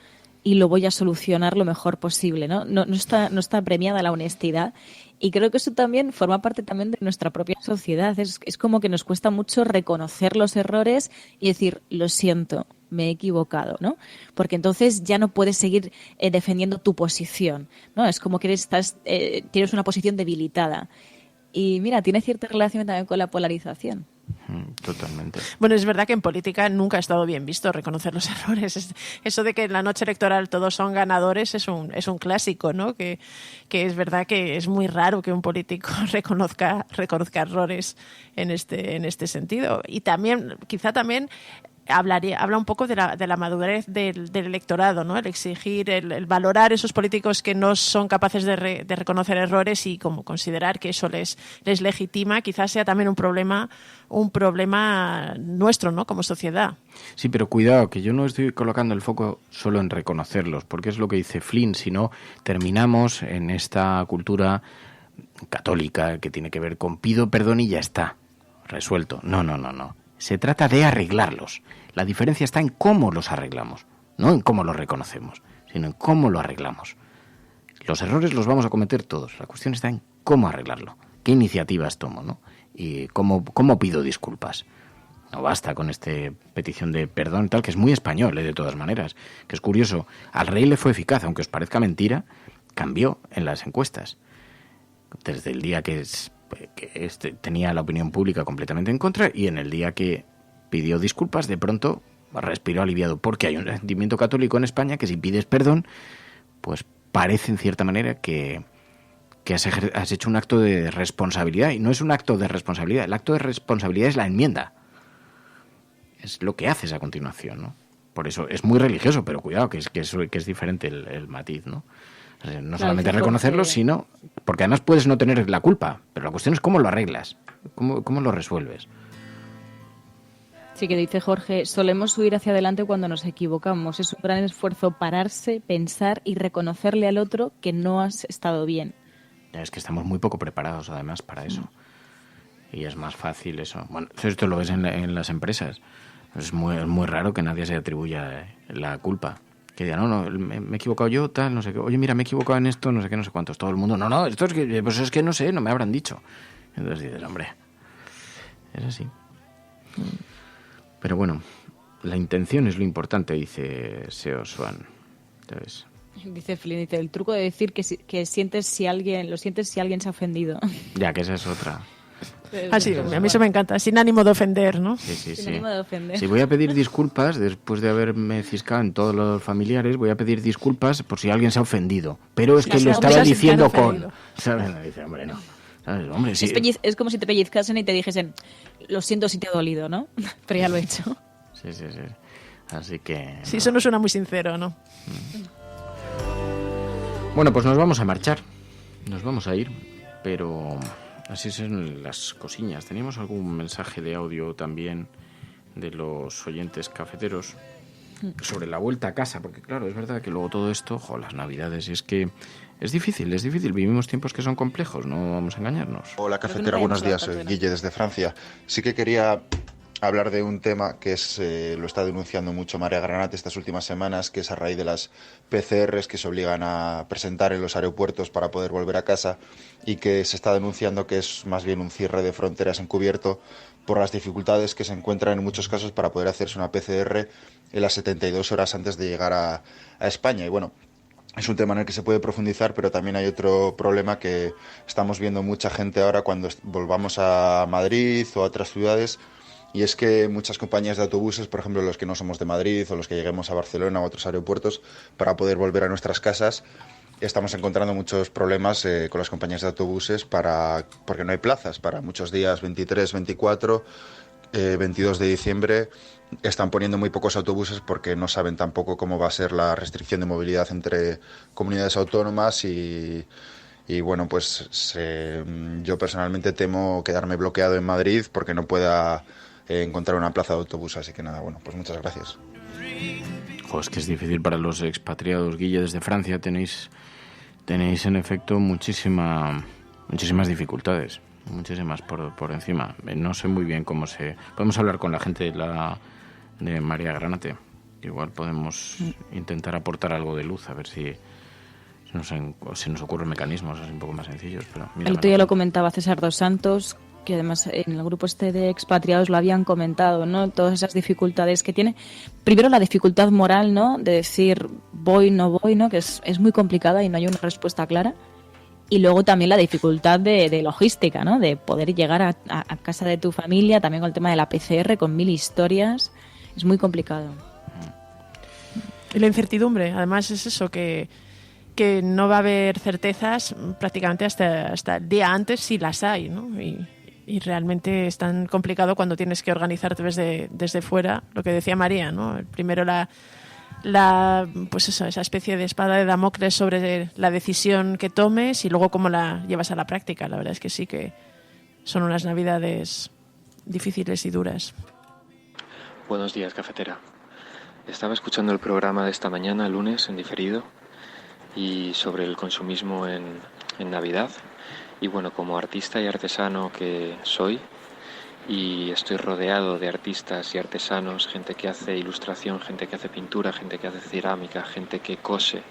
Speaker 17: y lo voy a solucionar lo mejor posible, ¿no? No está premiada la honestidad. Y creo que eso también forma parte también de nuestra propia sociedad. Es como que nos cuesta mucho reconocer los errores y decir, lo siento, me he equivocado, ¿no? Porque entonces ya no puedes seguir defendiendo tu posición, ¿no? Es como que tienes una posición debilitada. Y mira, tiene cierta relación también con la polarización.
Speaker 1: Totalmente.
Speaker 15: Bueno, es verdad que en política nunca ha estado bien visto reconocer los errores. Eso de que en la noche electoral todos son ganadores es un clásico, ¿no? Que es verdad que es muy raro que un político reconozca errores en este sentido. Y también, quizá también habla un poco de la madurez del electorado, ¿no? El exigir, el valorar esos políticos que no son capaces de reconocer errores y como considerar que eso les legitima, quizás sea también un problema nuestro, ¿no? Como sociedad.
Speaker 1: Sí, pero cuidado, que yo no estoy colocando el foco solo en reconocerlos, porque es lo que dice Flynn, sino terminamos en esta cultura católica que tiene que ver con pido perdón y ya está, resuelto. No. Se trata de arreglarlos. La diferencia está en cómo los arreglamos, no en cómo los reconocemos, sino en cómo lo arreglamos. Los errores los vamos a cometer todos. La cuestión está en cómo arreglarlo, qué iniciativas tomo, ¿no? Y cómo pido disculpas. No basta con petición de perdón y tal, que es muy español, de todas maneras. Que es curioso, al rey le fue eficaz, aunque os parezca mentira, cambió en las encuestas. Desde el día que tenía la opinión pública completamente en contra y en el día que pidió disculpas, de pronto respiró aliviado, porque hay un sentimiento católico en España que si pides perdón, pues parece en cierta manera que has hecho un acto de responsabilidad, y no es un acto de responsabilidad, el acto de responsabilidad es la enmienda, es lo que haces a continuación, ¿no? Por eso es muy religioso, pero cuidado, que es diferente el matiz, ¿no? No solamente reconocerlo, sino porque además puedes no tener la culpa, pero la cuestión es cómo lo arreglas, cómo lo resuelves.
Speaker 17: Sí, que dice Jorge, solemos huir hacia adelante cuando nos equivocamos. Es un gran esfuerzo pararse, pensar y reconocerle al otro que no has estado bien.
Speaker 1: Es que estamos muy poco preparados además para eso. Y es más fácil eso. Bueno, esto lo ves en las empresas. Es muy raro que nadie se atribuya la culpa. Que diga, no, me he equivocado yo, tal, no sé qué. Oye, mira, me he equivocado en esto, no sé qué, no sé cuántos. Todo el mundo, no, esto es que no sé, no me habrán dicho. Entonces dices, hombre, es así. Pero bueno, la intención es lo importante, dice Seo Swan. Entonces,
Speaker 17: dice Flynn, el truco de decir que sientes si alguien se ha ofendido.
Speaker 1: Ya, que esa es otra.
Speaker 15: Sí, a mí eso me encanta, sin ánimo de ofender, ¿no?
Speaker 1: Sí.
Speaker 17: Sin ánimo de ofender.
Speaker 1: Si voy a pedir disculpas, después de haberme ciscado en todos los familiares, voy a pedir disculpas por si alguien se ha ofendido. Pero es que lo estaba diciendo con... ¿Sabes? Dice, hombre, no. ¿Sabes? Hombre, sí.
Speaker 17: Es como si te pellizcasen y te dijesen, lo siento si te ha dolido, ¿no? Pero ya lo he hecho.
Speaker 1: Sí. Así que...
Speaker 15: Sí, eso no suena muy sincero, ¿no?
Speaker 1: Bueno, pues nos vamos a marchar. Nos vamos a ir, pero... Así son las cosillas. Teníamos algún mensaje de audio también de los oyentes cafeteros sobre la vuelta a casa, porque claro, es verdad que luego todo esto, las navidades, es que es difícil. Vivimos tiempos que son complejos, no vamos a engañarnos.
Speaker 7: Hola cafetera, buenos días, Guille desde Francia. Sí que quería hablar de un tema que lo está denunciando mucho María Granate estas últimas semanas, que es a raíz de las PCRs que se obligan a presentar en los aeropuertos para poder volver a casa, y que se está denunciando que es más bien un cierre de fronteras encubierto por las dificultades que se encuentran en muchos casos para poder hacerse una PCR en las 72 horas antes de llegar a España. Y bueno, es un tema en el que se puede profundizar, pero también hay otro problema que estamos viendo mucha gente ahora cuando volvamos a Madrid o a otras ciudades, y es que muchas compañías de autobuses, por ejemplo los que no somos de Madrid o los que lleguemos a Barcelona o a otros aeropuertos, para poder volver a nuestras casas, estamos encontrando muchos problemas con las compañías de autobuses porque no hay plazas para muchos días, 23, 24, 22 de diciembre. Están poniendo muy pocos autobuses porque no saben tampoco cómo va a ser la restricción de movilidad entre comunidades autónomas y bueno, pues yo personalmente temo quedarme bloqueado en Madrid porque no pueda encontrar una plaza de autobús. Así que nada, bueno, pues muchas gracias.
Speaker 1: Es que es difícil para los expatriados, Guille, desde Francia tenéis tenéis en efecto muchísimas dificultades, muchísimas por encima. No sé muy bien cómo se... Podemos hablar con la gente de María Granate. Igual podemos intentar aportar algo de luz, a ver si nos ocurren mecanismos así un poco más sencillos. Pero
Speaker 17: el otro día lo comentaba César dos Santos, que además en el grupo de expatriados lo habían comentado, ¿no? Todas esas dificultades que tiene. Primero la dificultad moral, ¿no? De decir voy, no voy, ¿no? Que es muy complicada y no hay una respuesta clara. Y luego también la dificultad de logística, ¿no? De poder llegar a casa de tu familia, también con el tema de la PCR, con 1000 historias. Es muy complicado.
Speaker 15: Y la incertidumbre, además es eso, que no va a haber certezas prácticamente hasta el día antes, si las hay, ¿no? Y realmente es tan complicado cuando tienes que organizarte desde fuera, lo que decía María, ¿no? Primero pues eso, esa especie de espada de Damocles sobre la decisión que tomes y luego cómo la llevas a la práctica. La verdad es que sí que son unas navidades difíciles y duras.
Speaker 32: Buenos días, cafetera. Estaba escuchando el programa de esta mañana, lunes, en diferido, y sobre el consumismo en Navidad. Y bueno, como artista y artesano que soy, y estoy rodeado de artistas y artesanos, gente que hace ilustración, gente que hace pintura, gente que hace cerámica, gente que cose,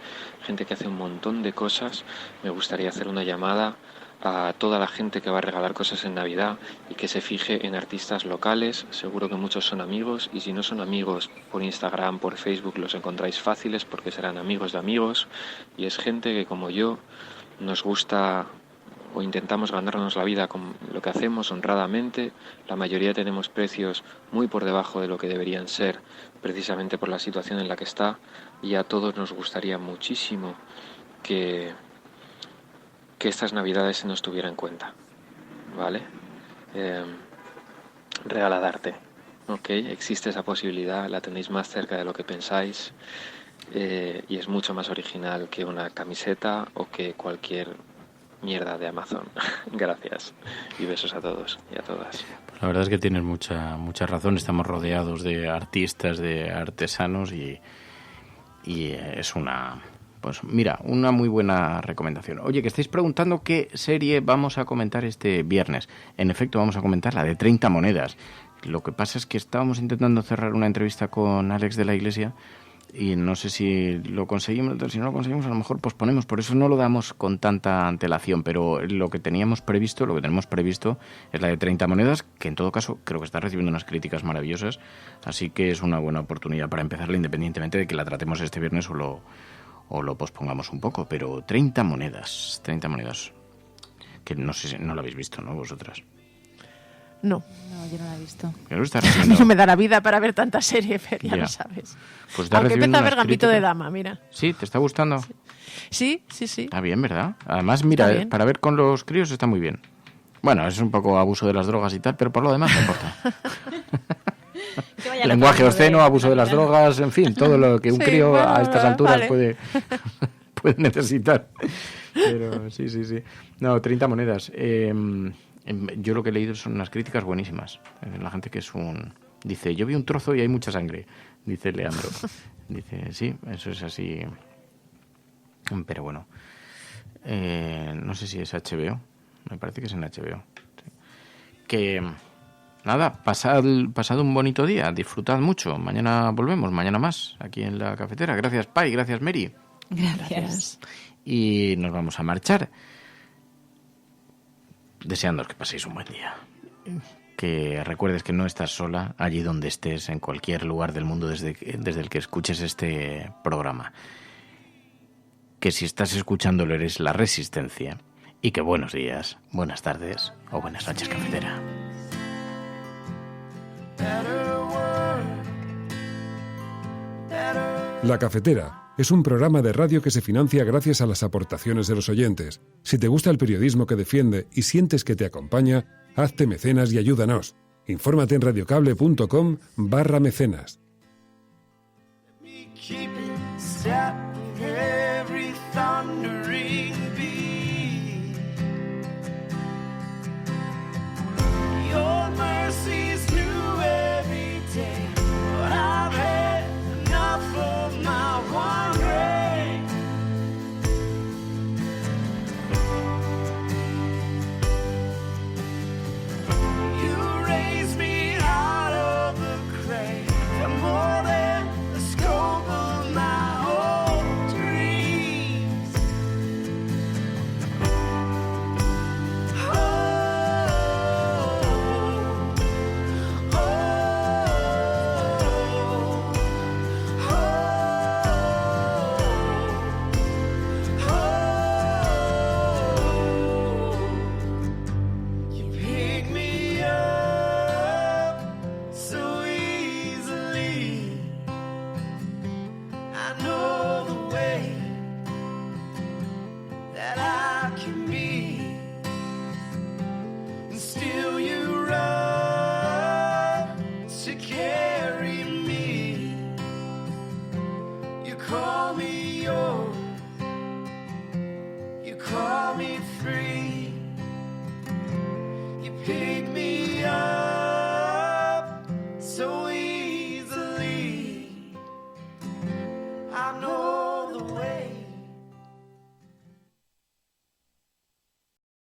Speaker 32: gente que hace un montón de cosas, me gustaría hacer una llamada a toda la gente que va a regalar cosas en Navidad y que se fije en artistas locales. Seguro que muchos son amigos, y si no son amigos, por Instagram, por Facebook los encontráis fáciles porque serán amigos de amigos, y es gente que como yo nos gusta o intentamos ganarnos la vida con lo que hacemos honradamente. La mayoría tenemos precios muy por debajo de lo que deberían ser, precisamente por la situación en la que está, y a todos nos gustaría muchísimo que estas Navidades se nos tuviera en cuenta, ¿vale? Regalad arte, ¿ok? Existe esa posibilidad, la tenéis más cerca de lo que pensáis, y es mucho más original que una camiseta o que cualquier mierda de Amazon. Gracias y besos a todos y a todas.
Speaker 1: Pues la verdad es que tienes mucha razón. Estamos rodeados de artistas, de artesanos, y es una muy buena recomendación. Oye, que estáis preguntando qué serie vamos a comentar este viernes. En efecto, vamos a comentar la de 30 monedas. Lo que pasa es que estábamos intentando cerrar una entrevista con Alex de la Iglesia y no sé si lo conseguimos. Si no lo conseguimos, a lo mejor posponemos. Por eso no lo damos con tanta antelación, pero lo que tenemos previsto es la de 30 monedas, que en todo caso creo que está recibiendo unas críticas maravillosas, así que es una buena oportunidad para empezarla, independientemente de que la tratemos este viernes o lo pospongamos un poco. Pero 30 monedas, que no sé si no lo habéis visto, ¿no, vosotras?
Speaker 15: No,
Speaker 17: yo no la he visto.
Speaker 15: A mí no me da la vida para ver tanta serie, pero ya lo sabes.
Speaker 1: Pues
Speaker 15: aunque empieza a ver Gambito de Dama, mira.
Speaker 1: ¿Sí? ¿Te está gustando?
Speaker 15: Sí.
Speaker 1: Está bien, ¿verdad? Además, mira, para ver con los críos está muy bien. Bueno, es un poco abuso de las drogas y tal, pero por lo demás no importa. Lenguaje obsceno, abuso de las drogas, en fin, todo lo que un crío a estas alturas puede necesitar. Pero sí. No, 30 monedas. Yo lo que he leído son unas críticas buenísimas. La gente que dice, yo vi un trozo y hay mucha sangre, dice Leandro. Dice, sí, eso es así. Pero bueno, no sé si es HBO. Me parece que es en HBO. Sí. Que nada, pasad un bonito día, disfrutad mucho. Mañana volvemos, mañana más, aquí en la cafetera. Gracias, Pai, gracias, Mary.
Speaker 17: Gracias.
Speaker 1: Y nos vamos a marchar, deseándoos que paséis un buen día. Que recuerdes que no estás sola allí donde estés, en cualquier lugar del mundo desde el que escuches este programa. Que si estás escuchándolo eres la Resistencia. Y que buenos días, buenas tardes o buenas noches, cafetera.
Speaker 8: La Cafetera es un programa de radio que se financia gracias a las aportaciones de los oyentes. Si te gusta el periodismo que defiende y sientes que te acompaña, hazte mecenas y ayúdanos. Infórmate en radiocable.com/mecenas.
Speaker 10: can be, and still you run to carry me. You call me